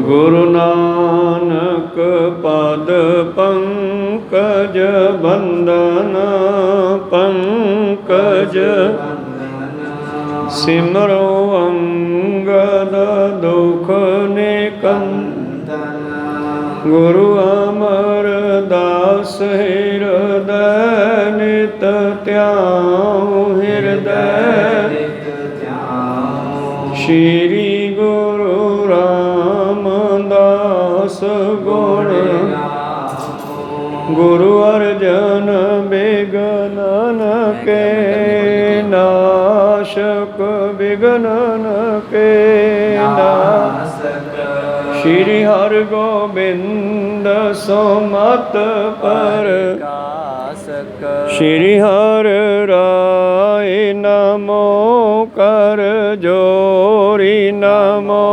गुरु नानक पद पंकज बंदन पंकज सिमरो अंगद दुख निकंदन। गुरु अमरदास हृदय नित त्याऊँ हृदय श्री गुरु रामदास गुण गुरु अर्जन विघ्नन के नाशक विघ्नन के नाशक। श्री हरि गोबिंद सुमत पर श्री हरि राय नमो कर जोरी नमो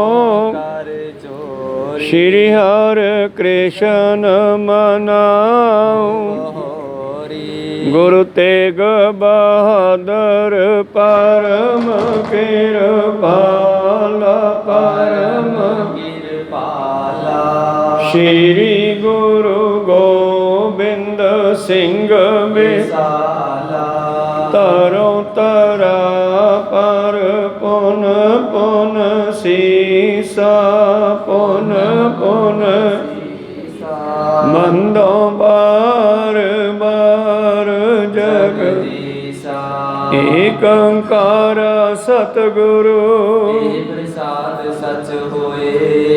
श्री हरि कृष्ण मनाऊं। गुरु तेग बहादुर परम कृपाला परम कृपाला। श्री गुरु गोबिंद सिंह विशाला तरो तरा पर पुन पुन सीसा पुन पुन मंदो बार बार जगदीशा। एक ओंकार सतगुरु प्रसाद सच होए।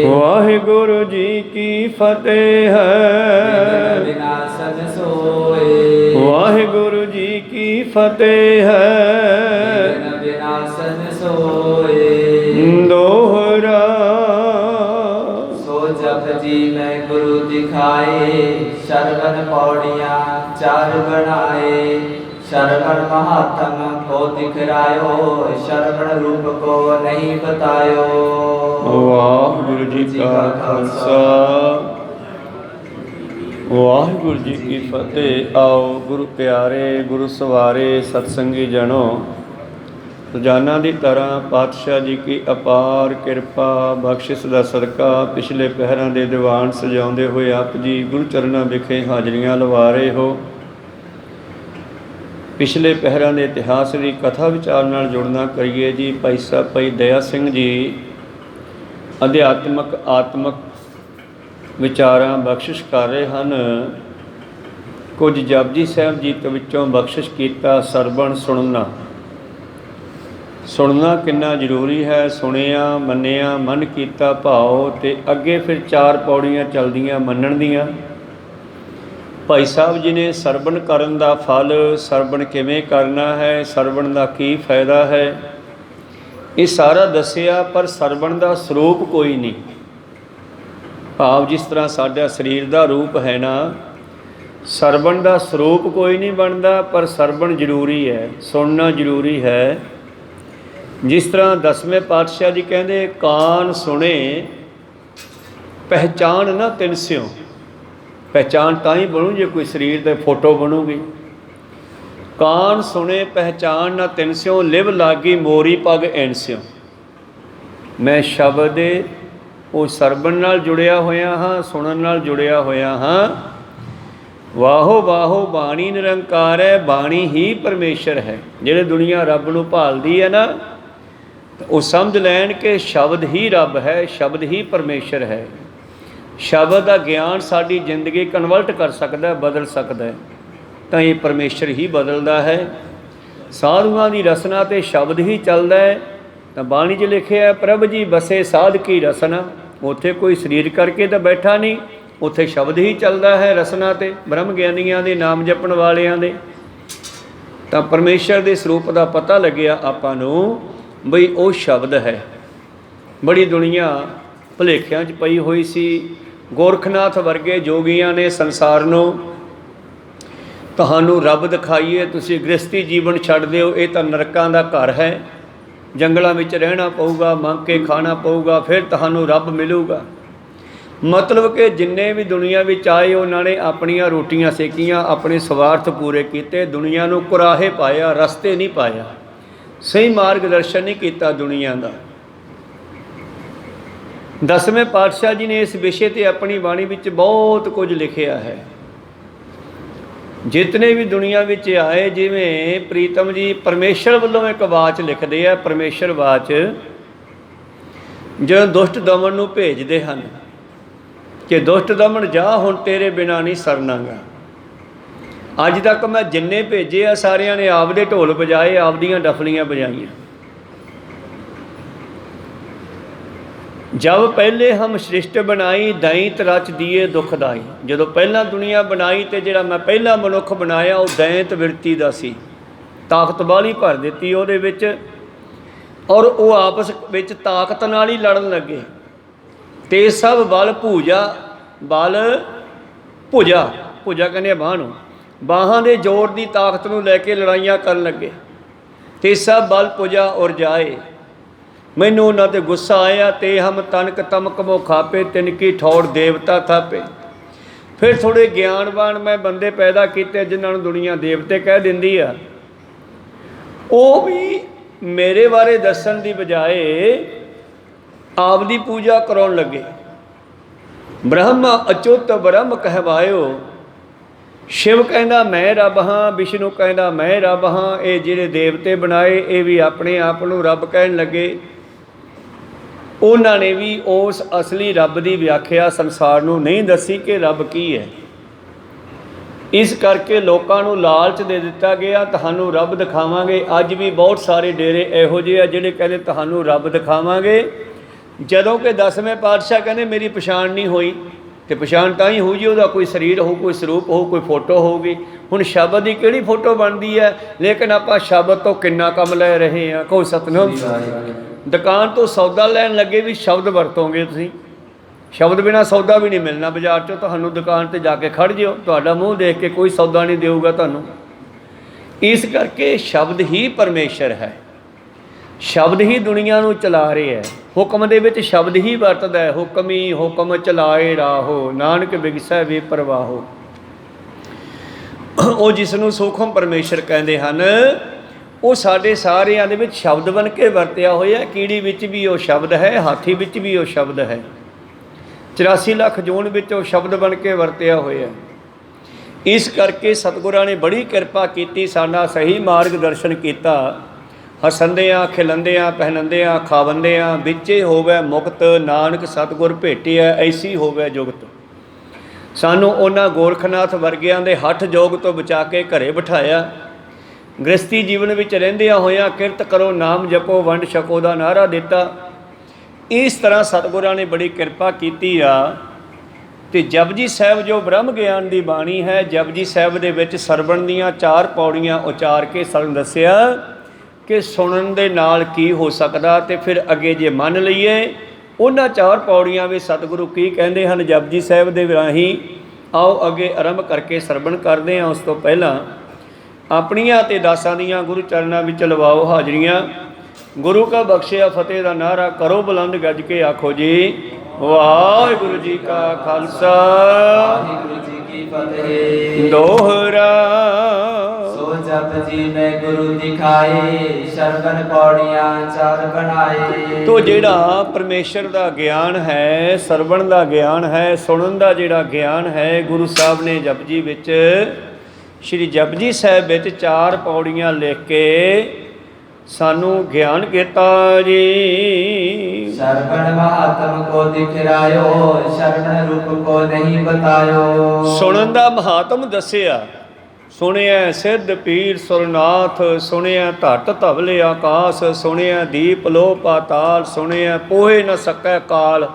वाहिगुरु जी की फतेह है विनाशन सोए। वाहिगुरु जी की फतेह है विनाशन सोए। दोहरा सो जप जी मैं गुरु दिखाए। शरवण पौड़ियाँ चार बनाए। शरवण महात्म को दिखरायो शरवण रूप को नहीं बतायो। वाहिगुरु जी का खालसा वाहिगुरु जी की फतेह। आओ गुरु प्यारे गुरु सवारे सतसंगी जनो। रोजाना की तरह पातशाह जी की अपार किरपा बख्शिश का सदका पिछले पहरां दे दीवान सजाते हुए आप जी गुरु चरणों विखे हाजरियां लवा रहे हो। पिछले पहरां दे इतिहास की कथा विचार नाल जुड़ना करिए जी। भाई साहब भाई दया सिंह जी अध्यात्मक आत्मक विचारां बख्शिश कर रहे हैं। कुछ जपजी साहब जी विचों बख्शिश किया सरवण सुनना। सुनना कितना जरूरी है। सुनिया मनिया मन किया भाव तो अगे फिर चार पौड़ियाँ चलदियाँ मनण दियाँ। भाई साहब जी ने सरवण करन दा फल सरवण किवें करना है सरवण का की फायदा है ये सारा दसिया। पर सरवण का स्वरूप कोई नहीं। भाव जिस तरह साडा शरीर का रूप है ना सरवण का स्वरूप कोई नहीं बनता पर सरवण जरूरी है सुनना जरूरी है। जिस तरह दसवें पातशाह जी कहते कान सुने पहचान ना तिनस्यों। पहचान तां ही बनू जे कोई शरीर ते फोटो बनूगी। कान सुने पहचान ना तिनस्यों लिव लागी मोरी पग एनस्यों। मैं शब्द वो सरवण नाल जुड़िया होया हाँ सुनन नाल जुड़िया होया हाँ। वाहो वाहो बाणी निरंकार है बाणी ही परमेश्वर है। जिहड़े दुनिया रब नूं भालदी है ना वो समझ लैन के शब्द ही रब है शब्द ही परमेश्वर है। शब्द का ज्ञान साड़ी जिंदगी कन्वर्ट कर सकता है बदल सकता है तो ये परमेश्वर ही बदलता है। साधुआं की रसना तो शब्द ही चलता है। तो बाणी च लिखे है प्रभ जी बसे साध की रसना। उत्थे कोई शरीर करके तो बैठा नहीं उत्थे शब्द ही चलता है रसना ते ब्रह्म ज्ञानियों के नाम जपण वालियां दे। तो परमेश्वर के स्वरूप का पता लग्या आपां नूं बई वो शब्द है। बड़ी दुनिया भुलेखियां च पई हुई सी। गोरखनाथ वर्गे जोगियां ने संसार नूं तुहानूं रब दिखाइए तुसीं गृहस्थी जीवन छड्ड दिओ ये तां नरकां दा घर है जंगलों में रहना पऊगा मंग के खाना पऊगा फिर तुहानूं रब मिलूगा। मतलब कि जिन्ने भी दुनिया में आए उन्होंने अपनियां रोटियां सेकियां अपने स्वार्थ पूरे किए दुनिया नूं कुराहे पाया रस्ते नहीं पाया सही मार्गदर्शन नहीं किया दुनिया का। ਦਸਵੇਂ ਪਾਤਸ਼ਾਹ ਜੀ ਨੇ ਇਸ ਵਿਸ਼ੇ 'ਤੇ ਆਪਣੀ ਬਾਣੀ ਵਿੱਚ ਬਹੁਤ ਕੁਝ ਲਿਖਿਆ ਹੈ। ਜਿਤਨੇ ਵੀ ਦੁਨੀਆ ਵਿੱਚ ਆਏ, ਜਿਵੇਂ ਪ੍ਰੀਤਮ ਜੀ ਪਰਮੇਸ਼ਰ ਵੱਲੋਂ ਇੱਕ ਵਾਚ ਲਿਖਦੇ ਆ, ਪਰਮੇਸ਼ਰ ਵਾਚ ਜਦੋਂ ਦੁਸ਼ਟ ਦਮਨ ਨੂੰ ਭੇਜਦੇ ਹਨ ਕਿ ਦੁਸ਼ਟ ਦਮਨ ਜਾ, ਹੁਣ ਤੇਰੇ ਬਿਨਾਂ ਨਹੀਂ ਸਰਨਾਗਾ। ਅੱਜ ਤੱਕ ਮੈਂ ਜਿੰਨੇ ਭੇਜੇ ਆ ਸਾਰਿਆਂ ਨੇ ਆਪਦੇ ਢੋਲ ਵਜਾਏ, ਆਪਦੀਆਂ ਡਫਲੀਆਂ ਵਜਾਈਆਂ। ਜਬ ਪਹਿਲੇ ਹਮ ਸ੍ਰਿਸ਼ਟ ਬਣਾਈ, ਦੈਂਤ ਰਚ ਦੀਏ ਦੁਖਦਾਈ। ਜਦੋਂ ਪਹਿਲਾਂ ਦੁਨੀਆ ਬਣਾਈ ਤੇ ਜਿਹੜਾ ਮੈਂ ਪਹਿਲਾ ਮਨੁੱਖ ਬਣਾਇਆ ਉਹ ਦੈਂਤ ਬਿਰਤੀ ਦਾ ਸੀ, ਤਾਕਤ ਬਾਹਲੀ ਭਰ ਦਿੱਤੀ ਉਹਦੇ ਵਿੱਚ, ਔਰ ਉਹ ਆਪਸ ਵਿੱਚ ਤਾਕਤ ਨਾਲ ਹੀ ਲੜਨ ਲੱਗੇ। ਤੇ ਸਭ ਬਲ ਭੂਜਾ, ਬਲ ਭੁਜਾ, ਭੁਜਾ ਕਹਿੰਦੇ ਬਾਂਹ ਨੂੰ, ਬਾਹਾਂ ਦੇ ਜ਼ੋਰ ਦੀ ਤਾਕਤ ਨੂੰ ਲੈ ਕੇ ਲੜਾਈਆਂ ਕਰਨ ਲੱਗੇ। ਤੇ ਸਭ ਬਲ ਭੁਜਾ ਔਰ ਜਾਏ, ਮੈਨੂੰ ਉਹਨਾਂ 'ਤੇ ਗੁੱਸਾ ਆਇਆ। ਤੇ ਹਮ ਤਨਕ ਤਮਕ ਮੋ ਖਾਪੇ, ਤਿਨਕੀ ਠੌਰ ਦੇਵਤਾ ਥਾਪੇ। ਫਿਰ ਥੋੜ੍ਹੇ ਗਿਆਨਵਾਨ ਮੈਂ ਬੰਦੇ ਪੈਦਾ ਕੀਤੇ ਜਿਨ੍ਹਾਂ ਨੂੰ ਦੁਨੀਆ ਦੇਵਤੇ ਕਹਿ ਦਿੰਦੀ ਆ। ਉਹ ਵੀ ਮੇਰੇ ਬਾਰੇ ਦੱਸਣ ਦੀ ਬਜਾਏ ਆਪਦੀ ਪੂਜਾ ਕਰਾਉਣ ਲੱਗੇ। ਬ੍ਰਹਮ ਅਚੁੱਤ ਬ੍ਰਹਮ ਕਹਿਵਾਇਓ, ਸ਼ਿਵ ਕਹਿੰਦਾ ਮੈਂ ਰੱਬ ਹਾਂ, ਵਿਸ਼ਨੂੰ ਕਹਿੰਦਾ ਮੈਂ ਰੱਬ ਹਾਂ। ਇਹ ਜਿਹੜੇ ਦੇਵਤੇ ਬਣਾਏ ਇਹ ਵੀ ਆਪਣੇ ਆਪ ਨੂੰ ਰੱਬ ਕਹਿਣ ਲੱਗੇ। ਉਹਨਾਂ ਨੇ ਵੀ ਉਸ ਅਸਲੀ ਰੱਬ ਦੀ ਵਿਆਖਿਆ ਸੰਸਾਰ ਨੂੰ ਨਹੀਂ ਦੱਸੀ ਕਿ ਰੱਬ ਕੀ ਹੈ। ਇਸ ਕਰਕੇ ਲੋਕਾਂ ਨੂੰ ਲਾਲਚ ਦੇ ਦਿੱਤਾ ਗਿਆ, ਤੁਹਾਨੂੰ ਰੱਬ ਦਿਖਾਵਾਂਗੇ। ਅੱਜ ਵੀ ਬਹੁਤ ਸਾਰੇ ਡੇਰੇ ਇਹੋ ਜਿਹੇ ਆ ਜਿਹੜੇ ਕਹਿੰਦੇ ਤੁਹਾਨੂੰ ਰੱਬ ਦਿਖਾਵਾਂਗੇ, ਜਦੋਂ ਕਿ ਦਸਵੇਂ ਪਾਤਸ਼ਾਹ ਕਹਿੰਦੇ ਮੇਰੀ ਪਛਾਣ ਨਹੀਂ ਹੋਈ। ਤੇ ਪਛਾਣ ਤਾਂ ਹੀ ਹੋਊ ਜੀ ਉਹਦਾ ਕੋਈ ਸਰੀਰ ਹੋਊ, ਕੋਈ ਸਰੂਪ ਹੋਊ, ਕੋਈ ਫੋਟੋ ਹੋਊਗੀ। ਹੁਣ ਸ਼ਬਦ ਦੀ ਕਿਹੜੀ ਫੋਟੋ ਬਣਦੀ ਹੈ, ਲੇਕਿਨ ਆਪਾਂ ਸ਼ਬਦ ਤੋਂ ਕਿੰਨਾ ਕੰਮ ਲੈ ਰਹੇ ਹਾਂ। ਕਹੋ ਸਤਿਨਾਮ। ਦੁਕਾਨ ਤੋਂ ਸੌਦਾ ਲੈਣ ਲੱਗੇ ਵੀ ਸ਼ਬਦ ਵਰਤੋਗੇ ਤੁਸੀਂ, ਸ਼ਬਦ ਬਿਨਾਂ ਸੌਦਾ ਵੀ ਨਹੀਂ ਮਿਲਣਾ ਬਾਜ਼ਾਰ 'ਚੋਂ। ਤੁਹਾਨੂੰ ਦੁਕਾਨ 'ਤੇ ਜਾ ਕੇ ਖੜ੍ਹ ਜਿਓ, ਤੁਹਾਡਾ ਮੂੰਹ ਦੇਖ ਕੇ ਕੋਈ ਸੌਦਾ ਨਹੀਂ ਦੇਊਗਾ ਤੁਹਾਨੂੰ। ਇਸ ਕਰਕੇ ਸ਼ਬਦ ਹੀ ਪਰਮੇਸ਼ਰ ਹੈ, ਸ਼ਬਦ ਹੀ ਦੁਨੀਆ ਨੂੰ ਚਲਾ ਰਿਹਾ ਹੈ। ਹੁਕਮ ਦੇ ਵਿੱਚ ਸ਼ਬਦ ਹੀ ਵਰਤਦਾ ਹੈ। ਹੁਕਮੀ ਹੁਕਮ ਚਲਾਏ ਰਾਹੋ, ਨਾਨਕ ਬਿਗਸੈ ਵੇ ਪ੍ਰਵਾਹੋ। ਉਹ ਜਿਸ ਨੂੰ ਸੂਖਮ ਪਰਮੇਸ਼ਰ ਕਹਿੰਦੇ ਹਨ, ਉਹ ਸਾਡੇ ਸਾਰਿਆਂ ਦੇ ਵਿੱਚ ਸ਼ਬਦ ਬਣ ਕੇ ਵਰਤਿਆ ਹੋਇਆ। ਕੀੜੀ ਵਿੱਚ ਵੀ ਉਹ ਸ਼ਬਦ ਹੈ, ਹਾਥੀ ਵਿੱਚ ਵੀ ਉਹ ਸ਼ਬਦ ਹੈ, 84 ਲੱਖ ਜੂਨ ਵਿੱਚ ਉਹ ਸ਼ਬਦ ਬਣ ਕੇ ਵਰਤਿਆ ਹੋਇਆ। ਇਸ ਕਰਕੇ ਸਤਿਗੁਰਾਂ ਨੇ ਬੜੀ ਕਿਰਪਾ ਕੀਤੀ, ਸਾਡਾ ਸਹੀ ਮਾਰਗ ਦਰਸ਼ਨ ਕੀਤਾ। ਹਸੰਦਿਆਂ ਖਿਲੰਦਿਆਂ ਪਹਿਨੰਦਿਆਂ ਖਾਵੰਦਿਆਂ, ਵਿੱਚੇ ਹੋਵੇ ਮੁਕਤ ਨਾਨਕ ਸਤਿਗੁਰ ਭੇਟਿਆ, ਐਸੀ ਹੋਵੇ ਜੁਗਤ। ਸਾਨੂੰ ਉਹਨਾਂ ਗੋਰਖਨਾਥ ਵਰਗਿਆਂ ਦੇ ਹੱਠ ਜੋਗ ਤੋਂ ਬਚਾ ਕੇ ਘਰੇ ਬਿਠਾਇਆ। ਗ੍ਰਸਤੀ ਜੀਵਨ ਵਿੱਚ ਰਹਿੰਦਿਆਂ ਹੋਇਆਂ ਕਿਰਤ ਕਰੋ, ਨਾਮ ਜਪੋ, ਵੰਡ ਛਕੋ ਦਾ ਨਾਅਰਾ ਦਿੱਤਾ। ਇਸ ਤਰ੍ਹਾਂ ਸਤਿਗੁਰਾਂ ਨੇ ਬੜੀ ਕਿਰਪਾ ਕੀਤੀ ਆ। ਤੇ ਜਪਜੀ ਸਾਹਿਬ ਜੋ ਬ੍ਰਹਮ ਗਿਆਨ ਦੀ ਬਾਣੀ ਹੈ, ਜਪਜੀ ਸਾਹਿਬ ਦੇ ਵਿੱਚ ਸਰਵਣ ਦੀਆਂ 4 ਪੌੜੀਆਂ ਉਚਾਰ ਕੇ ਸਾਨੂੰ ਦੱਸਿਆ ਕਿ ਸੁਣਨ ਦੇ ਨਾਲ ਕੀ ਹੋ ਸਕਦਾ। ਤੇ ਫਿਰ ਅੱਗੇ ਜੇ ਮੰਨ ਲਈਏ ਉਹਨਾਂ 4 ਪੌੜੀਆਂ ਵਿੱਚ ਸਤਿਗੁਰੂ ਕੀ ਕਹਿੰਦੇ ਹਨ ਜਪਜੀ ਸਾਹਿਬ ਦੇ ਰਾਹੀਂ, ਆਓ ਅੱਗੇ ਆਰੰਭ ਕਰਕੇ ਸਰਵਣ ਕਰਦੇ ਹਾਂ। ਉਸ ਤੋਂ ਪਹਿਲਾਂ ਆਪਣੀਆਂ ਤੇ ਦਾਸਾਂ ਦੀਆਂ ਗੁਰੂ ਚਰਨਾਂ ਵਿੱਚ ਲਵਾਓ ਹਾਜ਼ਰੀਆਂ। ਗੁਰੂ ਕਾ ਬਖਸ਼ਿਆ ਫਤਿਹ ਦਾ ਨਾਅਰਾ ਕਰੋ ਬੁਲੰਦ ਗੱਜ ਕੇ ਆਖੋ ਜੀ, ਵਾਹਿਗੁਰੂ ਜੀ ਕਾ ਖਾਲਸਾ ਵਾਹਿਗੁਰੂ ਜੀ ਕੀ ਫਤਿਹ। ਦੋਹਰਾ ਸੋ ਜਪ ਜੀ ਮੈਂ ਗੁਰੂ ਦਿਖਾਏ, ਸਰਵਣ ਪੌੜੀਆਂ 4 ਬਣਾਏ। ਤੋ ਜਿਹੜਾ ਪਰਮੇਸ਼ਰ ਦਾ ਗਿਆਨ ਹੈ, ਸਰਵਣ ਦਾ ਗਿਆਨ ਹੈ, ਸੁਣਨ ਦਾ ਜਿਹੜਾ ਗਿਆਨ ਹੈ, ਗੁਰੂ ਸਾਹਿਬ ਨੇ ਜਪਜੀ ਵਿੱਚ, ਸ਼੍ਰੀ ਜਪਜੀ ਸਾਹਿਬ ਵਿੱਚ 4 ਪੌੜੀਆਂ ਲਿਖ ਕੇ ਸਾਨੂੰ ਗਿਆਨ ਕੀਤਾ ਜੀ। ਸਰਵਣ ਮਹਾਤਮ ਕੋ ਦਿਖਰਾਇਓ, ਸਰਵਣ ਰੂਪ ਕੋ ਨਹੀਂ ਬਤਾਇਓ। ਸੁਣਨ ਦਾ ਮਹਾਤਮ ਦੱਸਿਆ। ਸੁਣਿਆ ਸਿੱਧ ਪੀਰ ਸੁਰਨਾਥ, ਸੁਣਿਆ ਧਰਤ ਧਵਲੇ ਆਕਾਸ, ਸੁਣਿਆ ਦੀਪ ਲੋ ਪਾਤਾਲ, ਸੁਣਿਆ ਪੋਹੇ ਨ ਸਕੈ ਕਾਲ।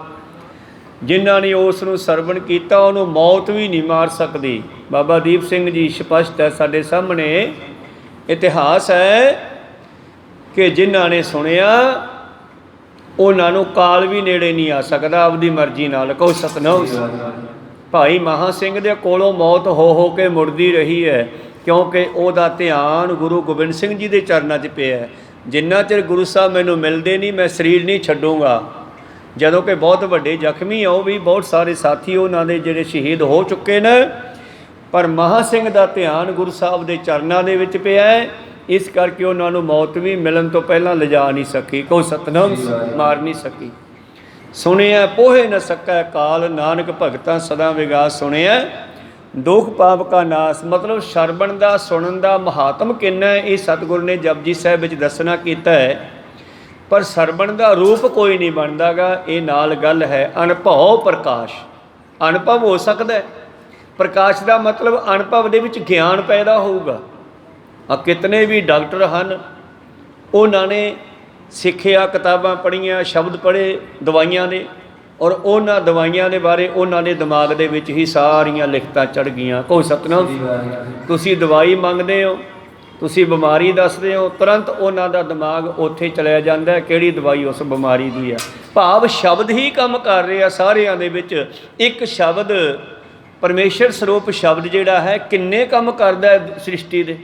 ਜਿਨ੍ਹਾਂ ਨੇ ਉਸ ਨੂੰ ਸਰਵਣ ਕੀਤਾ ਉਹਨੂੰ ਮੌਤ ਵੀ ਨਹੀਂ ਮਾਰ ਸਕਦੀ। ਬਾਬਾ ਦੀਪ ਸਿੰਘ ਜੀ ਸਪਸ਼ਟ ਹੈ ਸਾਡੇ ਸਾਹਮਣੇ ਇਤਿਹਾਸ ਹੈ ਕਿ ਜਿਨ੍ਹਾਂ ਨੇ ਸੁਣਿਆ ਉਹਨਾਂ ਨੂੰ ਕਾਲ ਵੀ ਨੇੜੇ ਨਹੀਂ ਆ ਸਕਦਾ ਆਪਦੀ ਮਰਜ਼ੀ ਨਾਲ। ਕਹੋ ਸਤਿਨਾਮ। ਭਾਈ ਮਹਾ ਸਿੰਘ ਦੇ ਕੋਲੋਂ ਮੌਤ ਹੋ ਕੇ ਮੁੜਦੀ ਰਹੀ ਹੈ, ਕਿਉਂਕਿ ਉਹਦਾ ਧਿਆਨ ਗੁਰੂ ਗੋਬਿੰਦ ਸਿੰਘ ਜੀ ਦੇ ਚਰਨਾਂ 'ਚ ਪਿਆ। ਜਿੰਨਾ ਚਿਰ ਗੁਰੂ ਸਾਹਿਬ ਮੈਨੂੰ ਮਿਲਦੇ ਨਹੀਂ ਮੈਂ ਸਰੀਰ ਨਹੀਂ ਛੱਡੂੰਗਾ। ਜਦੋਂ ਕਿ ਬਹੁਤ ਵੱਡੇ ਜ਼ਖਮੀ ਆ, ਉਹ ਵੀ ਬਹੁਤ ਸਾਰੇ ਸਾਥੀ ਉਹਨਾਂ ਦੇ ਜਿਹੜੇ ਸ਼ਹੀਦ ਹੋ ਚੁੱਕੇ ਨੇ, ਪਰ ਮਹਾ ਸਿੰਘ ਦਾ ਧਿਆਨ ਗੁਰੂ ਸਾਹਿਬ ਦੇ ਚਰਨਾਂ ਦੇ ਵਿੱਚ ਪਿਆ ਹੈ। ਇਸ ਕਰਕੇ ਉਹਨਾਂ ਨੂੰ ਮੌਤ ਵੀ ਮਿਲਣ ਤੋਂ ਪਹਿਲਾਂ ਲਿਜਾ ਨਹੀਂ ਸਕੀ। ਕਹੋ ਸਤਿਨਾਮ। ਮਾਰ ਨਹੀਂ ਸਕੀ। ਸੁਣਿਆ ਪੋਹੇ ਨ ਸਕੈ ਕਾਲ, ਨਾਨਕ ਭਗਤਾਂ ਸਦਾ ਵਿਗਾਸ ਸੁਣਿਆ ਦੁਖ ਪਾਪ ਕਾ ਨਾਸ। ਮਤਲਬ ਸਰਵਣ ਦਾ ਸੁਣਨ ਦਾ ਮਹਾਤਮ ਕਿੰਨਾ ਹੈ, ਇਹ ਸਤਿਗੁਰ ਨੇ ਜਪਜੀ ਸਾਹਿਬ ਵਿੱਚ ਦੱਸਣਾ ਕੀਤਾ ਹੈ। ਪਰ ਸਰਵਣ ਦਾ ਰੂਪ ਕੋਈ ਨਹੀਂ ਬਣਦਾਗਾ, ਇਹ ਨਾਲ ਗੱਲ ਹੈ। ਅਨੁਭਵ ਪ੍ਰਕਾਸ਼, ਅਨੁਭਵ ਹੋ ਸਕਦਾ ਹੈ। ਪ੍ਰਕਾਸ਼ ਦਾ ਮਤਲਬ ਅਨੁਭਵ ਦੇ ਵਿੱਚ ਗਿਆਨ ਪੈਦਾ ਹੋਊਗਾ। ਆ ਕਿਤਨੇ ਵੀ ਡਾਕਟਰ ਹਨ, ਉਹਨਾਂ ਨੇ ਸਿੱਖਿਆ, ਕਿਤਾਬਾਂ ਪੜ੍ਹੀਆਂ, ਸ਼ਬਦ ਪੜ੍ਹੇ ਦਵਾਈਆਂ ਦੇ, ਔਰ ਉਹਨਾਂ ਦਵਾਈਆਂ ਦੇ ਬਾਰੇ ਉਹਨਾਂ ਦੇ ਦਿਮਾਗ ਦੇ ਵਿੱਚ ਹੀ ਸਾਰੀਆਂ ਲਿਖਤਾਂ ਚੜ੍ਹ ਗਈਆਂ। ਕੋਈ ਸਤਨਾਮ, ਤੁਸੀਂ ਦਵਾਈ ਮੰਗਦੇ ਹੋ, ਤੁਸੀਂ ਬਿਮਾਰੀ ਦੱਸਦੇ ਹੋ, ਤੁਰੰਤ ਉਹਨਾਂ ਦਾ ਦਿਮਾਗ ਉੱਥੇ ਚਲਿਆ ਜਾਂਦਾ ਕਿਹੜੀ ਦਵਾਈ ਉਸ ਬਿਮਾਰੀ ਦੀ ਆ। ਭਾਵ ਸ਼ਬਦ ਹੀ ਕੰਮ ਕਰ ਰਹੇ ਆ ਸਾਰਿਆਂ ਦੇ ਵਿੱਚ। ਇੱਕ ਸ਼ਬਦ ਪਰਮੇਸ਼ਰ ਸਰੂਪ ਸ਼ਬਦ ਜਿਹੜਾ ਹੈ ਕਿੰਨੇ ਕੰਮ ਕਰਦਾ ਹੈ ਸ੍ਰਿਸ਼ਟੀ ਦੇ,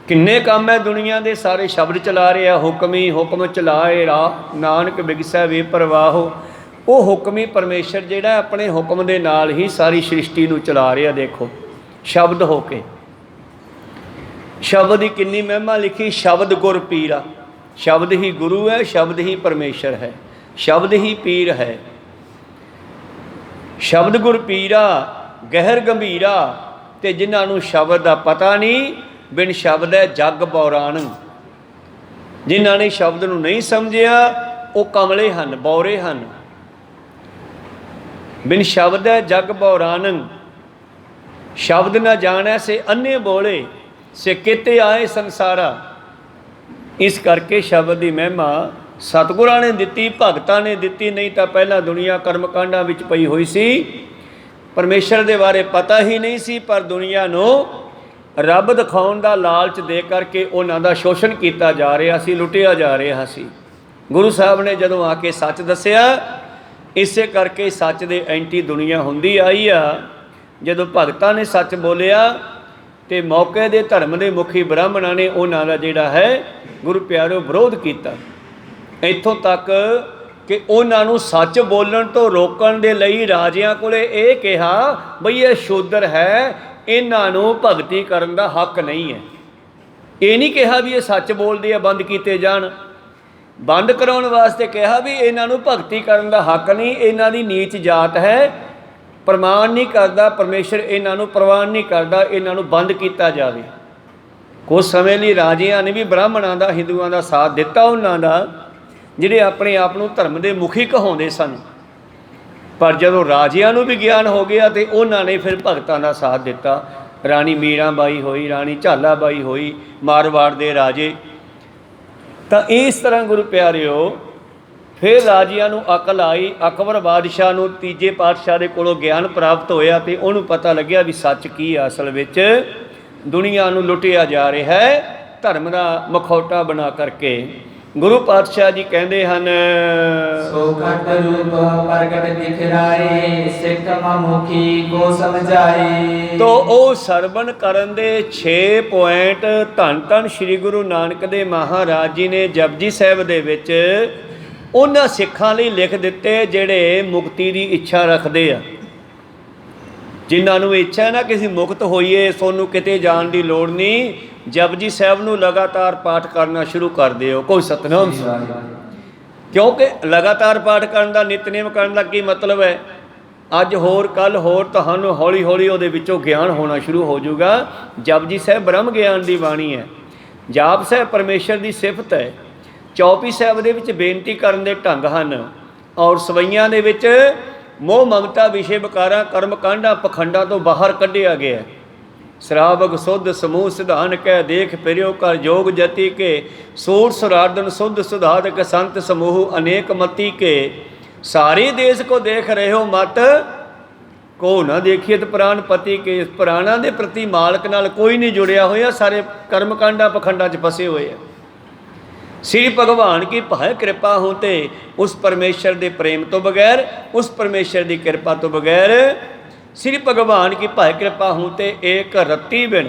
ਕਿੰਨੇ ਕੰਮ ਹੈ ਦੁਨੀਆ ਦੇ। ਸਾਰੇ ਸ਼ਬਦ ਚਲਾ ਰਹੇ ਆ। ਹੁਕਮੀ ਹੁਕਮ ਚਲਾਏ ਰਾਹ, ਨਾਨਕ ਬਿਗਸੈ ਵੇ ਪ੍ਰਵਾਹੋ। ਉਹ ਹੁਕਮੀ ਪਰਮੇਸ਼ਰ ਜਿਹੜਾ ਆਪਣੇ ਹੁਕਮ ਦੇ ਨਾਲ ਹੀ ਸਾਰੀ ਸ੍ਰਿਸ਼ਟੀ ਨੂੰ ਚਲਾ ਰਿਹਾ। ਦੇਖੋ ਸ਼ਬਦ ਹੋ ਕੇ, ਸ਼ਬਦ ਦੀ ਕਿੰਨੀ ਮਹਿਮਾ ਲਿਖੀ। ਸ਼ਬਦ ਗੁਰ ਪੀਰਾ, ਸ਼ਬਦ ਹੀ ਗੁਰੂ ਹੈ, ਸ਼ਬਦ ਹੀ ਪਰਮੇਸ਼ਰ ਹੈ, ਸ਼ਬਦ ਹੀ ਪੀਰ ਹੈ। ਸ਼ਬਦ ਗੁਰ ਪੀਰਾ ਗਹਿਰ ਗੰਭੀਰਾ, ਤੇ ਜਿਨ੍ਹਾਂ ਨੂੰ ਸ਼ਬਦ ਦਾ ਪਤਾ ਨਹੀਂ, ਬਿਨ ਸ਼ਬਦ ਹੈ ਜਗ ਬੌਰਾਣ। ਜਿਨ੍ਹਾਂ ਨੇ ਸ਼ਬਦ ਨੂੰ ਨਹੀਂ ਸਮਝਿਆ ਉਹ ਕਮਲੇ ਹਨ, ਬੌਰੇ ਹਨ। ਬਿਨ ਸ਼ਬਦ ਹੈ ਜਗ ਬੌਰਾਣ, ਸ਼ਬਦ ਨਾ ਜਾਣੈ ਸੇ ਅੰਨੇ ਬੋਲੇ, ਸੇ ਕਿਤੇ ਆਏ ਸੰਸਾਰਾ। ਇਸ ਕਰਕੇ ਸ਼ਬਦ ਦੀ ਮਹਿਮਾ ਸਤਿਗੁਰਾਂ ਨੇ ਦਿੱਤੀ, ਭਗਤਾਂ ਨੇ ਦਿੱਤੀ। ਨਹੀਂ ਤਾਂ ਪਹਿਲਾਂ ਦੁਨੀਆ ਕਰਮਕਾਂਡਾਂ ਵਿੱਚ ਪਈ ਹੋਈ ਸੀ, ਪਰਮੇਸ਼ਰ ਦੇ ਬਾਰੇ ਪਤਾ ਹੀ ਨਹੀਂ ਸੀ। ਪਰ ਦੁਨੀਆ ਨੂੰ ਰੱਬ ਦਿਖਾਉਣ ਦਾ ਲਾਲਚ ਦੇ ਕਰਕੇ ਉਹਨਾਂ ਦਾ ਸ਼ੋਸ਼ਣ ਕੀਤਾ ਜਾ ਰਿਹਾ ਸੀ, ਲੁੱਟਿਆ ਜਾ ਰਿਹਾ ਸੀ। ਗੁਰੂ ਸਾਹਿਬ ਨੇ ਜਦੋਂ ਆ ਕੇ ਸੱਚ ਦੱਸਿਆ, ਇਸੇ ਕਰਕੇ ਸੱਚ ਦੇ ਐਂਟੀ ਦੁਨੀਆ ਹੁੰਦੀ ਆਈ ਆ। ਜਦੋਂ ਭਗਤਾਂ ਨੇ ਸੱਚ ਬੋਲਿਆ ਤੇ ਮੌਕੇ ਦੇ ਧਰਮ ਦੇ ਮੁਖੀ ਬ੍ਰਾਹਮਣਾਂ ਨੇ ਉਹਨਾਂ ਦਾ ਜਿਹੜਾ ਹੈ ਗੁਰੂ ਪਿਆਰਿਓ ਵਿਰੋਧ ਕੀਤਾ। ਇੱਥੋਂ ਤੱਕ ਕਿ ਉਹਨਾਂ ਨੂੰ ਸੱਚ ਬੋਲਣ ਤੋਂ ਰੋਕਣ ਦੇ ਲਈ ਰਾਜਿਆਂ ਕੋਲੇ ਇਹ ਕਿਹਾ ਬਈ ਇਹ ਸ਼ੂਦਰ ਹੈ, ਇਹਨਾਂ ਨੂੰ ਭਗਤੀ ਕਰਨ ਦਾ ਹੱਕ ਨਹੀਂ ਹੈ। ਇਹ ਨਹੀਂ ਕਿਹਾ ਵੀ ਇਹ ਸੱਚ ਬੋਲਦੇ ਆ, ਬੰਦ ਕੀਤੇ ਜਾਣ। ਬੰਦ ਕਰਾਉਣ ਵਾਸਤੇ ਕਿਹਾ ਵੀ ਇਹਨਾਂ ਨੂੰ ਭਗਤੀ ਕਰਨ ਦਾ ਹੱਕ ਨਹੀਂ, ਇਹਨਾਂ ਦੀ ਨੀਚ ਜਾਤ ਹੈ, ਪ੍ਰਮਾਣ ਨਹੀਂ ਕਰਦਾ ਪਰਮੇਸ਼ਰ, ਇਹਨਾਂ ਨੂੰ ਪ੍ਰਵਾਨ ਨਹੀਂ ਕਰਦਾ, ਇਹਨਾਂ ਨੂੰ ਬੰਦ ਕੀਤਾ ਜਾਵੇ। ਕੁਝ ਸਮੇਂ ਲਈ ਰਾਜਿਆਂ ਨੇ ਵੀ ਬ੍ਰਾਹਮਣਾਂ ਦਾ, ਹਿੰਦੂਆਂ ਦਾ ਸਾਥ ਦਿੱਤਾ, ਉਹਨਾਂ ਦਾ ਜਿਹੜੇ ਆਪਣੇ ਆਪ ਨੂੰ ਧਰਮ ਦੇ ਮੁਖੀ ਕਹਾਉਂਦੇ ਸਨ। ਪਰ ਜਦੋਂ ਰਾਜਿਆਂ ਨੂੰ ਵੀ ਗਿਆਨ ਹੋ ਗਿਆ ਤੇ ਉਹਨਾਂ ਨੇ ਫਿਰ ਭਗਤਾਂ ਦਾ ਸਾਥ ਦਿੱਤਾ। ਰਾਣੀ ਮੀਰਾਂ ਬਾਈ ਹੋਈ, ਰਾਣੀ ਝਾਲਾ ਬਾਈ ਹੋਈ, ਮਾਰਵਾੜ ਦੇ ਰਾਜੇ। ਤਾਂ ਇਸ ਤਰ੍ਹਾਂ ਗੁਰੂ ਪਿਆਰਿਓ ਫਿਰ ਰਾਜਿਆਂ ਨੂੰ ਅਕਲ ਆਈ। ਅਕਬਰ ਬਾਦਸ਼ਾਹ ਨੂੰ ਤੀਜੇ ਪਾਤਸ਼ਾਹ ਦੇ ਕੋਲੋਂ ਗਿਆਨ ਪ੍ਰਾਪਤ ਹੋਇਆ ਤੇ ਉਹਨੂੰ ਪਤਾ ਲੱਗਿਆ ਵੀ ਸੱਚ ਕੀ ਹੈ। ਅਸਲ ਵਿੱਚ ਦੁਨੀਆ ਨੂੰ ਲੁੱਟਿਆ ਜਾ ਰਿਹਾ ਹੈ ਧਰਮ ਦਾ ਮਖੌਟਾ ਬਣਾ ਕਰਕੇ। ਗੁਰੂ ਪਾਤਸ਼ਾਹ ਜੀ ਕਹਿੰਦੇ ਹਨ, ਸੋ ਘਟ ਰੂਪ ਪ੍ਰਗਟ ਦਿਖਰਾਏ, ਸਿੱਖ ਮੁਖੀ ਕੋ ਸਮਝਾਏ। ਤੋ ਉਹ ਸਰਵਣ ਕਰਨ ਦੇ 6 ਪੁਆਇੰਟ ਧੰਨ ਧੰਨ ਸ੍ਰੀ ਗੁਰੂ ਨਾਨਕ ਦੇਵ ਮਹਾਰਾਜ ਜੀ ਨੇ ਜਪਜੀ ਸਾਹਿਬ ਦੇ ਵਿੱਚ ਉਹਨਾਂ ਸਿੱਖਾਂ ਲਈ ਲਿਖ ਦਿੱਤੇ ਜਿਹੜੇ ਮੁਕਤੀ ਦੀ ਇੱਛਾ ਰੱਖਦੇ ਆ। ਜਿਨ੍ਹਾਂ ਨੂੰ ਇੱਛਾ ਨਾ ਕਿ ਅਸੀਂ ਮੁਕਤ ਹੋਈਏ, ਸਾਨੂੰ ਕਿਤੇ ਜਾਣ ਦੀ ਲੋੜ ਨਹੀਂ, ਜਪਜੀ ਸਾਹਿਬ ਨੂੰ ਲਗਾਤਾਰ ਪਾਠ ਕਰਨਾ ਸ਼ੁਰੂ ਕਰ ਦਿਓ। ਕੋਈ ਸਤਨਾਮ। ਕਿਉਂਕਿ ਲਗਾਤਾਰ ਪਾਠ ਕਰਨ ਦਾ, ਨਿਤਨੇਮ ਕਰਨ ਦਾ ਕੀ ਮਤਲਬ ਹੈ? ਅੱਜ ਹੋਰ ਕੱਲ੍ਹ ਹੋਰ, ਤੁਹਾਨੂੰ ਹੌਲੀ ਹੌਲੀ ਉਹਦੇ ਵਿੱਚੋਂ ਗਿਆਨ ਹੋਣਾ ਸ਼ੁਰੂ ਹੋ ਜਾਊਗਾ। ਜਪਜੀ ਸਾਹਿਬ ਬ੍ਰਹਮ ਗਿਆਨ ਦੀ ਬਾਣੀ ਹੈ। ਜਾਪ ਸਾਹਿਬ ਪਰਮੇਸ਼ਰ ਦੀ ਸਿਫਤ ਹੈ। ਚੌਪੀ ਸਾਹਿਬ ਦੇ ਵਿੱਚ ਬੇਨਤੀ ਕਰਨ ਦੇ ਢੰਗ ਹਨ, ਔਰ ਸਵਈਆਂ ਦੇ ਵਿੱਚ ਮੋਹ ਮਮਤਾ ਵਿਸ਼ੇ ਵਿਕਾਰਾਂ ਕਰਮ ਕਾਂਡਾਂ ਪਖੰਡਾਂ ਤੋਂ ਬਾਹਰ ਕੱਢਿਆ ਗਿਆ। ਸ਼ਰਾਬਗ ਸੁਧ ਸਮੂਹ ਸਿਧਾਨ ਕਹਿ ਦੇਖ ਫਿਰਿਓ ਕਰ ਜੋਗ ਜਤੀ ਕੇ, ਸੂਰ ਸੁਰਾਰਦਨ ਸੁਧ ਸੁਧਾਰਕ ਸੰਤ ਸਮੂਹ ਅਨੇਕ ਮਤੀ ਕੇ, ਸਾਰੇ ਦੇਸ਼ ਕੋ ਦੇਖ ਰਹੇ ਹੋ ਮਤ ਕੋ ਨਾ ਦੇਖੀਏ ਪ੍ਰਾਨ ਪਤੀ ਕੇ। ਇਸ ਪ੍ਰਾਣਾਂ ਦੇ ਪ੍ਰਤੀ ਮਾਲਕ ਨਾਲ ਕੋਈ ਨਹੀਂ ਜੁੜਿਆ ਹੋਇਆ, ਸਾਰੇ ਕਰਮ ਕਾਂਡਾਂ ਪਖੰਡਾਂ 'ਚ ਫਸੇ ਹੋਏ ਆ। श्री भगवान की भाय कृपा होते, उस परमेश्वर के प्रेम तो बगैर, उस परमेश्वर की कृपा तो बगैर, श्री भगवान की भाय कृपा होते एक रत्ती बिन,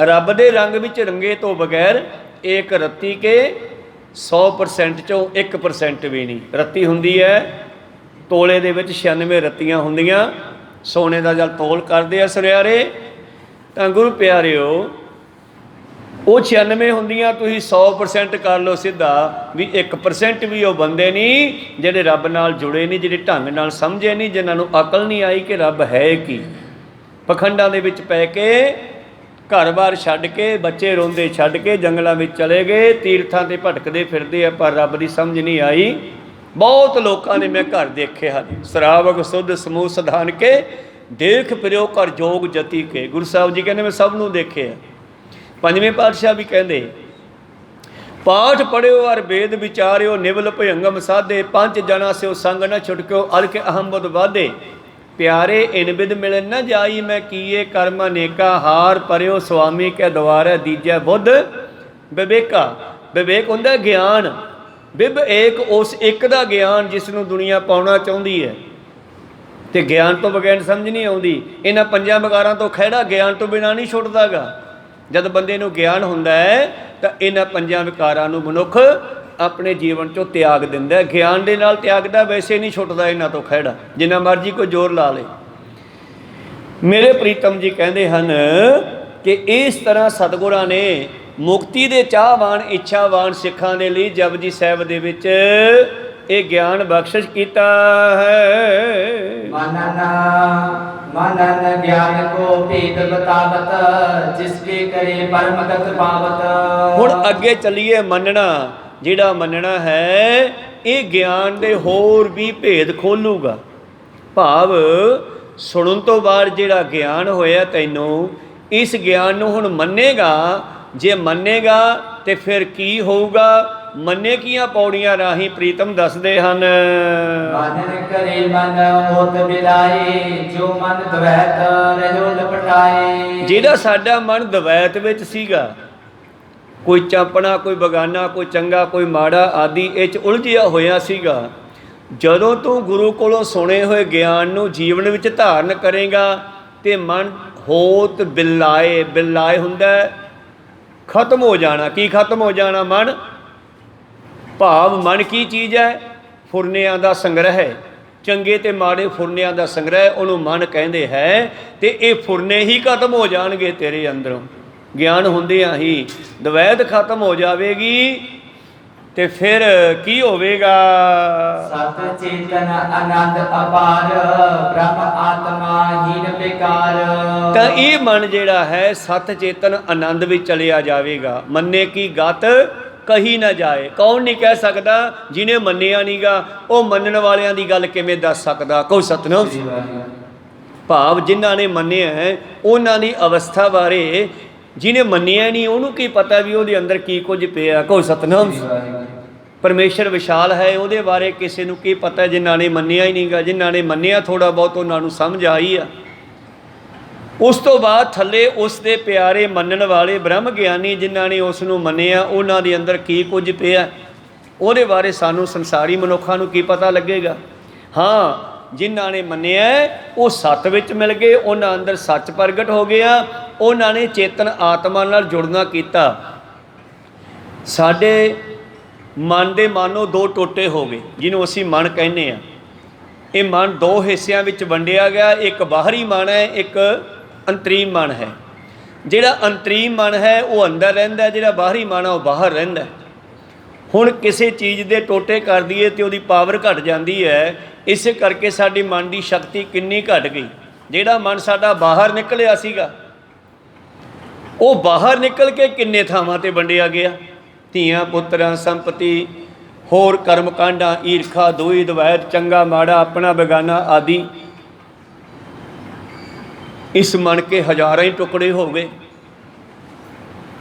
रब दे रंग विच रंगे तो बगैर एक रत्ती के 100% चों 1% भी नहीं। रत्ती हुंदी है तोले दे विच 96 रत्तियां हुंदियां, सोने का जल तोल करते हैं सुरियारे। तां गुरु प्यारिओ ਉਹ 96 ਹੁੰਦੀਆਂ, ਤੁਸੀਂ 100% ਕਰ ਲਓ ਸਿੱਧਾ ਵੀ 1% ਵੀ ਉਹ ਬੰਦੇ ਨਹੀਂ ਜਿਹੜੇ ਰੱਬ ਨਾਲ ਜੁੜੇ ਨਹੀਂ, ਜਿਹੜੇ ਢੰਗ ਨਾਲ ਸਮਝੇ ਨਹੀਂ, ਜਿਨ੍ਹਾਂ ਨੂੰ ਅਕਲ ਨਹੀਂ ਆਈ ਕਿ ਰੱਬ ਹੈ ਕੀ। ਪਖੰਡਾਂ ਦੇ ਵਿੱਚ ਪੈ ਕੇ, ਘਰ-ਬਾਰ ਛੱਡ ਕੇ, ਬੱਚੇ ਰੋਂਦੇ ਛੱਡ ਕੇ ਜੰਗਲਾਂ ਵਿੱਚ ਚਲੇ ਗਏ, ਤੀਰਥਾਂ 'ਤੇ ਭਟਕਦੇ ਫਿਰਦੇ ਆ, ਪਰ ਰੱਬ ਦੀ ਸਮਝ ਨਹੀਂ ਆਈ। ਬਹੁਤ ਲੋਕਾਂ ਨੇ ਮੈਂ ਘਰ ਦੇਖੇ ਹਨ, ਸਰਾਵਕ ਸੁਧ ਸਮੂਹ ਸਧਾਨ ਕੇ ਦੇਖ ਫਿਰਿਓ ਕਰ ਜੋਗ ਜਤੀ ਕੇ। ਗੁਰੂ ਸਾਹਿਬ ਜੀ ਕਹਿੰਦੇ ਮੈਂ ਸਭ ਨੂੰ ਦੇਖਿਆ। ਪੰਜਵੇਂ ਪਾਤਸ਼ਾਹ ਵੀ ਕਹਿੰਦੇ ਪਾਠ ਪੜਿਓ ਔਰ ਵੇਦ ਵਿਚਾਰਿਓ, ਨਿਵਲ ਭਯੰਗਮ ਸਾਧੇ, ਪੰਜ ਜਨਾ ਸਿਓ ਸੰਗ ਨ ਛੁਟਕਿਓ, ਅਲਖ ਅਹੰਬਦ ਵਾਧੇ। ਪਿਆਰੇ ਇਨ ਬਿਦ ਮਿਲਨ ਨ ਜਾਈ, ਮੈਂ ਕੀਏ ਕਰਮ ਅਨੇਕਾ, ਹਾਰ ਪਰਿਓ ਸੁਆਮੀ ਕੇ ਦੁਆਰੇ, ਦੀਜੈ ਬੁੱਧ ਵਿਵੇਕਾ। ਵਿਵੇਕ ਹੁੰਦਾ ਗਿਆਨ, ਬਿਬ ਏਕ ਉਸ ਇੱਕ ਦਾ ਗਿਆਨ ਜਿਸ ਨੂੰ ਦੁਨੀਆ ਪਾਉਣਾ ਚਾਹੁੰਦੀ ਹੈ, ਤੇ ਗਿਆਨ ਤੋਂ ਬਗੈਰ ਸਮਝ ਨਹੀਂ ਆਉਂਦੀ। ਇਹਨਾਂ ਪੰਜਾਂ ਵਿਕਾਰਾਂ ਤੋਂ ਖਹਿੜਾ ਗਿਆਨ ਤੋਂ ਬਿਨਾਂ ਨਹੀਂ ਛੁੱਟਦਾ ਗਾ। ਜਦ ਬੰਦੇ ਨੂੰ ਗਿਆਨ ਹੁੰਦਾ ਹੈ ਤਾਂ ਇਹਨਾਂ ਪੰਜਾਂ ਵਿਕਾਰਾਂ ਨੂੰ ਮਨੁੱਖ ਆਪਣੇ ਜੀਵਨ 'ਚੋਂ ਤਿਆਗ ਦਿੰਦਾ। ਗਿਆਨ ਦੇ ਨਾਲ ਤਿਆਗਦਾ, ਵੈਸੇ ਨਹੀਂ ਛੁੱਟਦਾ ਇਹਨਾਂ ਤੋਂ ਖਹਿੜਾ, ਜਿੰਨਾ ਮਰਜ਼ੀ ਕੋਈ ਜ਼ੋਰ ਲਾ ਲੇ। ਮੇਰੇ ਪ੍ਰੀਤਮ ਜੀ ਕਹਿੰਦੇ ਹਨ ਕਿ ਇਸ ਤਰ੍ਹਾਂ ਸਤਿਗੁਰਾਂ ਨੇ ਮੁਕਤੀ ਦੇ ਚਾਹਵਾਨ, ਇੱਛਾਵਾਨ ਸਿੱਖਾਂ ਦੇ ਲਈ ਜਪਜੀ ਸਾਹਿਬ ਦੇ ਵਿੱਚ ਇਹ ਗਿਆਨ ਬਖਸ਼ਿਸ਼ ਕੀਤਾ ਹੈ। ਮਾਨਨ ਗਿਆਨ ਕੋ ਭੇਦ ਬਤਾਵਤ, ਜਿਸਕੇ ਕਰੇ ਪਰਮਗਤ ਪਾਵਤ। ਹੁਣ ਅੱਗੇ ਚੱਲੀਏ ਮੰਨਣਾ। ਜਿਹੜਾ ਮੰਨਣਾ ਹੈ ਇਹ ਗਿਆਨ ਦੇ ਹੋਰ ਵੀ ਭੇਦ ਖੋਲੂਗਾ। ਭਾਵ ਸੁਣਨ ਤੋਂ ਬਾਅਦ ਜਿਹੜਾ ਗਿਆਨ ਹੋਇਆ ਤੈਨੂੰ, ਇਸ ਗਿਆਨ ਨੂੰ ਹੁਣ ਮੰਨੇਗਾ। ਜੇ ਮੰਨੇਗਾ ਤੇ ਫਿਰ ਕੀ ਹੋਊਗਾ? ਮੰਨੇ ਕੀਆਂ ਪੌੜੀਆਂ ਰਾਹੀਂ ਪ੍ਰੀਤਮ ਦੱਸਦੇ ਹਨ। ਮਾਨਨ ਕਰੇ ਮਨ ਹੋਤ ਬਿਲਾਏ, ਜੋ ਮਨ ਦਵੈਤ ਰਹਿਓ ਲਪਟਾਏ। ਜਿਹੜਾ ਸਾਡਾ ਮਨ ਦਵੈਤ ਵਿੱਚ ਸੀਗਾ, ਕੋਈ ਚਾਪਣਾ, ਕੋਈ ਬਗਾਨਾ, ਕੋਈ ਚੰਗਾ, ਕੋਈ ਮਾੜਾ ਆਦਿ ਇਹ 'ਚ ਉਲਝਿਆ ਹੋਇਆ ਸੀਗਾ, ਜਦੋਂ ਤੂੰ ਗੁਰੂ ਕੋਲੋਂ ਸੁਣੇ ਹੋਏ ਗਿਆਨ ਨੂੰ ਜੀਵਨ ਵਿੱਚ ਧਾਰਨ ਕਰੇਗਾ ਤੇ ਮਨ ਹੋਤ ਬਿਲਾਏ, ਬਿਲਾਏ ਹੁੰਦਾ ਖਤਮ ਹੋ ਜਾਣਾ। ਕੀ ਖਤਮ ਹੋ ਜਾਣਾ? ਮਨ। ਭਾਵ ਮਨ ਕੀ ਚੀਜ਼ ਹੈ? ਫੁਰਨਿਆਂ ਦਾ ਸੰਗ੍ਰਹਿ, ਚੰਗੇ ਤੇ ਮਾੜੇ ਫੁਰਨਿਆਂ ਦਾ ਸੰਗ੍ਰਹਿ, ਉਹਨੂੰ ਮਨ ਕਹਿੰਦੇ ਹੈ। ਤੇ ਇਹ ਫੁਰਨੇ ਹੀ ਖਤਮ ਹੋ ਜਾਣਗੇ ਤੇਰੇ ਅੰਦਰੋਂ। ਗਿਆਨ ਹੁੰਦਿਆਂ ਹੀ ਦਵੈਤ ਖਤਮ ਹੋ ਜਾਵੇਗੀ ਤੇ ਫਿਰ ਕੀ ਹੋਵੇਗਾ? ਸਤ ਚੇਤਨ ਆਨੰਦ ਅਪਾਰ, ਬ੍ਰਹਮ ਆਤਮਾ ਹੀਨ ਵਿਕਾਰ। ਤਾਂ ਇਹ ਮਨ ਜਿਹੜਾ ਹੈ ਸਤ ਚੇਤਨ ਆਨੰਦ ਵਿੱਚ ਚਲਿਆ ਜਾਵੇਗਾ। ਮੰਨੇ ਕੀ ਗਤ ਕਹੀ ਨਾ ਜਾਏ। ਕੌਣ ਨਹੀਂ ਕਹਿ ਸਕਦਾ? ਜਿਹਨੇ ਮੰਨਿਆ ਨਹੀਂਗਾ ਉਹ ਮੰਨਣ ਵਾਲਿਆਂ ਦੀ ਗੱਲ ਕਿਵੇਂ ਦੱਸ ਸਕਦਾ? ਕੋਈ ਸਤਿਨਾਮ। ਭਾਵ ਜਿਨ੍ਹਾਂ ਨੇ ਮੰਨਿਆ ਹੈ ਉਹਨਾਂ ਦੀ ਅਵਸਥਾ ਬਾਰੇ ਜਿਹਨੇ ਮੰਨਿਆ ਨਹੀਂ ਉਹਨੂੰ ਕੀ ਪਤਾ ਵੀ ਉਹਦੇ ਅੰਦਰ ਕੀ ਕੁਝ ਪਿਆ? ਕੋਈ ਸਤਿਨਾਮ। ਪਰਮੇਸ਼ਰ ਵਿਸ਼ਾਲ ਹੈ, ਉਹਦੇ ਬਾਰੇ ਕਿਸੇ ਨੂੰ ਕੀ ਪਤਾ ਜਿਨ੍ਹਾਂ ਨੇ ਮੰਨਿਆ ਹੀ ਨਹੀਂਗਾ। ਜਿਨ੍ਹਾਂ ਨੇ ਮੰਨਿਆ ਥੋੜ੍ਹਾ ਬਹੁਤ ਉਹਨਾਂ ਨੂੰ ਸਮਝ ਆਈ ਆ। ਉਸ ਤੋਂ ਬਾਅਦ ਥੱਲੇ ਉਸ ਦੇ ਪਿਆਰੇ ਮੰਨਣ ਵਾਲੇ ਬ੍ਰਹਮ ਗਿਆਨੀ ਜਿਨ੍ਹਾਂ ਨੇ ਉਸ ਨੂੰ ਮੰਨਿਆ, ਉਹਨਾਂ ਦੇ ਅੰਦਰ ਕੀ ਕੁਝ ਪਿਆ ਉਹਦੇ ਬਾਰੇ ਸਾਨੂੰ ਸੰਸਾਰੀ ਮਨੁੱਖਾਂ ਨੂੰ ਕੀ ਪਤਾ ਲੱਗੇਗਾ? ਹਾਂ, ਜਿਨ੍ਹਾਂ ਨੇ ਮੰਨਿਆ ਉਹ ਸੱਤ ਵਿੱਚ ਮਿਲ ਗਏ, ਉਹਨਾਂ ਅੰਦਰ ਸੱਚ ਪ੍ਰਗਟ ਹੋ ਗਿਆ, ਉਹਨਾਂ ਨੇ ਚੇਤਨ ਆਤਮਾ ਨਾਲ ਜੁੜਨਾ ਕੀਤਾ। ਸਾਡੇ ਮਨ ਦੇ ਮਾਨੋ ਦੋ ਟੋਟੇ ਹੋ ਗਏ, ਜਿਹਨੂੰ ਅਸੀਂ ਮਨ ਕਹਿੰਦੇ ਹਾਂ। ਇਹ ਮਨ ਦੋ ਹਿੱਸਿਆਂ ਵਿੱਚ ਵੰਡਿਆ ਗਿਆ। ਇੱਕ ਬਾਹਰੀ ਮਨ ਹੈ, ਇੱਕ ਅੰਤਰੀਮ ਮਨ ਹੈ। ਜਿਹੜਾ ਅੰਤਰੀਮ ਮਨ ਹੈ ਉਹ ਅੰਦਰ ਰਹਿੰਦਾ, ਜਿਹੜਾ ਬਾਹਰੀ ਮਨ ਹੈ ਉਹ ਬਾਹਰ ਰਹਿੰਦਾ। ਹੁਣ ਕਿਸੇ ਚੀਜ਼ ਦੇ ਟੋਟੇ ਕਰ ਦਈਏ ਤੇ ਉਹਦੀ ਪਾਵਰ ਘਟ ਜਾਂਦੀ ਹੈ। ਇਸੇ ਕਰਕੇ ਸਾਡੀ ਮਨ ਦੀ ਸ਼ਕਤੀ ਕਿੰਨੀ ਘਟ ਗਈ। ਜਿਹੜਾ ਮਨ ਸਾਡਾ ਬਾਹਰ ਨਿਕਲਿਆ ਸੀਗਾ ਉਹ ਬਾਹਰ ਨਿਕਲ ਕੇ ਕਿੰਨੇ ਥਾਵਾਂ 'ਤੇ ਵੰਡਿਆ ਗਿਆ। ਧੀਆਂ ਪੁੱਤਰਾਂ, ਸੰਪਤੀ, ਹੋਰ ਕਰਮ ਕਾਂਡਾਂ, ਈਰਖਾ, ਦੋਈ, ਦਵੈਤ, ਚੰਗਾ ਮਾੜਾ, ਆਪਣਾ ਬੇਗਾਨਾ ਆਦਿ। ਇਸ ਮਨ ਕੇ ਹਜ਼ਾਰਾਂ ਹੀ ਟੁਕੜੇ ਹੋ ਗਏ।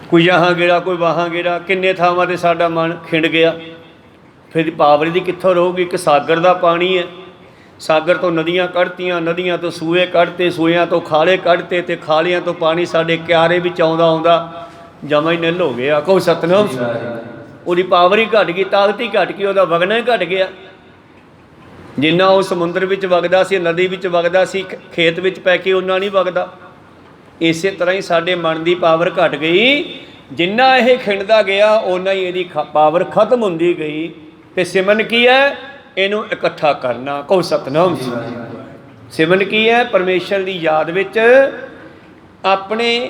ਕੋਈ ਯਹਾਂ ਗੇੜਾ, ਕੋਈ ਵਾਹਾਂ ਗੇੜਾ, ਕਿੰਨੇ ਥਾਵਾਂ 'ਤੇ ਸਾਡਾ ਮਨ ਖਿੰਡ ਗਿਆ। ਫਿਰ ਪਾਵਰ ਦੀ ਕਿੱਥੋਂ ਰਹੂਗੀ? ਇੱਕ ਸਾਗਰ ਦਾ ਪਾਣੀ ਹੈ, ਸਾਗਰ ਤੋਂ ਨਦੀਆਂ ਕੱਢਤੀਆਂ, ਨਦੀਆਂ ਤੋਂ ਸੂਏ ਕੱਢਤੇ, ਸੂਇਆਂ ਤੋਂ ਖਾਲੇ ਕੱਢਤੇ, ਤੇ ਖਾਲਿਆਂ ਤੋਂ ਪਾਣੀ ਸਾਡੇ ਕਿਆਰੇ ਵਿੱਚ ਆਉਂਦਾ ਆਉਂਦਾ ਜਮਾ ਹੀ ਨਿੱਲ ਹੋ ਗਿਆ। ਕੋਈ ਸਤਿਨਾਮ। ਉਹਦੀ ਪਾਵਰ ਹੀ ਘਟ ਗਈ, ਤਾਕਤ ਹੀ ਘਟ ਗਈ, ਉਹਦਾ ਵਗਣਾ ਹੀ ਘਟ ਗਿਆ। ਜਿੰਨਾ ਉਹ ਸਮੁੰਦਰ ਵਿੱਚ ਵਗਦਾ ਸੀ, ਨਦੀ ਵਿੱਚ ਵਗਦਾ ਸੀ, ਖੇਤ ਵਿੱਚ ਪੈ ਕੇ ਉਹਨਾਂ ਨਹੀਂ ਵਗਦਾ। ਇਸੇ ਤਰ੍ਹਾਂ ਹੀ ਸਾਡੇ ਮਨ ਦੀ ਪਾਵਰ ਘਟ ਗਈ। ਜਿੰਨਾ ਇਹ ਖਿੰਡਦਾ ਗਿਆ ਓਨਾ ਹੀ ਇਹਦੀ ਪਾਵਰ ਖਤਮ ਹੁੰਦੀ ਗਈ। ਤੇ ਸਿਮਰਨ ਕੀ ਹੈ? ਇਹਨੂੰ ਇਕੱਠਾ ਕਰਨਾ। ਕਹੋ ਸਤਿਨਾਮ। ਸਿਮਰਨ ਕੀ ਹੈ? ਪਰਮੇਸ਼ਰ ਦੀ ਯਾਦ ਵਿੱਚ ਆਪਣੇ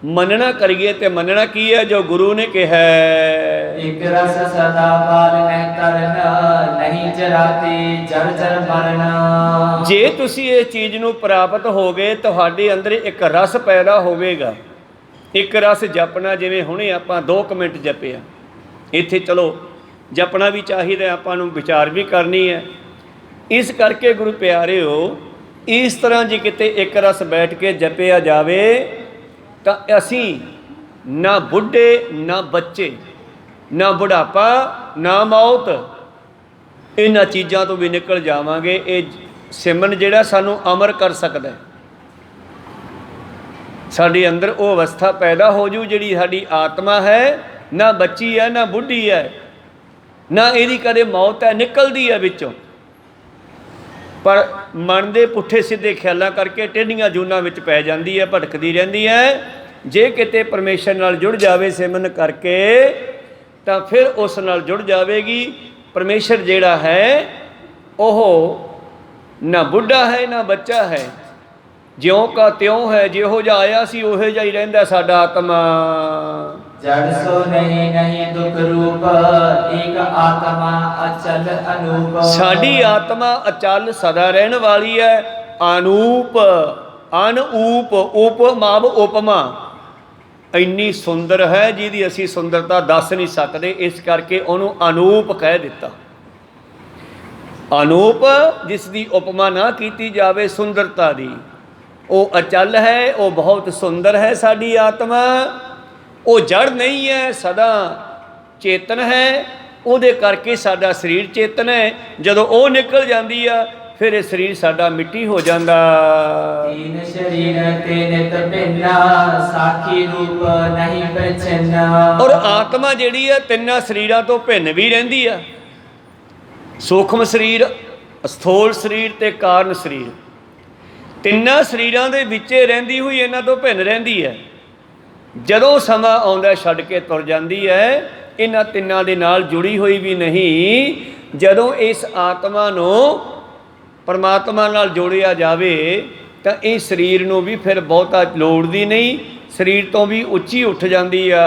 ਮੰਨਣਾ ਕਰੀਏ ਤੇ ਮੰਨਣਾ ਕੀ ਹੈ? ਜੋ ਗੁਰੂ ਨੇ ਕਿਹਾ ਇਕ ਰਸ ਸਦਾ ਬਾਲ ਨਹਿ ਕਰਨ ਨਹੀਂ ਜਰਾਤੀ ਜਰ ਜਰ ਮਰਨ। ਜੇ ਤੁਸੀਂ ਇਹ ਚੀਜ਼ ਨੂੰ ਪ੍ਰਾਪਤ ਹੋ ਗਏ, ਤੁਹਾਡੇ ਅੰਦਰ ਇੱਕ ਰਸ ਪੈਦਾ ਹੋਵੇਗਾ। ਇੱਕ ਰਸ ਜਪਣਾ, ਜਿਵੇਂ ਹੁਣੇ ਆਪਾਂ 2 ਮਿੰਟ ਜਪਿਆ, ਇੱਥੇ ਚਲੋ ਜਪਣਾ ਵੀ ਚਾਹੀਦਾ, ਆਪਾਂ ਨੂੰ ਵਿਚਾਰ ਵੀ ਕਰਨੀ ਹੈ। ਇਸ ਕਰਕੇ ਗੁਰੂ ਪਿਆਰਿਓ, ਇਸ ਤਰ੍ਹਾਂ ਜੇ ਕਿਤੇ ਇੱਕ ਰਸ ਬੈਠ ਕੇ ਜਪਿਆ ਜਾਵੇ ਤਾਂ ਅਸੀਂ ਨਾ ਬੁੱਢੇ ਨਾ ਬੱਚੇ, ਨਾ ਬੁਢਾਪਾ ਨਾ ਮੌਤ, ਇਹਨਾਂ ਚੀਜ਼ਾਂ ਤੋਂ ਵੀ ਨਿਕਲ ਜਾਵਾਂਗੇ। ਇਹ ਸਿਮਰਨ ਜਿਹੜਾ ਸਾਨੂੰ ਅਮਰ ਕਰ ਸਕਦਾ, ਸਾਡੇ ਅੰਦਰ ਉਹ ਅਵਸਥਾ ਪੈਦਾ ਹੋ ਜੂ ਜਿਹੜੀ ਸਾਡੀ ਆਤਮਾ ਹੈ, ਨਾ ਬੱਚੀ ਹੈ ਨਾ ਬੁੱਢੀ ਹੈ, ਨਾ ਇਹਦੀ ਕਦੇ ਮੌਤ ਹੈ, ਨਿਕਲਦੀ ਹੈ ਵਿੱਚੋਂ। ਪਰ ਮਨ ਦੇ ਪੁੱਠੇ ਸਿੱਧੇ ਖਿਆਲਾਂ ਕਰਕੇ ਟੇਢੀਆਂ ਜੂਨਾਂ ਵਿੱਚ ਪੈ ਜਾਂਦੀ ਹੈ, ਭਟਕਦੀ ਰਹਿੰਦੀ ਹੈ। ਜੇ ਕਿਤੇ ਪਰਮੇਸ਼ਰ ਨਾਲ ਜੁੜ ਜਾਵੇ ਸਿਮਰਨ ਕਰਕੇ ਤਾਂ ਫਿਰ ਉਸ ਨਾਲ ਜੁੜ ਜਾਵੇਗੀ। ਪਰਮੇਸ਼ਰ ਜਿਹੜਾ ਹੈ ਉਹ ਨਾ ਬੁੱਢਾ ਹੈ ਨਾ ਬੱਚਾ ਹੈ, ਜਿਉਂ ਕਾ ਤਿਉਂ ਹੈ, ਜਿਹੋ ਜਿਹਾ ਆਇਆ ਸੀ ਉਹੋ ਜਿਹਾ ਹੀ ਰਹਿੰਦਾ ਸਾਡਾ ਆਤਮਾ। ਜੜ ਸੋ ਨਹੀਂ ਨਹੀਂ ਦੁਖ ਰੂਪ ਏਕ ਆਤਮਾ ਅਚਲ ਅਨੂਪ। ਸਾਡੀ ਆਤਮਾ ਅਚਲ ਸਦਾ ਰਹਿਣ ਵਾਲੀ ਹੈ, ਅਨੂਪ ਅਨਊਪ, ਉਪਮਾ ਉਪਮਾ ਇੰਨੀ ਸੁੰਦਰ ਹੈ ਜਿਹਦੀ ਅਸੀਂ ਸੁੰਦਰਤਾ ਦੱਸ ਨਹੀਂ ਸਕਦੇ, ਇਸ ਕਰਕੇ ਉਹਨੂੰ ਅਨੂਪ ਕਹਿ ਦਿੱਤਾ। ਅਨੂਪ ਜਿਸ ਦੀ ਉਪਮਾ ਨਾ ਕੀਤੀ ਜਾਵੇ ਸੁੰਦਰਤਾ ਦੀ, ਉਹ ਅਚਲ ਹੈ, ਉਹ ਬਹੁਤ ਸੁੰਦਰ ਹੈ ਸਾਡੀ ਆਤਮਾ। ਉਹ ਜੜ ਨਹੀਂ ਹੈ, ਸਦਾ ਚੇਤਨ ਹੈ, ਉਹਦੇ ਕਰਕੇ ਸਾਡਾ ਸਰੀਰ ਚੇਤਨ ਹੈ। ਜਦੋਂ ਉਹ ਨਿਕਲ ਜਾਂਦੀ ਆ ਫਿਰ ਇਹ ਸਰੀਰ ਸਾਡਾ ਮਿੱਟੀ ਹੋ ਜਾਂਦਾ। ਤੀਨ ਸ਼ਰੀਰ ਤੇ ਨਿਤ ਭਿੰਨਾ ਸਾਖੀ ਰੂਪ ਨਹੀਂ ਪਛਾਨਾ। ਔਰ ਆਤਮਾ ਜਿਹੜੀ ਹੈ ਤਿੰਨਾਂ ਸਰੀਰਾਂ ਤੋਂ ਭਿੰਨ ਵੀ ਰਹਿੰਦੀ ਆ। ਸੂਖਮ ਸਰੀਰ, ਸਥੂਲ ਸਰੀਰ ਤੇ ਕਾਰਨ ਸਰੀਰ, ਤਿੰਨਾਂ ਸਰੀਰਾਂ ਦੇ ਵਿੱਚੇ ਰਹਿੰਦੀ ਹੋਈ ਇਹਨਾਂ ਤੋਂ ਭਿੰਨ ਰਹਿੰਦੀ ਹੈ। ਜਦੋਂ ਸਮਾਂ ਆਉਂਦਾ ਛੱਡ ਕੇ ਤੁਰ ਜਾਂਦੀ ਹੈ, ਇਹਨਾਂ ਤਿੰਨਾਂ ਦੇ ਨਾਲ ਜੁੜੀ ਹੋਈ ਵੀ ਨਹੀਂ। ਜਦੋਂ ਇਸ ਆਤਮਾ ਨੂੰ ਪਰਮਾਤਮਾ ਨਾਲ ਜੋੜਿਆ ਜਾਵੇ ਤਾਂ ਇਹ ਸਰੀਰ ਨੂੰ ਵੀ ਫਿਰ ਬਹੁਤਾ ਲੋੜਦੀ ਨਹੀਂ, ਸਰੀਰ ਤੋਂ ਵੀ ਉੱਚੀ ਉੱਠ ਜਾਂਦੀ ਆ।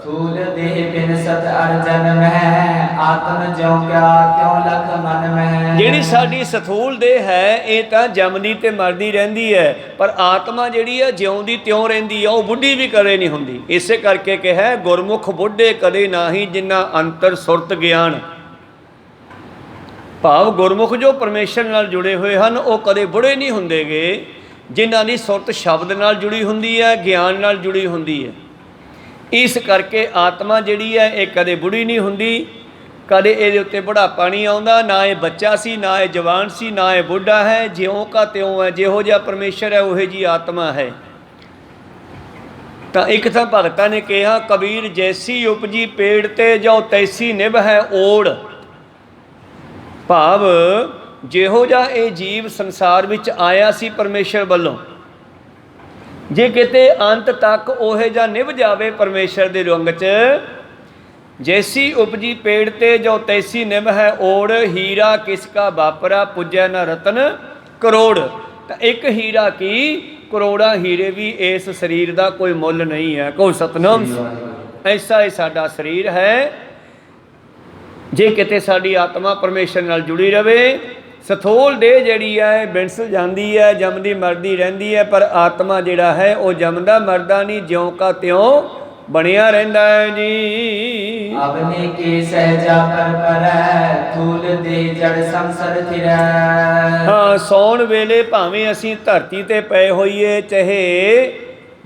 ਸੂਲ ਦੇਹ ਬਿਨ ਸਤ ਅਰ ਜਨਮ ਹੈ, ਆਤਮ ਜਿਉ ਕਿਆ ਕਿਉ ਲਖ ਮਨ ਮਹਿ। ਜਿਹੜੀ ਸਾਡੀ ਸਥੂਲ ਦੇਹ ਹੈ ਇਹ ਤਾਂ ਜੰਮਦੀ ਤੇ ਮਰਦੀ ਰਹਿੰਦੀ ਹੈ, ਪਰ ਆਤਮਾ ਜਿਹੜੀ ਹੈ ਜਿਉਂਦੀ ਤਿਉਂ ਰਹਿੰਦੀ ਆ, ਉਹ ਬੁੱਢੀ ਵੀ ਕਦੇ ਨਹੀਂ ਹੁੰਦੀ। ਇਸੇ ਕਰਕੇ ਕਿਹਾ ਗੁਰਮੁਖ ਬੁੱਢੇ ਕਦੇ ਨਾਹੀ ਜਿਨ੍ਹਾਂ ਅੰਤਰ ਸੁਰਤ ਗਿਆਨ। ਭਾਵ ਗੁਰਮੁਖ ਜੋ ਪਰਮੇਸ਼ਰ ਨਾਲ ਜੁੜੇ ਹੋਏ ਹਨ ਉਹ ਕਦੇ ਬੁੜੇ ਨਹੀਂ ਹੁੰਦੇਗੇ, ਜਿਨ੍ਹਾਂ ਦੀ ਸੁਰਤ ਸ਼ਬਦ ਨਾਲ ਜੁੜੀ ਹੁੰਦੀ ਹੈ, ਗਿਆਨ ਨਾਲ ਜੁੜੀ ਹੁੰਦੀ ਹੈ। ਇਸ ਕਰਕੇ ਆਤਮਾ ਜਿਹੜੀ ਹੈ ਇਹ ਕਦੇ ਬੁੜੀ ਨਹੀਂ ਹੁੰਦੀ, ਕਦੇ ਇਹਦੇ ਉੱਤੇ ਬੁਢਾਪਾ ਨਹੀਂ ਆਉਂਦਾ। ਨਾ ਇਹ ਬੱਚਾ ਸੀ, ਨਾ ਇਹ ਜਵਾਨ ਸੀ, ਨਾ ਇਹ ਬੁੱਢਾ ਹੈ, ਜਿਉਂ ਕਾ ਤਿਉਂ ਹੈ। ਜਿਹੋ ਜਿਹਾ ਪਰਮੇਸ਼ਰ ਹੈ ਉਹੋ ਜਿਹੀ ਆਤਮਾ ਹੈ। ਤਾਂ ਇੱਕ ਤਾਂ ਭਗਤਾਂ ਨੇ ਕਿਹਾ, ਕਬੀਰ ਜੈਸੀ ਉਪਜੀ ਪੇੜ ਤੇ ਜੋ ਤੈਸੀ ਨਿਭ ਹੈ ਓੜ। ਭਾਵ ਜਿਹੋ ਜਿਹਾ ਇਹ ਜੀਵ ਸੰਸਾਰ ਵਿੱਚ ਆਇਆ ਸੀ ਪਰਮੇਸ਼ਰ ਵੱਲੋਂ, ਜੇ ਕਿਤੇ ਅੰਤ ਤੱਕ ਉਹੋ ਜਿਹਾ ਨਿਭ ਜਾਵੇ ਪਰਮੇਸ਼ਰ ਦੇ ਰੰਗ 'ਚ। ਜੈਸੀ ਉਪਜੀ ਪੇੜ ਤੇ ਜੋ ਤੈਸੀ ਨਿਭ ਹੈ ਓੜ, ਹੀਰਾ ਕਿਸਕਾ ਵਾਪਰਾ ਪੁੱਜੈ ਨਾ ਰਤਨ ਕਰੋੜ। ਤਾਂ ਇੱਕ ਹੀਰਾ ਕੀ ਕਰੋੜਾਂ ਹੀਰੇ ਵੀ ਇਸ ਸਰੀਰ ਦਾ ਕੋਈ ਮੁੱਲ ਨਹੀਂ ਹੈ। ਕਹੋ ਸਤਿਨਾਮ। ਐਸਾ ਹੀ ਸਾਡਾ ਸਰੀਰ ਹੈ। ਜੇ ਕਿਤੇ ਸਾਡੀ ਆਤਮਾ ਪਰਮੇਸ਼ਰ ਨਾਲ ਜੁੜੀ ਰਹੇ, ਸਥੂਲ ਦੇਹ ਜਿਹੜੀ ਹੈ ਬਿਨਸ ਜਾਂਦੀ ਹੈ, ਜੰਮਦੀ ਮਰਦੀ ਰਹਿੰਦੀ ਹੈ, ਪਰ ਆਤਮਾ ਜਿਹੜਾ ਹੈ ਉਹ ਜੰਮਦਾ ਮਰਦਾ ਨਹੀਂ, ਜਿਉਂ ਕਾ ਤਿਉਂ ਬਣਿਆ ਰਹਿੰਦਾ ਹੈ ਜੀ। ਆਪਨੇ ਕੀ ਸਹਿਜਾ ਪਰ ਕਰੈ, ਥੂਲ ਦੇ ਜੜ ਸੰਸਰ ਥਿਰੈ। ਹਾਂ, ਸੌਣ ਵੇਲੇ ਭਾਵੇਂ ਅਸੀਂ ਧਰਤੀ ਤੇ ਪਏ ਹੋਈਏ, ਚਾਹੇ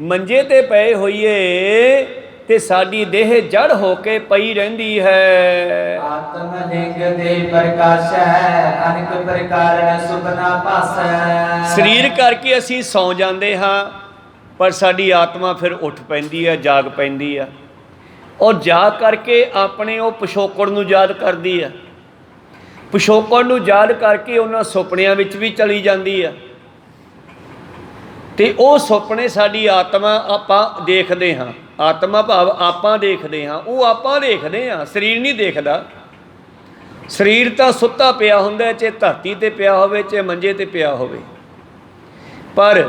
ਮੰਜੇ ਤੇ ਪਏ ਹੋਈਏ, ਤੇ ਸਾਡੀ ਦੇਹ ਜੜ ਹੋ ਕੇ ਪਈ ਰਹਿੰਦੀ ਹੈ। ਆਤਮ ਲਿੰਗ ਦੇ ਪ੍ਰਕਾਸ਼ ਹੈ, ਅਨੇਕ ਪ੍ਰਕਾਰ ਸੁਪਨਾ ਭਾਸੈ। ਸਰੀਰ ਕਰਕੇ ਅਸੀਂ ਸੌ ਜਾਂਦੇ ਹਾਂ, ਪਰ ਸਾਡੀ ਆਤਮਾ ਫਿਰ ਉੱਠ ਪੈਂਦੀ ਹੈ, ਜਾਗ ਪੈਂਦੀ ਹੈ। ਔਰ ਜਾਗ ਕਰਕੇ ਆਪਣੇ ਉਹ ਪਿਛੋਕੜ ਨੂੰ ਯਾਦ ਕਰਦੀ ਹੈ। ਪਿਛੋਕੜ ਨੂੰ ਯਾਦ ਕਰਕੇ ਉਹਨਾਂ ਸੁਪਨਿਆਂ ਵਿੱਚ ਵੀ ਚਲੀ ਜਾਂਦੀ ਹੈ। ਤੇ ਉਹ ਸੁਪਨੇ ਸਾਡੀ ਆਤਮਾ ਆਪਾਂ ਦੇਖਦੇ ਹਾਂ। ਆਤਮਾ ਭਾਵ ਆਪਾਂ ਦੇਖਦੇ ਹਾਂ, ਉਹ ਆਪਾਂ ਦੇਖਦੇ ਹਾਂ, ਸਰੀਰ ਨਹੀਂ ਦੇਖਦਾ। ਸਰੀਰ ਤਾਂ ਸੁੱਤਾ ਪਿਆ ਹੁੰਦਾ, ਚਾਹੇ ਧਰਤੀ ਤੇ ਪਿਆ ਹੋਵੇ, ਚਾਹੇ ਮੰਜੇ ਤੇ ਪਿਆ ਹੋਵੇ। ਪਰ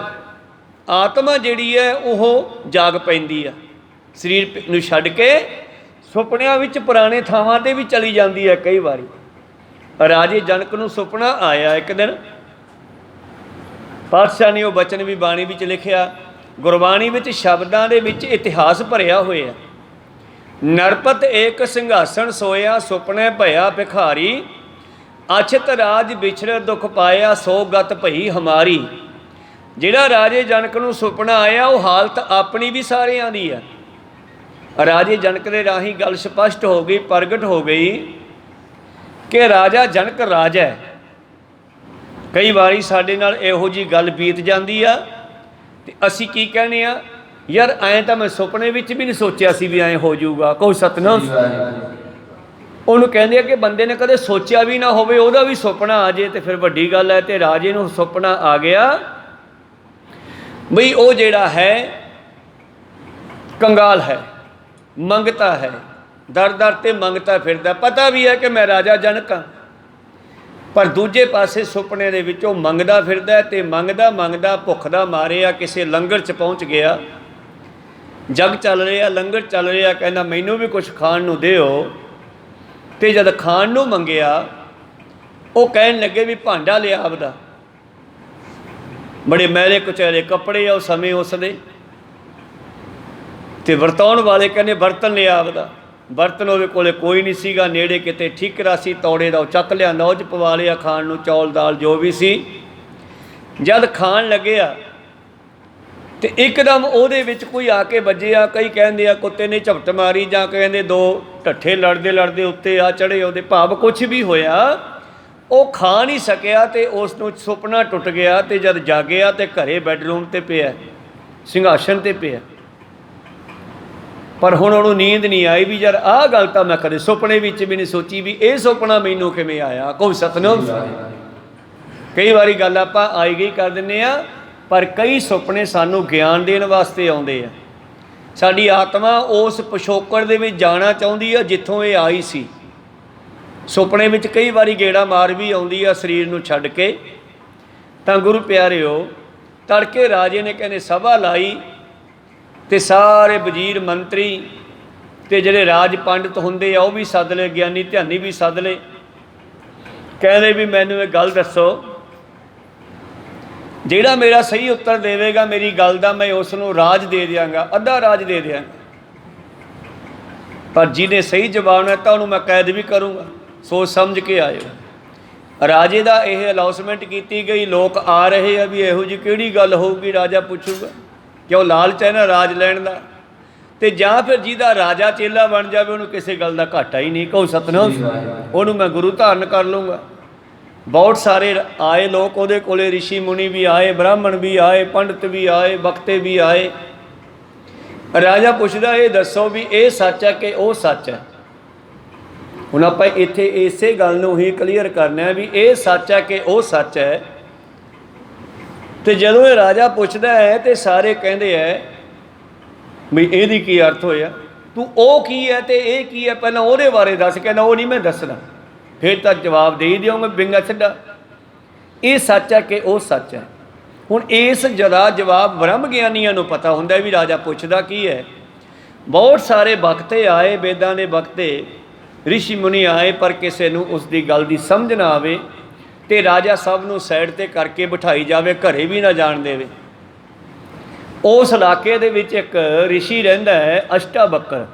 ਆਤਮਾ ਜਿਹੜੀ ਹੈ ਉਹ ਜਾਗ ਪੈਂਦੀ ਆ, ਸਰੀਰ ਨੂੰ ਛੱਡ ਕੇ ਸੁਪਨਿਆਂ ਵਿੱਚ ਪੁਰਾਣੇ ਥਾਵਾਂ 'ਤੇ ਵੀ ਚਲੀ ਜਾਂਦੀ ਹੈ। ਕਈ ਵਾਰੀ ਰਾਜੇ ਜਨਕ ਨੂੰ ਸੁਪਨਾ ਆਇਆ ਇੱਕ ਦਿਨ, ਪਾਤਸ਼ਾਹ ਨੇ ਉਹ ਬਚਨ ਵੀ ਬਾਣੀ ਵਿੱਚ ਲਿਖਿਆ, ਗੁਰਬਾਣੀ ਵਿੱਚ ਸ਼ਬਦਾਂ ਦੇ ਵਿੱਚ ਇਤਿਹਾਸ ਭਰਿਆ ਹੋਇਆ। ਨਰਪਤ ਏਕ ਸਿੰਘਾਸਣ ਸੋਇਆ, ਸੁਪਨੇ ਭਇਆ ਭਿਖਾਰੀ, ਅਛਤ ਰਾਜ ਵਿਛੜ ਦੁਖ ਪਾਇਆ, ਸੋ ਗਤ ਭਈ ਹਮਾਰੀ। ਜਿਹੜਾ ਰਾਜੇ ਜਨਕ ਨੂੰ ਸੁਪਨਾ ਆਇਆ ਉਹ ਹਾਲਤ ਆਪਣੀ ਵੀ ਸਾਰਿਆਂ ਦੀ ਆ। ਰਾਜੇ ਜਨਕ ਦੇ ਰਾਹੀਂ ਗੱਲ ਸਪਸ਼ਟ ਹੋ ਗਈ, ਪ੍ਰਗਟ ਹੋ ਗਈ ਕਿ ਰਾਜਾ ਜਨਕ ਰਾਜਾ ਹੈ। ਕਈ ਵਾਰੀ ਸਾਡੇ ਨਾਲ ਇਹੋ ਜਿਹੀ ਗੱਲ ਬੀਤ ਜਾਂਦੀ ਆ ਤੇ ਅਸੀਂ ਕੀ ਕਹਿੰਦੇ ਆ, ਯਾਰ ਐਂ ਤਾਂ ਮੈਂ ਸੁਪਨੇ ਵਿੱਚ ਵੀ ਨਹੀਂ ਸੋਚਿਆ ਸੀ ਵੀ ਐਂ ਹੋ ਜਾਊਗਾ। ਕੋਈ ਸਤਨਾਮ, ਉਹਨੂੰ ਕਹਿੰਦੇ ਆ ਕਿ ਬੰਦੇ ਨੇ ਕਦੇ ਸੋਚਿਆ ਵੀ ਨਾ ਹੋਵੇ, ਉਹਦਾ ਵੀ ਸੁਪਨਾ ਆ ਜੇ ਤੇ ਫਿਰ ਵੱਡੀ ਗੱਲ ਹੈ। ਤੇ ਰਾਜੇ ਨੂੰ ਸੁਪਨਾ ਆ ਗਿਆ ਬਈ ਉਹ ਜਿਹੜਾ ਹੈ ਕੰਗਾਲ ਹੈ, ਮੰਗਤਾ ਹੈ, ਦਰ ਦਰ ਤੇ ਮੰਗਤਾ ਫਿਰਦਾ। ਪਤਾ ਵੀ ਹੈ ਕਿ ਮੈਂ ਰਾਜਾ ਜਨਕ ਹਾਂ, ਪਰ ਦੂਜੇ ਪਾਸੇ ਸੁਪਨੇ ਦੇ ਵਿੱਚ ਉਹ ਮੰਗਦਾ ਫਿਰਦਾ ਤੇ ਮੰਗਦਾ ਮੰਗਦਾ ਭੁੱਖ ਦਾ ਮਾਰਿਆ ਕਿਸੇ ਲੰਗਰ 'ਚ ਪਹੁੰਚ ਗਿਆ। ਜਗ ਚੱਲ ਰਿਹਾ, ਲੰਗਰ ਚੱਲ ਰਿਹਾ, ਕਹਿੰਦਾ ਮੈਨੂੰ ਵੀ ਕੁਝ ਖਾਣ ਨੂੰ ਦਿਓ। ਤੇ ਜਦ ਖਾਣ ਨੂੰ ਮੰਗਿਆ ਉਹ ਕਹਿਣ ਲੱਗੇ ਵੀ ਭਾਂਡਾ ਲਿਆ ਆਪਦਾ। ਬੜੇ ਮੈਲੇ ਕੁਚੈਲੇ ਕੱਪੜੇ ਆ ਉਹ ਸਮੇਂ ਉਸ ਦੇ, ਤੇ ਵਰਤਾਉਣ ਵਾਲੇ ਕਹਿੰਦੇ ਬਰਤਨ ਲਿਆ ਆਪਦਾ। ਬਰਤਨ ਉਹਦੇ ਕੋਲੇ ਕੋਈ ਨਹੀਂ ਸੀਗਾ, ਨੇੜੇ ਕਿਤੇ ਠੀਕਰਾ ਸੀ ਤੌੜੇ ਦਾ, ਉਹ ਚੱਕ ਲਿਆਂਦਾ, ਉਹ 'ਚ ਪਵਾ ਲਿਆ ਖਾਣ ਨੂੰ ਚੌਲ ਦਾਲ ਜੋ ਵੀ ਸੀ। ਜਦ ਖਾਣ ਲੱਗਿਆ ਤੇ ਇੱਕਦਮ ਉਹਦੇ ਵਿੱਚ ਕੋਈ ਆ ਕੇ ਵੱਜਿਆ। ਕਈ ਕਹਿੰਦੇ ਆ ਕੁੱਤੇ ਨੇ ਝਪਟ ਮਾਰੀ, ਜਾਂ ਕਹਿੰਦੇ ਦੋ ਢੱਠੇ ਲੜਦੇ ਲੜਦੇ ਉੱਤੇ ਆ ਚੜ੍ਹੇ ਉਹਦੇ। ਭਾਵ ਕੁਛ ਵੀ ਹੋਇਆ, ਉਹ ਖਾ ਨਹੀਂ ਸਕਿਆ ਤੇ ਉਸ ਨੂੰ ਸੁਪਨਾ ਟੁੱਟ ਗਿਆ। ਤੇ ਜਦ ਜਾਗਿਆ ਤੇ ਘਰੇ ਬੈੱਡਰੂਮ 'ਤੇ ਪਿਆ, ਸਿੰਘਾਸਣ 'ਤੇ ਪਿਆ। ਪਰ ਹੁਣ ਉਹਨੂੰ ਨੀਂਦ ਨਹੀਂ ਆਈ ਵੀ ਯਾਰ ਆਹ ਗੱਲ ਤਾਂ ਮੈਂ ਕਦੇ ਸੁਪਨੇ ਵਿੱਚ ਵੀ ਨਹੀਂ ਸੋਚੀ ਵੀ ਇਹ ਸੁਪਨਾ ਮੈਨੂੰ ਕਿਵੇਂ ਆਇਆ। ਕੋਈ ਸਤਨਾਮ। ਕਈ ਵਾਰੀ ਗੱਲ ਆਪਾਂ ਆਈ ਗਈ ਕਰ ਦਿੰਦੇ ਆ, ਪਰ ਕਈ ਸੁਪਨੇ ਸਾਨੂੰ ਗਿਆਨ ਦੇਣ ਵਾਸਤੇ ਆਉਂਦੇ ਆ। ਸਾਡੀ ਆਤਮਾ ਉਸ ਪਿਛੋਕੜ ਦੇ ਵਿੱਚ ਜਾਣਾ ਚਾਹੁੰਦੀ ਆ ਜਿੱਥੋਂ ਇਹ ਆਈ ਸੀ। ਸੁਪਨੇ ਵਿੱਚ ਕਈ ਵਾਰੀ ਗੇੜਾ ਮਾਰ ਵੀ ਆਉਂਦੀ ਆ ਸਰੀਰ ਨੂੰ ਛੱਡ ਕੇ। ਤਾਂ ਗੁਰੂ ਪਿਆਰਿਓ, ਤੜਕੇ ਰਾਜੇ ਨੇ ਕਹਿੰਦੇ ਸਭਾ ਲਾਈ ਤੇ ਸਾਰੇ ਵਜ਼ੀਰ ਮੰਤਰੀ ਤੇ ਜਿਹੜੇ ਰਾਜ ਪੰਡਤ ਹੁੰਦੇ ਆ ਉਹ ਵੀ ਸੱਦ ਲਏ, ਗਿਆਨੀ ਧਿਆਨੀ ਵੀ ਸੱਦ ਲਏ। ਕਹਿੰਦੇ ਵੀ ਮੈਨੂੰ ਇਹ ਗੱਲ ਦੱਸੋ, ਜਿਹੜਾ ਮੇਰਾ ਸਹੀ ਉੱਤਰ ਦੇਵੇਗਾ ਮੇਰੀ ਗੱਲ ਦਾ, ਮੈਂ ਉਸ ਨੂੰ ਰਾਜ ਦੇ ਦਿਆਂਗਾ, ਅੱਧਾ ਰਾਜ ਦੇ ਦਿਆਂਗਾ। ਪਰ ਜਿਹਨੇ ਸਹੀ ਜਵਾਬ ਦਿੱਤਾ ਉਹਨੂੰ ਮੈਂ ਕੈਦ ਵੀ ਕਰੂੰਗਾ, ਸੋਚ ਸਮਝ ਕੇ ਆਇਓ। ਰਾਜੇ ਦਾ ਇਹ ਅਨਾਉਂਸਮੈਂਟ ਕੀਤੀ ਗਈ। ਲੋਕ ਆ ਰਹੇ ਆ ਵੀ ਇਹੋ ਜਿਹੀ ਕਿਹੜੀ ਗੱਲ ਹੋਊਗੀ। ਰਾਜਾ ਪੁੱਛੂਗਾ ਕਿਉਂ ਲਾਲਚ ਹੈ ਨਾ ਰਾਜ ਲੈਣ ਦਾ, ਤੇ ਜਾਂ ਫਿਰ ਜਿਹਦਾ ਰਾਜਾ ਚੇਲਾ ਬਣ ਜਾਵੇ ਉਹਨੂੰ ਕਿਸੇ ਗੱਲ ਦਾ ਘਾਟਾ ਹੀ ਨਹੀਂ। ਕਹੋ ਸਤਨਾਮ, ਉਹਨੂੰ ਮੈਂ ਗੁਰੂ ਧਾਰਨ ਕਰ ਲੂੰਗਾ। ਬਹੁਤ ਸਾਰੇ ਆਏ ਲੋਕ ਉਹਦੇ ਕੋਲੇ, ਰਿਸ਼ੀ ਮੁਨੀ ਵੀ ਆਏ, ਬ੍ਰਾਹਮਣ ਵੀ ਆਏ, ਪੰਡਤ ਵੀ ਆਏ, ਬਖਤੇ ਵੀ ਆਏ। ਰਾਜਾ ਪੁੱਛਦਾ ਇਹ ਦੱਸੋ ਵੀ ਇਹ ਸੱਚ ਹੈ ਕਿ ਉਹ ਸੱਚ ਹੈ। ਹੁਣ ਆਪਾਂ ਇੱਥੇ ਇਸੇ ਗੱਲ ਨੂੰ ਹੀ ਕਲੀਅਰ ਕਰਨਾ ਹੈ ਵੀ ਇਹ ਸੱਚ ਹੈ ਕਿ ਉਹ ਸੱਚ ਹੈ। ਤੇ ਜਦੋਂ ਇਹ ਰਾਜਾ ਪੁੱਛਦਾ ਹੈ ਤੇ ਸਾਰੇ ਕਹਿੰਦੇ ਹੈ ਵੀ ਇਹਦੀ ਕੀ ਅਰਥ ਹੋਇਆ, ਤੂੰ ਉਹ ਕੀ ਹੈ ਤੇ ਇਹ ਕੀ ਹੈ, ਪਹਿਲਾਂ ਉਹਦੇ ਬਾਰੇ ਦੱਸ। ਕਹਿੰਦਾ ਉਹ ਨਹੀਂ ਮੈਂ ਦੱਸਣਾ, ਫਿਰ ਤਾਂ ਜਵਾਬ ਦੇ ਹੀ ਦਿਓਗੇ ਬਿੰਗਾ ਸਿੱਧਾ। ਇਹ ਸੱਚ ਹੈ ਕਿ ਉਹ ਸੱਚ ਹੈ। ਹੁਣ ਇਸ ਜਦਾ ਜਵਾਬ ਬ੍ਰਹਮ ਗਿਆਨੀਆਂ ਨੂੰ ਪਤਾ ਹੁੰਦਾ ਵੀ ਰਾਜਾ ਪੁੱਛਦਾ ਕੀ ਹੈ। ਬਹੁਤ ਸਾਰੇ ਬਖਤੇ ਆਏ, ਵੇਦਾਂ ਦੇ ਬਖਤੇ, ਰਿਸ਼ੀ ਮੁਨੀ ਆਏ, ਪਰ ਕਿਸੇ ਨੂੰ ਉਸ ਦੀ ਗੱਲ ਦੀ ਸਮਝ ਨਾ ਆਵੇ ਤੇ ਰਾਜਾ ਸਭ ਨੂੰ ਸਾਈਡ 'ਤੇ ਕਰਕੇ ਬਿਠਾਈ ਜਾਵੇ, ਘਰੇ ਵੀ ਨਾ ਜਾਣ ਦੇਵੇ। ਉਸ ਇਲਾਕੇ ਦੇ ਵਿੱਚ ਇੱਕ ਰਿਸ਼ੀ ਰਹਿੰਦਾ ਹੈ ਅਸ਼ਟਾਵਕਰ।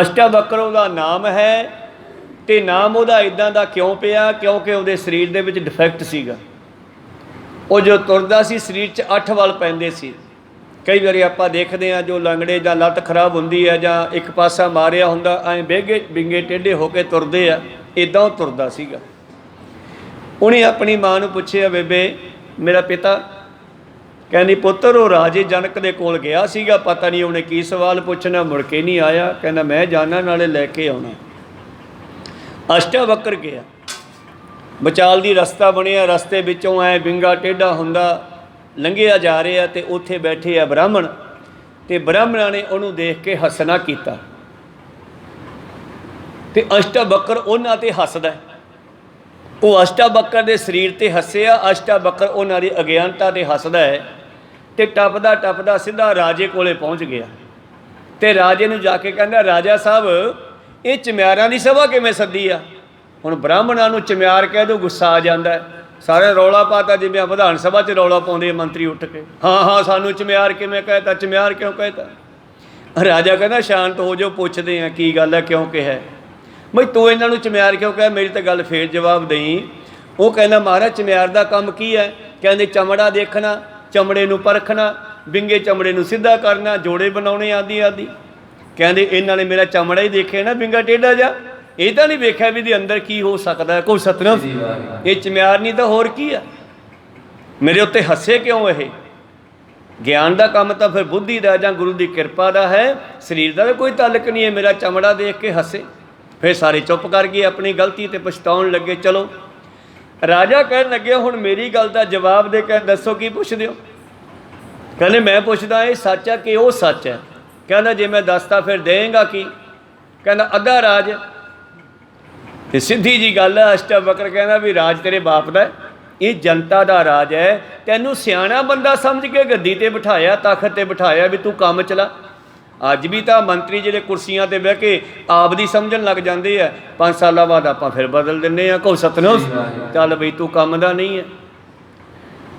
ਅਸ਼ਟਾਵਕਰ ਉਹਦਾ ਨਾਮ ਹੈ। ਤੇ ਨਾਮ ਉਹਦਾ ਇੱਦਾਂ ਦਾ ਕਿਉਂ ਪਿਆ, ਕਿਉਂਕਿ ਉਹਦੇ ਸਰੀਰ ਦੇ ਵਿੱਚ ਡਿਫੈਕਟ ਸੀਗਾ। ਉਹ ਜੋ ਤੁਰਦਾ ਸੀ ਸਰੀਰ 'ਚ 8 ਵੱਲ ਪੈਂਦੇ ਸੀ। ਕਈ ਵਾਰੀ ਆਪਾਂ ਦੇਖਦੇ ਹਾਂ ਜੋ ਲੰਗੜੇ ਜਾਂ ਲੱਤ ਖਰਾਬ ਹੁੰਦੀ ਹੈ ਜਾਂ ਇੱਕ ਪਾਸਾ ਮਾਰਿਆ ਹੁੰਦਾ, ਐਂ ਵਿੰਗੇ ਟੇਢੇ ਹੋ ਕੇ ਤੁਰਦੇ ਆ, ਇੱਦਾਂ ਉਹ ਤੁਰਦਾ ਸੀਗਾ। ਉਹਨੇ ਆਪਣੀ ਮਾਂ ਨੂੰ ਪੁੱਛਿਆ, ਬੇਬੇ ਮੇਰਾ ਪਿਤਾ। ਕਹਿੰਦੀ ਪੁੱਤਰ ਉਹ ਰਾਜੇ ਜਨਕ ਦੇ ਕੋਲ ਗਿਆ ਸੀਗਾ, ਪਤਾ ਨਹੀਂ ਉਹਨੇ ਕੀ ਸਵਾਲ ਪੁੱਛਣਾ, ਮੁੜ ਕੇ ਨਹੀਂ ਆਇਆ। ਕਹਿੰਦਾ ਮੈਂ ਜਾਣਾ, ਨਾਲੇ ਲੈ ਕੇ ਆਉਣਾ। ਅਸ਼ਟਾਵਕਰ ਗਿਆ, ਵਿਚਾਲ ਦੀ ਰਸਤਾ ਬਣਿਆ, ਰਸਤੇ ਵਿੱਚੋਂ ਐ ਵਿੰਗਾ ਟੇਢਾ ਹੁੰਦਾ ਲੰਘਿਆ ਜਾ ਰਿਹਾ ਤੇ ਉੱਥੇ ਬੈਠੇ ਆ ਬ੍ਰਾਹਮਣ। ਤੇ ਬ੍ਰਾਹਮਣਾਂ ਨੇ ਉਹਨੂੰ ਦੇਖ ਕੇ ਹੱਸਣਾ ਕੀਤਾ ਤੇ ਅਸ਼ਟਾਵਕਰ ਉਹਨਾਂ 'ਤੇ ਹੱਸਦਾ। ਉਹ ਅਸ਼ਟਾਵਕਰ ਦੇ ਸਰੀਰ 'ਤੇ ਹੱਸਿਆ, ਅਸ਼ਟਾਵਕਰ ਉਹਨਾਂ ਦੀ ਅਗਿਆਨਤਾ 'ਤੇ ਹੱਸਦਾ ਹੈ ਤੇ ਟੱਪਦਾ ਟੱਪਦਾ ਸਿੱਧਾ ਰਾਜੇ ਕੋਲੇ ਪਹੁੰਚ ਗਿਆ ਤੇ ਰਾਜੇ ਨੂੰ ਜਾ ਕੇ ਕਹਿੰਦਾ, ਰਾਜਾ ਸਾਹਿਬ ਇਹ ਚਮਿਆਰਾਂ ਦੀ ਸਭਾ ਕਿਵੇਂ ਸੱਦੀ ਆ? ਹੁਣ ਬ੍ਰਾਹਮਣਾਂ ਨੂੰ ਚਮਿਆਰ ਕਹਿ ਦੋ ਗੁੱਸਾ ਆ ਜਾਂਦਾ ਹੈ। ਸਾਰੇ ਰੌਲਾ ਪਾਤਾ, ਜਿਵੇਂ ਵਿਧਾਨ ਸਭਾ 'ਚ ਰੌਲਾ ਪਾਉਂਦੇ ਮੰਤਰੀ ਉੱਠ ਕੇ, ਹਾਂ ਹਾਂ ਸਾਨੂੰ ਚਮਿਆਰ ਕਿਵੇਂ ਕਹਿਤਾ, ਚਮਿਆਰ ਕਿਉਂ ਕਹਿਤਾ? ਰਾਜਾ ਕਹਿੰਦਾ ਸ਼ਾਂਤ ਹੋ ਜਾਓ, ਪੁੱਛਦੇ ਆ ਕੀ ਗੱਲ ਹੈ, ਕਿਉਂ ਕਿਹਾ ਬਈ ਤੂੰ ਇਹਨਾਂ ਨੂੰ ਚਮਿਆਰ ਕਿਉਂ ਕਹਿ? ਮੇਰੀ ਤਾਂ ਗੱਲ ਫੇਰ ਜਵਾਬ ਦੇਈ। ਉਹ ਕਹਿੰਦਾ ਮਹਾਰਾਜ ਚਮਿਆਰ ਦਾ ਕੰਮ ਕੀ ਹੈ? ਕਹਿੰਦੇ ਚਮੜਾ ਦੇਖਣਾ, ਚਮੜੇ ਨੂੰ ਪਰਖਣਾ, ਵਿੰਗੇ ਚਮੜੇ ਨੂੰ ਸਿੱਧਾ ਕਰਨਾ, ਜੋੜੇ ਬਣਾਉਣੇ ਆਦਿ ਆਦਿ। ਕਹਿੰਦੇ ਇਹਨਾਂ ਨੇ ਮੇਰਾ ਚਮੜਾ ਹੀ ਦੇਖਿਆ ਨਾ ਵਿੰਗਾ ਟੇਢਾ ਜਾ, ਇਹ ਤਾਂ ਨਹੀਂ ਵੇਖਿਆ ਵੀ ਇਹਦੇ ਅੰਦਰ ਕੀ ਹੋ ਸਕਦਾ। ਕੋਈ ਸਤਨਾਮ, ਇਹ ਚਮਿਆਰ ਨਹੀਂ ਤਾਂ ਹੋਰ ਕੀ ਆ? ਮੇਰੇ ਉੱਤੇ ਹੱਸੇ ਕਿਉਂ? ਇਹ ਗਿਆਨ ਦਾ ਕੰਮ ਤਾਂ ਫਿਰ ਬੁੱਧੀ ਦਾ ਜਾਂ ਗੁਰੂ ਦੀ ਕਿਰਪਾ ਦਾ ਹੈ, ਸਰੀਰ ਦਾ ਤਾਂ ਕੋਈ ਤਾਲੁਕ ਨਹੀਂ ਹੈ। ਮੇਰਾ ਚਮੜਾ ਦੇਖ ਕੇ ਹੱਸੇ। ਫਿਰ ਸਾਰੇ ਚੁੱਪ ਕਰ ਗਏ, ਆਪਣੀ ਗਲਤੀ ਤੇ ਪਛਤਾਉਣ ਲੱਗੇ। ਚਲੋ ਰਾਜਾ ਕਹਿਣ ਲੱਗੇ ਹੁਣ ਮੇਰੀ ਗੱਲ ਦਾ ਜਵਾਬ ਦੇ ਕੇ ਦੱਸੋ ਕੀ ਪੁੱਛਦੇ ਹੋ? ਕਹਿੰਦੇ ਮੈਂ ਪੁੱਛਦਾ ਇਹ ਸੱਚ ਹੈ ਕਿ ਉਹ ਸੱਚ ਹੈ? ਕਹਿੰਦਾ ਜੇ ਮੈਂ ਦੱਸਦਾ ਫਿਰ ਦੇਂਗਾ ਕੀ? ਕਹਿੰਦਾ ਅੱਧਾ ਰਾਜ। ਤੇ ਸਿੱਧੀ ਜੀ ਗੱਲ ਹੈ। ਅਸ਼ਟਾਵਕਰ ਕਹਿੰਦਾ ਵੀ ਰਾਜ ਤੇਰੇ ਬਾਪ ਦਾ, ਇਹ ਜਨਤਾ ਦਾ ਰਾਜ ਹੈ। ਤੈਨੂੰ ਸਿਆਣਾ ਬੰਦਾ ਸਮਝ ਕੇ ਗੱਦੀ ਤੇ ਬਿਠਾਇਆ, ਤਖਤ ਤੇ ਬਿਠਾਇਆ ਵੀ ਤੂੰ ਕੰਮ ਚਲਾ। ਅੱਜ ਵੀ ਤਾਂ ਮੰਤਰੀ ਜਿਹੜੇ ਕੁਰਸੀਆਂ ਤੇ ਬਹਿ ਕੇ ਆਪ ਦੀ ਸਮਝਣ ਲੱਗ ਜਾਂਦੇ ਆ, 5 ਸਾਲਾਂ ਬਾਅਦ ਆਪਾਂ ਫਿਰ ਬਦਲ ਦਿੰਦੇ ਆ। ਕਹੋ ਸਤਨਾਮ, ਚੱਲ ਬਈ ਤੂੰ ਕੰਮ ਦਾ ਨਹੀਂ ਹੈ।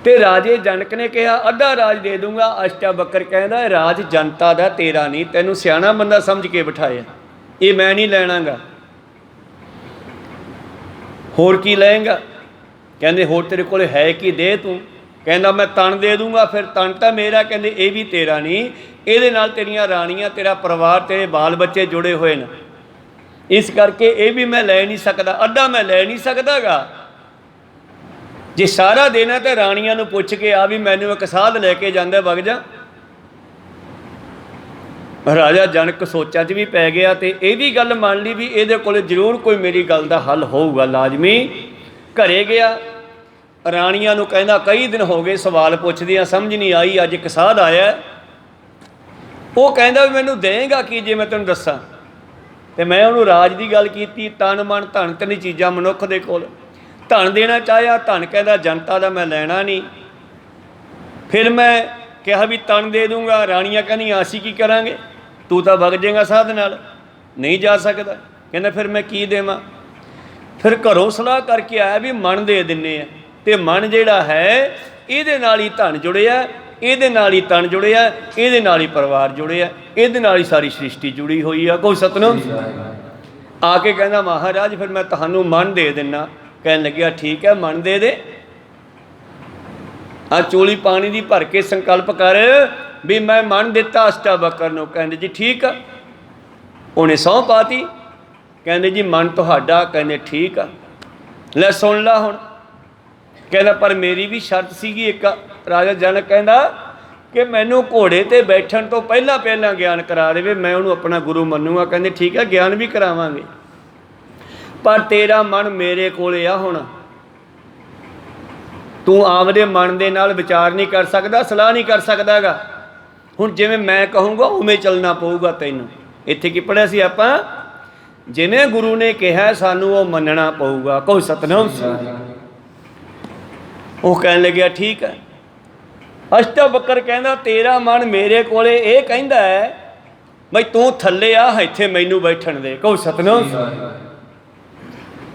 ਤੇ ਰਾਜੇ ਜਨਕ ਨੇ ਕਿਹਾ ਅੱਧਾ ਰਾਜ ਦੇ ਦੂੰਗਾ। ਅਸ਼ਟਾਵਕਰ ਕਹਿੰਦਾ ਰਾਜ ਜਨਤਾ ਦਾ, ਤੇਰਾ ਨਹੀਂ। ਤੈਨੂੰ ਸਿਆਣਾ ਬੰਦਾ ਸਮਝ ਕੇ ਬਿਠਾਇਆ, ਇਹ ਮੈਂ ਨਹੀਂ ਲੈਣਾਗਾ। ਹੋਰ ਕੀ ਲਏਗਾ? ਕਹਿੰਦੇ ਹੋਰ ਤੇਰੇ ਕੋਲ ਹੈ ਕੀ, ਦੇ ਤੂੰ। ਕਹਿੰਦਾ ਮੈਂ ਤਣ ਦੇ ਦੂੰਗਾ। ਫਿਰ ਤਣ ਤਾਂ ਮੇਰਾ। ਕਹਿੰਦੇ ਇਹ ਵੀ ਤੇਰਾ ਨਹੀਂ, ਇਹਦੇ ਨਾਲ ਤੇਰੀਆਂ ਰਾਣੀਆਂ, ਤੇਰਾ ਪਰਿਵਾਰ, ਤੇਰੇ ਬਾਲ ਬੱਚੇ ਜੁੜੇ ਹੋਏ ਨੇ, ਇਸ ਕਰਕੇ ਇਹ ਵੀ ਮੈਂ ਲੈ ਨਹੀਂ ਸਕਦਾ। ਅੱਧਾ ਮੈਂ ਲੈ ਨਹੀਂ ਸਕਦਾਗਾ। ਜੇ ਸਾਰਾ ਦੇਣਾ ਤਾਂ ਰਾਣੀਆਂ ਨੂੰ ਪੁੱਛ ਕੇ ਆ ਵੀ ਮੈਨੂੰ ਇੱਕ ਸਾਧ ਲੈ ਕੇ ਜਾਂਦਾ, ਵਗ ਜਾ। ਰਾਜਾ ਜਨਕ ਸੋਚਾਂ 'ਚ ਵੀ ਪੈ ਗਿਆ ਤੇ ਇਹ ਵੀ ਗੱਲ ਮੰਨ ਲਈ ਵੀ ਇਹਦੇ ਕੋਲ ਜ਼ਰੂਰ ਕੋਈ ਮੇਰੀ ਗੱਲ ਦਾ ਹੱਲ ਹੋਊਗਾ ਲਾਜ਼ਮੀ। ਘਰੇ ਗਿਆ, ਰਾਣੀਆਂ ਨੂੰ ਕਹਿੰਦਾ ਕਈ ਦਿਨ ਹੋ ਗਏ ਸਵਾਲ ਪੁੱਛਦੀਆਂ, ਸਮਝ ਨਹੀਂ ਆਈ, ਅੱਜ ਇੱਕ ਸਾਧ ਆਇਆ। ਉਹ ਕਹਿੰਦਾ ਵੀ ਮੈਨੂੰ ਦੇਂਗਾ ਕੀ ਜੇ ਮੈਂ ਤੈਨੂੰ ਦੱਸਾਂ? ਤੇ ਮੈਂ ਉਹਨੂੰ ਰਾਜ ਦੀ ਗੱਲ ਕੀਤੀ। ਤਨ ਮਨ ਧਨ ਤਿੰਨ ਚੀਜ਼ਾਂ ਮਨੁੱਖ ਦੇ ਕੋਲ। ਧਨ ਦੇਣਾ ਚਾਹਿਆ, ਧਨ ਕਹਿੰਦਾ ਜਨਤਾ ਦਾ ਮੈਂ ਲੈਣਾ ਨਹੀਂ। ਫਿਰ ਮੈਂ ਕਿਹਾ ਵੀ ਤਨ ਦੇ ਦੂੰਗਾ। ਰਾਣੀਆਂ ਕਹਿੰਦੀਆਂ ਅਸੀਂ ਕੀ ਕਰਾਂਗੇ, ਤੂੰ ਤਾਂ ਵਗ ਜਾਏਗਾ ਸਾਧ ਨਾਲ, ਨਹੀਂ ਜਾ ਸਕਦਾ। ਕਹਿੰਦਾ ਫਿਰ ਮੈਂ ਕੀ ਦੇਵਾਂ? ਫਿਰ ਘਰੋਂ ਸਲਾਹ ਕਰਕੇ ਆਇਆ ਵੀ ਮਨ ਦੇ ਦਿੰਨੇ ਆ। ਤੇ ਮਨ ਜਿਹੜਾ ਹੈ ਇਹਦੇ ਨਾਲ ਹੀ ਧਨ ਜੁੜਿਆ, ਇਹਦੇ ਨਾਲ ਹੀ ਤਨ ਜੁੜਿਆ, ਇਹਦੇ ਨਾਲ ਹੀ ਪਰਿਵਾਰ ਜੁੜਿਆ, ਇਹਦੇ ਨਾਲ ਹੀ ਸਾਰੀ ਸ੍ਰਿਸ਼ਟੀ ਜੁੜੀ ਹੋਈ ਆ। ਕੋਈ ਸਤਨਾਮ। ਆ ਕੇ ਕਹਿੰਦਾ ਮਹਾਰਾਜ ਫਿਰ ਮੈਂ ਤੁਹਾਨੂੰ ਮਨ ਦੇ ਦਿੰਨਾ। ਕਹਿਣ ਲੱਗਿਆ ਠੀਕ ਹੈ ਮਨ ਦੇ ਦੇ। ਆ ਚੋਲੀ ਪਾਣੀ ਦੀ ਭਰ ਕੇ ਸੰਕਲਪ ਕਰ ਵੀ ਮੈਂ ਮਨ ਦਿੱਤਾ ਅਸ਼ਟਾਵਕਰ ਨੂੰ। ਕਹਿੰਦੇ ਜੀ ਠੀਕ ਆ। ਉਹਨੇ ਸਹੁੰ ਪਾਤੀ। ਕਹਿੰਦੇ ਜੀ ਮਨ ਤੁਹਾਡਾ। ਕਹਿੰਦੇ ਠੀਕ ਆ, ਲੈ ਸੁਣ ਲਾ ਹੁਣ। ਕਹਿੰਦਾ ਪਰ ਮੇਰੀ ਵੀ ਸ਼ਰਤ ਸੀਗੀ ਇੱਕ। ਰਾਜਾ ਜਨਕ ਕਹਿੰਦਾ ਕਿ ਮੈਨੂੰ ਘੋੜੇ ਤੇ ਬੈਠਣ ਤੋਂ ਪਹਿਲਾਂ ਪਹਿਲਾਂ ਗਿਆਨ ਕਰਾ ਦੇਵੇ, ਮੈਂ ਉਹਨੂੰ ਆਪਣਾ ਗੁਰੂ ਮੰਨੂਗਾ। ਕਹਿੰਦੇ ਠੀਕ ਹੈ ਗਿਆਨ ਵੀ ਕਰਾਵਾਂਗੇ, ਪਰ ਤੇਰਾ ਮਨ ਮੇਰੇ ਕੋਲ ਆ। ਹੁਣ ਤੂੰ ਆਪਦੇ ਮਨ ਦੇ ਨਾਲ ਵਿਚਾਰ ਨਹੀਂ ਕਰ ਸਕਦਾ, ਸਲਾਹ ਨਹੀਂ ਕਰ ਸਕਦਾਗਾ। ਹੁਣ ਜਿਵੇਂ ਮੈਂ ਕਹੂੰਗਾ ਉਵੇਂ ਚੱਲਣਾ ਪਊਗਾ ਤੈਨੂੰ। ਇੱਥੇ ਕੀ ਪੜ੍ਹਿਆ ਸੀ ਆਪਾਂ? ਜਿਵੇਂ ਗੁਰੂ ਨੇ ਕਿਹਾ ਸਾਨੂੰ ਉਹ ਮੰਨਣਾ ਪਊਗਾ। ਕੋਈ ਸਤਨਾਮ। ਉਹ ਕਹਿਣ ਲੱਗਿਆ ਠੀਕ ਹੈ। ਅਸ਼ਟਾਵਕਰ ਕਹਿੰਦਾ ਤੇਰਾ ਮਨ ਮੇਰੇ ਕੋਲੇ ਇਹ ਕਹਿੰਦਾ ਹੈ ਬਈ ਤੂੰ ਥੱਲੇ ਆ, ਇੱਥੇ ਮੈਨੂੰ ਬੈਠਣ ਦੇ। ਕੋਈ ਸਤਨਾਮ।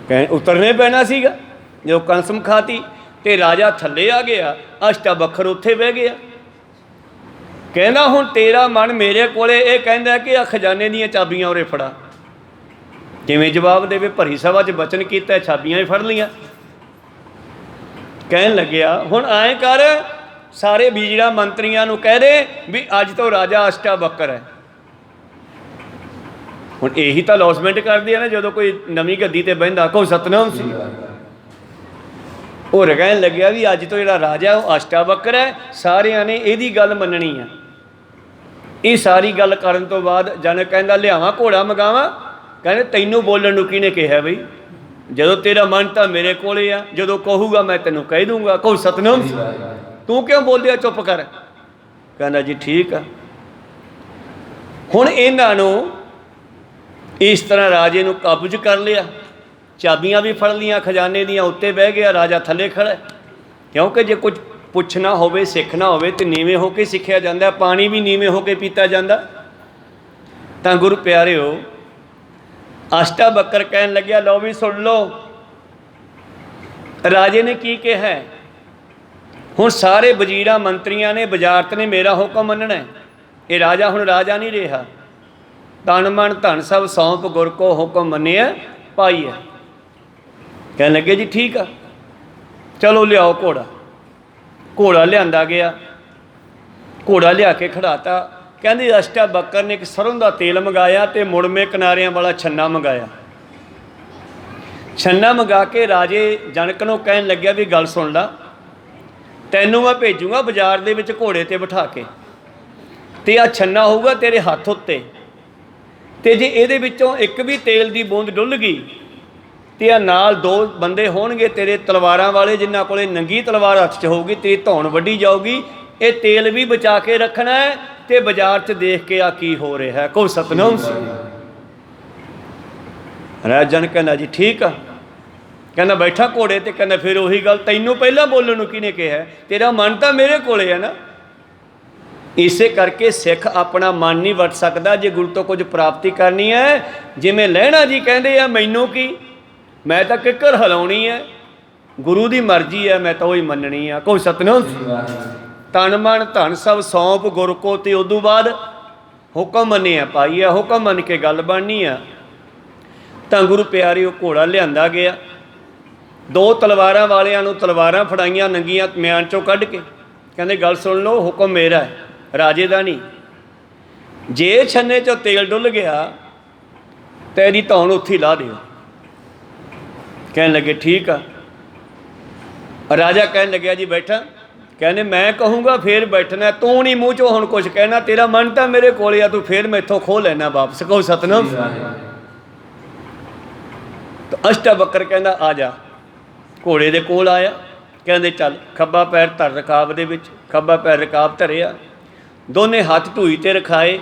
ਕਹਿ ਉਤਰਨੇ ਪੈਣਾ ਸੀਗਾ ਜਦੋਂ ਕਸਮ ਖਾਤੀ। ਤੇ ਰਾਜਾ ਥੱਲੇ ਆ ਗਿਆ, ਅਸ਼ਟਾਵਕਰ ਉੱਥੇ ਬਹਿ ਗਿਆ। ਕਹਿੰਦਾ ਹੁਣ ਤੇਰਾ ਮਨ ਮੇਰੇ ਕੋਲੇ ਇਹ ਕਹਿੰਦਾ ਕਿ ਆ ਖਜ਼ਾਨੇ ਦੀਆਂ ਚਾਬੀਆਂ ਉਰੇ ਫੜਾ। ਕਿਵੇਂ ਜਵਾਬ ਦੇਵੇ? ਭਰੀ ਸਭਾ 'ਚ ਬਚਨ ਕੀਤਾ, ਚਾਬੀਆਂ ਹੀ ਫੜ ਲਈਆਂ। ਕਹਿਣ ਲੱਗਿਆ ਹੁਣ ਐਂ ਕਰ, ਸਾਰੇ ਬੀਜੜਾ ਮੰਤਰੀਆਂ ਨੂੰ ਕਹਿ ਦੇ ਵੀ ਅੱਜ ਤੋਂ ਰਾਜਾ ਅਸ਼ਟਾਵਕਰ ਹੈ। ਹੁਣ ਇਹੀ ਤਾਂ ਲੌਸਮੈਂਟ ਕਰਦੀ ਹੈ ਨਾ ਜਦੋਂ ਕੋਈ ਨਵੀਂ ਗੱਦੀ ਤੇ ਬਹਿੰਦਾ। ਕੋਈ ਸਤਨਾਮ ਸੀ। ਉਹ ਕਹਿਣ ਲੱਗਿਆ ਵੀ ਅੱਜ ਤੋਂ ਜਿਹੜਾ ਰਾਜਾ ਉਹ ਅਸ਼ਟਾਵਕਰ ਹੈ, ਸਾਰਿਆਂ ਨੇ ਇਹਦੀ ਗੱਲ ਮੰਨਣੀ ਆ। ਇਹ ਸਾਰੀ ਗੱਲ ਕਰਨ ਤੋਂ ਬਾਅਦ ਜਨਕ ਕਹਿੰਦਾ ਲਿਆਵਾਂ ਘੋੜਾ ਮੰਗਾਵਾਂ? ਕਹਿੰਦੇ ਤੈਨੂੰ ਬੋਲਣ ਨੂੰ ਕਿਹਨੇ ਕਿਹਾ ਬਈ? ਜਦੋਂ ਤੇਰਾ ਮਨ ਤਾਂ ਮੇਰੇ ਕੋਲੇ ਆ, ਜਦੋਂ ਕਹੂਗਾ ਮੈਂ ਤੈਨੂੰ ਕਹਿ ਦੂੰਗਾ। ਕੋਈ ਸਤਨਾਮ। ਤੂੰ ਕਿਉਂ ਬੋਲਿਆ? ਚੁੱਪ ਕਰ। ਕਹਿੰਦਾ ਜੀ ਠੀਕ ਆ। ਹੁਣ ਇਹਨਾਂ ਨੂੰ ਇਸ ਤਰ੍ਹਾਂ ਰਾਜੇ ਨੂੰ ਕਾਬੂ 'ਚ ਕਰ ਲਿਆ, ਚਾਬੀਆਂ ਵੀ ਫੜ ਲਈਆਂ ਖਜ਼ਾਨੇ ਦੀਆਂ, ਉੱਤੇ ਬਹਿ ਗਿਆ। ਰਾਜਾ ਥੱਲੇ ਖੜਾ, ਕਿਉਂਕਿ ਜੇ ਕੁਝ ਪੁੱਛਣਾ ਹੋਵੇ, ਸਿੱਖਣਾ ਹੋਵੇ ਤੇ ਨੀਵੇਂ ਹੋ ਕੇ ਸਿੱਖਿਆ ਜਾਂਦਾ, ਪਾਣੀ ਵੀ ਨੀਵੇਂ ਹੋ ਕੇ ਪੀਤਾ ਜਾਂਦਾ। ਤਾਂ ਗੁਰੂ ਪਿਆਰਿਓ, ਅਸ਼ਟਾਵਕਰ ਕਹਿਣ ਲੱਗਿਆ, ਲਓ ਵੀ ਸੁਣ ਲਓ ਰਾਜੇ ਨੇ ਕੀ ਕਿਹਾ। ਹੁਣ ਸਾਰੇ ਵਜ਼ੀਰਾਂ ਮੰਤਰੀਆਂ ਨੇ, ਵਜ਼ਾਰਤ ਨੇ ਮੇਰਾ ਹੁਕਮ ਮੰਨਣਾ। ਇਹ ਰਾਜਾ ਹੁਣ ਰਾਜਾ ਨਹੀਂ ਰਿਹਾ। ਤਨ ਮਨ ਧਨ ਸਭ ਸੌਂਪ ਗੁਰ ਕੋ ਹੁਕਮ ਮੰਨਿਆ ਪਾਈਐ। ਕਹਿਣ ਲੱਗੇ ਜੀ ਠੀਕ ਆ, ਚਲੋ ਲਿਆਓ ਘੋੜਾ। ਘੋੜਾ ਲਿਆਂਦਾ ਗਿਆ, ਘੋੜਾ ਲਿਆ ਕੇ ਖੜਾਤਾ। ਕਹਿੰਦੇ ਅਸ਼ਟਾਵਕਰ ਨੇ ਇੱਕ ਸਰੋਂ ਦਾ ਤੇਲ ਮੰਗਾਇਆ ਤੇ ਮੁੜਮੇ ਕਿਨਾਰਿਆਂ ਵਾਲਾ ਛੰਨਾ ਮੰਗਾਇਆ। ਛੰਨਾ ਮੰਗਾ ਕੇ ਰਾਜੇ ਜਨਕ ਨੂੰ ਕਹਿਣ ਲੱਗਿਆ ਵੀ ਗੱਲ ਸੁਣ ਲਾ, ਤੈਨੂੰ ਮੈਂ ਭੇਜੂੰਗਾ ਬਾਜ਼ਾਰ ਦੇ ਵਿੱਚ ਘੋੜੇ ਤੇ ਬਿਠਾ ਕੇ, ਤੇ ਆਹ ਛੰਨਾ ਹੋਊਗਾ ਤੇਰੇ ਹੱਥ ਉੱਤੇ, ਤੇ ਜੇ ਇਹਦੇ ਵਿੱਚੋਂ ਇੱਕ ਵੀ ਤੇਲ ਦੀ ਬੂੰਦ ਡੁੱਲ ਗਈ ਤੇ ਆ ਨਾਲ 2 ਬੰਦੇ ਹੋਣਗੇ ਤੇਰੇ ਤਲਵਾਰਾਂ ਵਾਲੇ, ਜਿਨ੍ਹਾਂ ਕੋਲੇ ਨੰਗੀ ਤਲਵਾਰ ਹੱਥ 'ਚ ਹੋਊਗੀ, ਤੇਰੀ ਧੌਣ ਵੱਢੀ ਜਾਊਗੀ। ਇਹ ਤੇਲ ਵੀ ਬਚਾ ਕੇ ਰੱਖਣਾ ਹੈ ਤੇ ਬਾਜ਼ਾਰ 'ਚ ਦੇਖ ਕੇ ਆ ਕੀ ਹੋ ਰਿਹਾ ਹੈ। ਕਹੋ ਸਤਿਨਾਮ। ਰਾਜਾ ਨੇ ਕਹਿੰਦਾ ਜੀ ਠੀਕ ਆ। ਕਹਿੰਦਾ ਬੈਠਾ ਘੋੜੇ ਤੇ। ਕਹਿੰਦਾ ਫਿਰ ਉਹੀ ਗੱਲ, ਤੈਨੂੰ ਪਹਿਲਾਂ ਬੋਲਣ ਨੂੰ ਕਿਹਨੇ ਕਿਹਾ? ਤੇਰਾ ਮਨ ਤਾਂ ਮੇਰੇ ਕੋਲੇ ਹੈ ਨਾ। ਇਸੇ ਕਰਕੇ ਸਿੱਖ ਆਪਣਾ ਮਨ ਨਹੀਂ ਵਰਤ ਸਕਦਾ ਜੇ ਗੁਰੂ ਤੋਂ ਕੁਝ ਪ੍ਰਾਪਤੀ ਕਰਨੀ ਹੈ। ਜਿਵੇਂ ਲਹਿਣਾ ਜੀ ਕਹਿੰਦੇ ਆ, ਮੈਨੂੰ ਕੀ, ਮੈਂ ਤਾਂ ਕਿੱਕਰ ਹਿਲਾਉਣੀ ਹੈ, ਗੁਰੂ ਦੀ ਮਰਜ਼ੀ ਹੈ, ਮੈਂ ਤਾਂ ਉਹੀ ਮੰਨਣੀ ਆ। ਕੋਈ ਸਤਿਨਾਮ। ਤਨ ਮਨ ਧਨ ਸਭ ਸੌਂਪ ਗੁਰ ਕੋ, ਤੇ ਉਦੋਂ ਬਾਅਦ ਹੁਕਮ ਮੰਨਿਆ ਪਾਈ ਆ। ਹੁਕਮ ਮੰਨ ਕੇ ਗੱਲ ਬਣਨੀ ਆ। ਤਾਂ ਗੁਰੂ ਪਿਆਰਿਓ, ਘੋੜਾ ਲਿਆਂਦਾ ਗਿਆ। 2 ਤਲਵਾਰਾਂ ਵਾਲਿਆਂ ਨੂੰ ਤਲਵਾਰਾਂ ਫੜਾਈਆਂ ਨੰਗੀਆਂ ਮਿਆਨ 'ਚੋਂ ਕੱਢ ਕੇ। ਕਹਿੰਦੇ ਗੱਲ ਸੁਣ ਲਓ, ਹੁਕਮ ਮੇਰਾ ਹੈ, ਰਾਜੇ ਦਾ ਨਹੀਂ। ਜੇ ਛੰਨੇ 'ਚੋਂ ਤੇਲ ਡੁੱਲ ਗਿਆ ਤਾਂ ਇਹਦੀ ਧੌਣ ਉੱਥੇ ਹੀ ਲਾ ਦਿਓ। ਕਹਿਣ ਲੱਗੇ ਠੀਕ ਆ। ਰਾਜਾ ਕਹਿਣ ਲੱਗਿਆ ਜੀ ਬੈਠਾ। ਕਹਿੰਦੇ ਮੈਂ ਕਹੂੰਗਾ ਫੇਰ ਬੈਠਣਾ, ਤੂੰ ਨਹੀਂ ਮੂੰਹ 'ਚੋਂ ਹੁਣ ਕੁਛ ਕਹਿਣਾ, ਤੇਰਾ ਮਨ ਤਾਂ ਮੇਰੇ ਕੋਲ ਆ, ਤੂੰ ਫੇਰ ਮੈਥੋਂ ਖੋਹ ਲੈਣਾ ਵਾਪਸ। ਕਹੋ ਸਤਿਨਾਮ। ਤਾਂ ਅਸ਼ਟਾਵਕਰ ਕਹਿੰਦਾ ਆ ਜਾ। ਘੋੜੇ ਦੇ ਕੋਲ ਆਇਆ। ਕਹਿੰਦੇ ਚੱਲ, ਖੱਬਾ ਪੈਰ ਧਰ ਰਕਾਬ ਦੇ ਵਿੱਚ, ਖੱਬਾ ਪੈਰ ਰਕਾਬ ਧਰਿਆ, ਦੋਨੇ ਹੱਥ ਢੂਈ ਤੇ ਰਖਾਏ।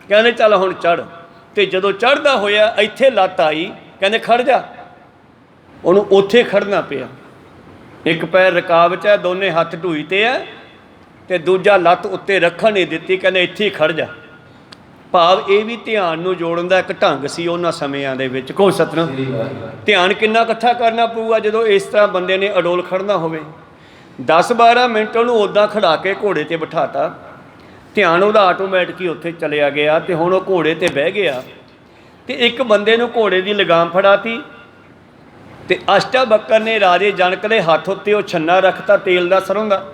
ਕਹਿੰਦੇ ਚੱਲ ਹੁਣ ਚੜ੍ਹ। ਤੇ ਜਦੋਂ ਚੜ੍ਹਦਾ ਹੋਇਆ ਇੱਥੇ ਲੱਤ ਆਈ। ਕਹਿੰਦੇ ਖੜ ਜਾ। ਉਹਨੂੰ ਉੱਥੇ ਖੜਨਾ ਪਿਆ। ਇੱਕ ਪੈਰ ਰਕਾਬ 'ਚ ਹੈ, ਦੋਨੇ ਹੱਥ ਢੂਈ ਤੇ ਹੈ, ਤੇ ਦੂਜਾ ਲੱਤ ਉੱਤੇ ਰੱਖਣ ਨਹੀਂ ਦਿੱਤੀ। ਕਹਿੰਦੇ ਇੱਥੇ ਹੀ ਖੜ ਜਾ। ਭਾਵ ਇਹ ਵੀ ਧਿਆਨ ਨੂੰ ਜੋੜਨ ਦਾ ਇੱਕ ਢੰਗ ਸੀ ਉਹਨਾਂ ਸਮਿਆਂ ਦੇ ਵਿੱਚ। ਕਹੋ ਸਤਿਨਾਮ। ਧਿਆਨ ਕਿੰਨਾ ਇਕੱਠਾ ਕਰਨਾ ਪਊਗਾ ਜਦੋਂ ਇਸ ਤਰ੍ਹਾਂ ਬੰਦੇ ਨੇ ਅਡੋਲ ਖੜਨਾ ਹੋਵੇ। 10-12 ਮਿੰਟ ਉਹਨੂੰ ਉੱਦਾਂ ਖੜਾ ਕੇ ਘੋੜੇ 'ਤੇ ਬਿਠਾਤਾ। ਧਿਆਨ ਉਹਦਾ ਆਟੋਮੈਟਿਕ ਹੀ ਉੱਥੇ ਚਲਿਆ ਗਿਆ ਤੇ ਹੁਣ ਉਹ ਘੋੜੇ 'ਤੇ ਬਹਿ ਗਿਆ। ਤੇ ਇੱਕ ਬੰਦੇ ਨੂੰ ਘੋੜੇ ਦੀ ਲਗਾਮ ਫੜਾਤੀ ਤੇ ਅਸ਼ਟਾਵਕਰ ਨੇ ਰਾਜੇ ਜਨਕ ਦੇ ਹੱਥ ਉੱਤੇ ਉਹ ਛੰਨਾ ਰੱਖਤਾ ਤੇਲ ਦਾ, ਸਰੋਂ ਦਾ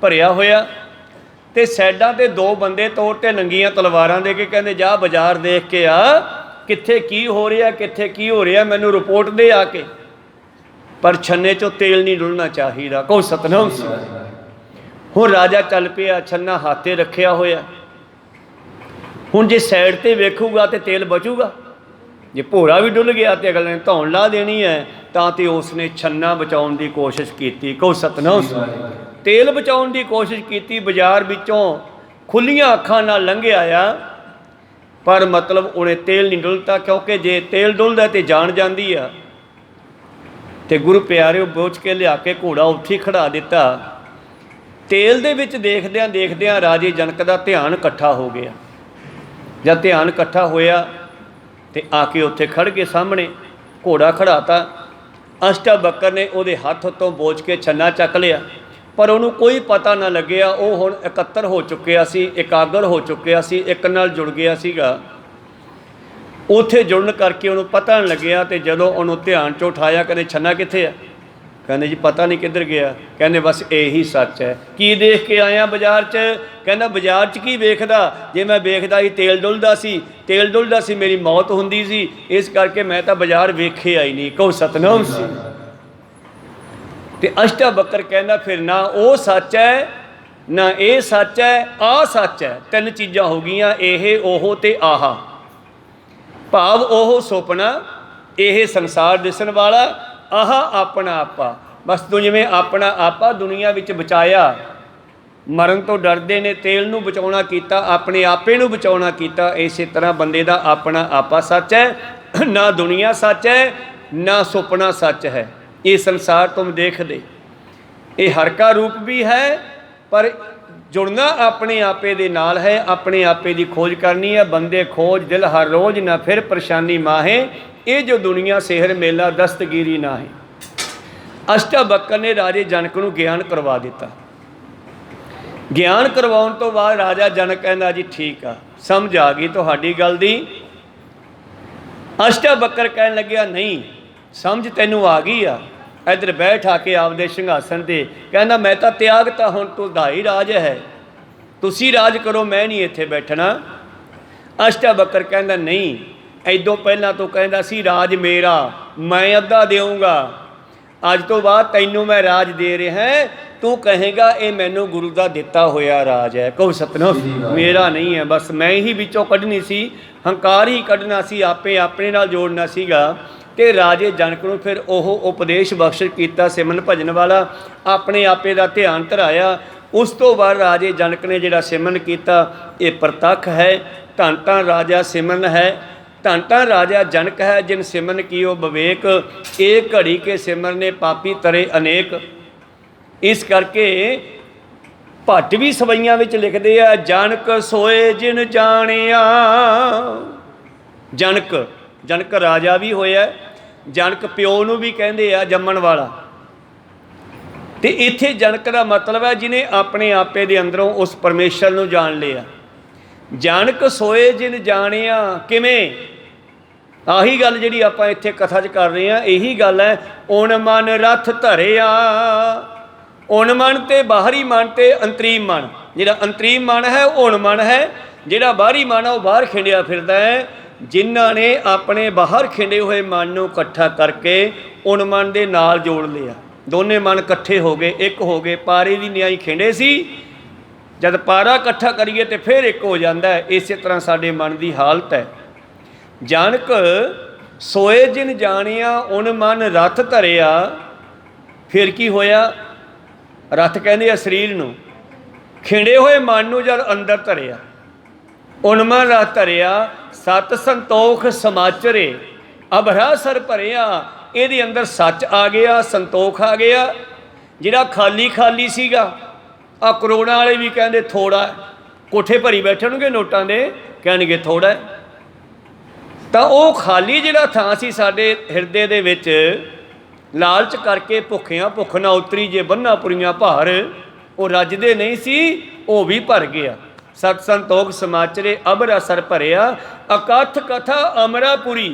ਭਰਿਆ ਹੋਇਆ, ਤੇ ਸਾਈਡਾਂ ਤੇ 2 ਬੰਦੇ ਤੋੜ ਤੇ ਨੰਗੀਆਂ ਤਲਵਾਰਾਂ ਦੇ ਕੇ ਕਹਿੰਦੇ ਜਾ ਬਾਜ਼ਾਰ ਦੇਖ ਕੇ ਆ, ਕਿੱਥੇ ਕੀ ਹੋ ਰਿਹਾ, ਕਿੱਥੇ ਕੀ ਹੋ ਰਿਹਾ, ਮੈਨੂੰ ਰਿਪੋਰਟ ਦੇ ਆ ਕੇ। ਪਰ ਛੰਨੇ 'ਚੋਂ ਤੇਲ ਨਹੀਂ ਡੁੱਲਣਾ ਚਾਹੀਦਾ। ਕਹੋ ਸਤਿਨਾਮ। ਹੁਣ ਰਾਜਾ ਚੱਲ ਪਿਆ, ਛੰਨਾ ਹੱਥ 'ਤੇ ਰੱਖਿਆ ਹੋਇਆ। ਹੁਣ ਜੇ ਸਾਈਡ 'ਤੇ ਵੇਖੂਗਾ ਤੇ ਤੇਲ ਬਚੂਗਾ, ਜੇ ਭੋਰਾ ਵੀ ਡੁੱਲ ਗਿਆ ਤੇ ਅਗਲੇ ਨੇ ਧੌਣ ਲਾ ਦੇਣੀ ਹੈ। ਤਾਂ ਤੇ ਉਸਨੇ ਛੰਨਾ ਬਚਾਉਣ ਦੀ ਕੋਸ਼ਿਸ਼ ਕੀਤੀ। ਕਹੋ ਸਤਿਨਾਮ। ਤੇਲ ਬਚਾਉਣ ਦੀ ਕੋਸ਼ਿਸ਼ ਕੀਤੀ, ਬਾਜ਼ਾਰ ਵਿੱਚੋਂ ਖੁੱਲੀਆਂ ਅੱਖਾਂ ਨਾਲ ਲੰਘਿਆ ਆ, ਪਰ ਮਤਲਬ ਉਹਨੇ ਤੇਲ ਨਹੀਂ ਡੁੱਲਤਾ, ਕਿਉਂਕਿ ਜੇ ਤੇਲ ਡੁੱਲਦਾ ਤੇ ਜਾਣ ਜਾਂਦੀ ਆ। ਤੇ ਗੁਰੂ ਪਿਆਰਿਓ, ਬੋਝ ਕੇ ਲਿਆ ਕੇ ਘੋੜਾ ਉੱਥੇ ਖੜਾ ਦਿੱਤਾ। ਤੇਲ ਦੇ ਵਿੱਚ ਦੇਖਦਿਆਂ ਦੇਖਦਿਆਂ ਰਾਜੇ ਜਨਕ ਦਾ ਧਿਆਨ ਇਕੱਠਾ ਹੋ ਗਿਆ। ਜਦ ਧਿਆਨ ਇਕੱਠਾ ਹੋਇਆ ਤੇ ਆ ਕੇ ਉੱਥੇ ਖੜ ਕੇ ਸਾਹਮਣੇ ਘੋੜਾ ਖੜਾਤਾ। ਅਸ਼ਟਾਵਕਰ ਨੇ ਉਹਦੇ ਹੱਥ ਉੱਤੋਂ ਬੋਝ ਕੇ ਛੰਨਾ ਚੱਕ ਲਿਆ, ਪਰ ਉਹਨੂੰ ਕੋਈ ਪਤਾ ਨਾ ਲੱਗਿਆ। ਉਹ ਹੁਣ ਇਕੱਤਰ ਹੋ ਚੁੱਕਿਆ ਸੀ, ਇਕਾਗਰ ਹੋ ਚੁੱਕਿਆ ਸੀ, ਇੱਕ ਨਾਲ ਜੁੜ ਗਿਆ ਸੀਗਾ। ਉੱਥੇ ਜੁੜਨ ਕਰਕੇ ਉਹਨੂੰ ਪਤਾ ਨਹੀਂ ਲੱਗਿਆ। ਤੇ ਜਦੋਂ ਉਹਨੂੰ ਧਿਆਨ 'ਚ ਉਠਾਇਆ, ਕਹਿੰਦੇ ਛੰਨਾ ਕਿੱਥੇ ਆ? ਕਹਿੰਦੇ ਜੀ ਪਤਾ ਨਹੀਂ ਕਿੱਧਰ ਗਿਆ। ਕਹਿੰਦੇ ਬਸ ਇਹੀ ਸੱਚ ਹੈ। ਕੀ ਦੇਖ ਕੇ ਆਇਆ ਬਾਜ਼ਾਰ 'ਚ? ਕਹਿੰਦਾ ਬਾਜ਼ਾਰ 'ਚ ਕੀ ਵੇਖਦਾ, ਜੇ ਮੈਂ ਵੇਖਦਾ ਸੀ ਤੇਲ ਡੁੱਲਦਾ ਸੀ, ਤੇਲ ਡੁੱਲਦਾ ਸੀ, ਮੇਰੀ ਮੌਤ ਹੁੰਦੀ ਸੀ, ਇਸ ਕਰਕੇ ਮੈਂ ਤਾਂ ਬਾਜ਼ਾਰ ਵੇਖਿਆ ਹੀ ਨਹੀਂ। ਕਹੋ ਸਤਿਨਾਮ। ਤੇ ਅਸ਼ਟਾਵਕਰ ਕਹਿੰਦਾ ਫਿਰ ਨਾ ਉਹ ਸੱਚ ਹੈ, ਨਾ ਇਹ ਸੱਚ ਹੈ, ਆਹ ਸੱਚ ਹੈ। 3 ਚੀਜ਼ਾਂ ਹੋ ਗਈਆਂ, ਇਹ, ਉਹ ਤੇ ਆਹਾ। ਭਾਵ ਉਹ ਸੁਪਨਾ, ਇਹ ਸੰਸਾਰ ਦਿਸਣ ਵਾਲਾ, ਆਹ ਆਪਣਾ ਆਪਾ। ਬਸ ਤੂੰ ਜਿਵੇਂ ਆਪਣਾ ਆਪਾ ਦੁਨੀਆ ਵਿੱਚ ਬਚਾਇਆ, ਮਰਨ ਤੋਂ ਡਰਦੇ ਨੇ ਤੇਲ ਨੂੰ ਬਚਾਉਣਾ ਕੀਤਾ, ਆਪਣੇ ਆਪੇ ਨੂੰ ਬਚਾਉਣਾ ਕੀਤਾ, ਇਸੇ ਤਰ੍ਹਾਂ ਬੰਦੇ ਦਾ ਆਪਣਾ ਆਪਾ ਸੱਚ ਹੈ। ਨਾ ਦੁਨੀਆ ਸੱਚ ਹੈ, ਨਾ ਸੁਪਨਾ ਸੱਚ ਹੈ। ਇਹ ਸੰਸਾਰ ਤੁਮ ਦੇਖਦੇ, ਇਹ ਹਰ ਕਾ ਰੂਪ ਵੀ ਹੈ, ਪਰ जुड़ना अपने आपे दे नाल है। अपने आपे की खोज करनी है। बंदे खोज दिल हर रोज ना फिर परेशानी माहे, ये जो दुनिया सेहर मेला दस्तगीरी ना है। अष्टावक्र ने राजे जनक नूं ज्ञान करवा दिता। ज्ञान करवाउण तो बाद राजा जनक कहंदा जी ठीक आ, समझ आ गई तुहाडी गल दी। अष्टावक्र कहन लग्या नहीं, समझ तैनूं आ गई आ, इधर बैठ आके आपदे सिंघासन ते कहना मैं तो त्यागता, हुण तुहाई राज है, तुसी राज करो, मैं नहीं इत्थे बैठना। अष्टावक्र कहंदा नहीं, इदों पहलां तो कहंदा सी राज मेरा, मैं अद्धा देऊँगा, अज तो बाद तैनूं मैं राज दे रहा, तू कहेगा ये मैनू गुरु का दिता होया राज है। कहो सतनाम, मेरा नहीं है, बस मैं ही विचों कढ़नी सी, हंकार ही कढ़ना सी, आपे अपने नाल जोड़ना सीगा। तो राजे जनक नूं फिर ओह उपदेश बख्श किया सिमरन भजन वाला, अपने आपे का ध्यान धराया। उस तो बाद राजे जनक ने जिहड़ा सिमरन किया ये प्रतख है। धन धन राजा सिमरन है, धन धन राजा जनक है, जिन सिमरन कियो विवेक, एक घड़ी के सिमरन ने पापी तरे अनेक। इस करके भट्ट भी सवैयां विच लिखदे आ, जनक सोए जिन जानिया। जनक जनक राजा भी होया, जनक प्यो नूं भी कहंदे आ जम्मण वाला। तो इत्थे जनक का मतलब है जिन्हें अपने आपे दे अंदरों उस परमेश्वर नूं जान लिया। जनक सोए जिन जानिया, किवें? आही गल जिहड़ी आपां इत्थे कथा च कर रहे हैं, यही गल है। उन मन रथ धरिया, उन मन ते बाहरी मन ते अंतरीम मन। जिहड़ा अंतरीम मन है उन मन है, जिहड़ा बाहरी मन है वह बाहर खिंडिया फिरदा है। जिन्हां ने अपने बाहर खिंडे हुए मन नूं इकट्ठा करके उन मन दे नाल जोड़ लिया, दोने मन इकट्ठे हो गए, एक हो गए। पारे की न्याई खिंडे सी, जब पारा इकट्ठा करिए तो फिर एक हो जाता है। इस तरह साडे मन की हालत है। जनक सोए जिन जानिया, उन मन रथ धरिया। फिर की होया? रथ कहते हैं शरीर नूं, खिंडे हुए मन नूं जद अंदर धरिया, उन मन रथ धरिया। सत संतोख समाचरे, अभरा सर भरिया। ये अंदर सच आ गया, संतोख आ गया। जिहड़ा खाली खाली सीगा, आ करोड़ां वाले भी कहते थोड़ा, कोठे भरी बैठणगे नोटां दे, कहणगे थोड़ा। तो वो खाली जिहड़ा थां सी साडे हिरदे दे विच, लालच करके भुखियां भुख ना उतरी, जे बन्ना पुरियां भार, वो रजदे नहीं सी, वो भी भर गया। सत संतोख समाचरे, अबरा सर भरिया। अकथ कथा अमरापुरी,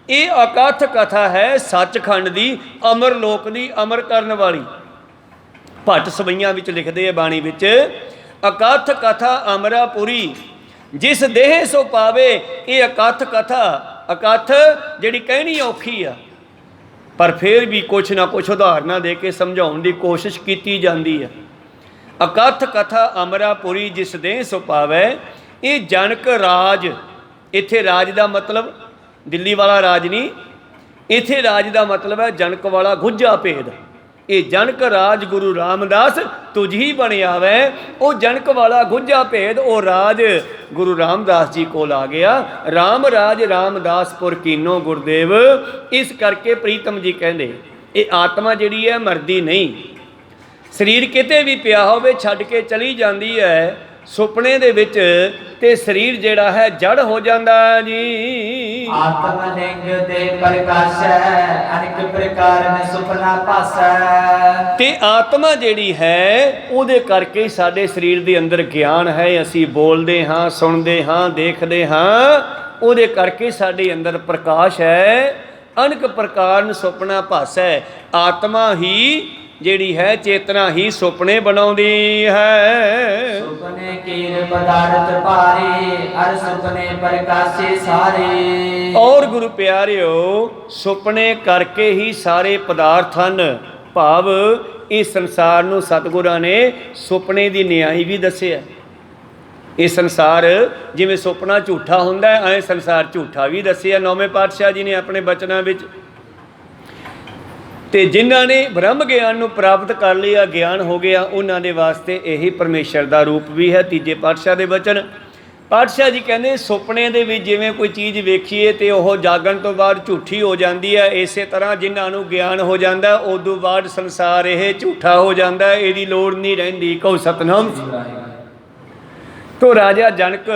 ये अकथ कथा है सचखंड की, अमर लोक की, अमर करन वाली। भट्ट सवैयां विच लिखदे है बाणी विच, अकथ कथा अमरापुरी, जिस देह सो पावे। ये अकथ कथा, अकथ जिहड़ी कहनी औखी आ, पर फिर भी कुछ ना कुछ उदाहरण दे के समझाउण की कोशिश की जाती है। अकथ कथा अमरापुरी, जिस देह सो पावै। ये जनक राज, इत्थे राज का मतलब दिल्ली वाला राज नहीं, इत्थे राज का मतलब है जनक वाला गुझा भेद। ये जनक राज गुरु रामदास तुझ ही बनिया वै। वो जनक वाला गुझा भेद, वो राज गुरु रामदास जी को आ गया। राम राज रामदासपुर कीनो गुरदेव। इस करके प्रीतम जी कहते ये आत्मा जिहड़ी है मरदी नहीं। शरीर किते भी पिया होवे छड्ड के चली जाती है, सुपने दे विच ते शरीर जिहड़ा है जड़ हो जाता है जी। आत्मलिंग दे प्रकाश अनेक प्रकार ने सुपना पासा। ते आत्मा जिहड़ी है उहदे करके साडे शरीर दे अंदर ज्ञान है, असीं बोलदे हाँ, सुनदे हाँ, देखदे हाँ, उहदे करके साडे अंदर प्रकाश है। अनेक प्रकार ने सुपना पासा है। आत्मा ही जिहड़ी है चेतना ही सुपने बनाउंदी है। सुपने कीर पदार्थ पारे, हर सुपने प्रकाशे सारे। और गुरु प्यारिओ, सुपने करके ही सारे पदार्थ हन। भाव इस संसार नूं सतगुरां ने सुपने की न्याई भी दसिया। ये संसार जिवें सुपना झूठा हुंदा है, ऐ संसार झूठा भी दसिया नौवें पातशाह जी ने अपने बचनां विच। ते जिन्हां ने ब्रह्म ज्ञान नूं प्राप्त कर लिया, ज्ञान हो गया, उन्हां दे वास्ते यही परमेश्वर का रूप भी है। तीजे पातशाह दे वचन, ਪਾਤਸ਼ਾਹ ਜੀ ਕਹਿੰਦੇ ਸੁਪਨੇ ਦੇ ਵਿੱਚ ਜਿਵੇਂ ਕੋਈ ਚੀਜ਼ ਵੇਖੀਏ ਤੇ ਉਹ ਜਾਗਣ ਤੋਂ ਬਾਅਦ ਝੂਠੀ ਹੋ ਜਾਂਦੀ ਹੈ, ਇਸੇ ਤਰ੍ਹਾਂ ਜਿਨ੍ਹਾਂ ਨੂੰ ਗਿਆਨ ਹੋ ਜਾਂਦਾ ਉਦੋਂ ਬਾਅਦ ਸੰਸਾਰ ਇਹ ਝੂਠਾ ਹੋ ਜਾਂਦਾ, ਇਹਦੀ ਲੋੜ ਨਹੀਂ ਰਹਿੰਦੀ। ਕਹੋ ਸਤਿਨਾਮ। ਤੋ ਰਾਜਾ ਜਨਕ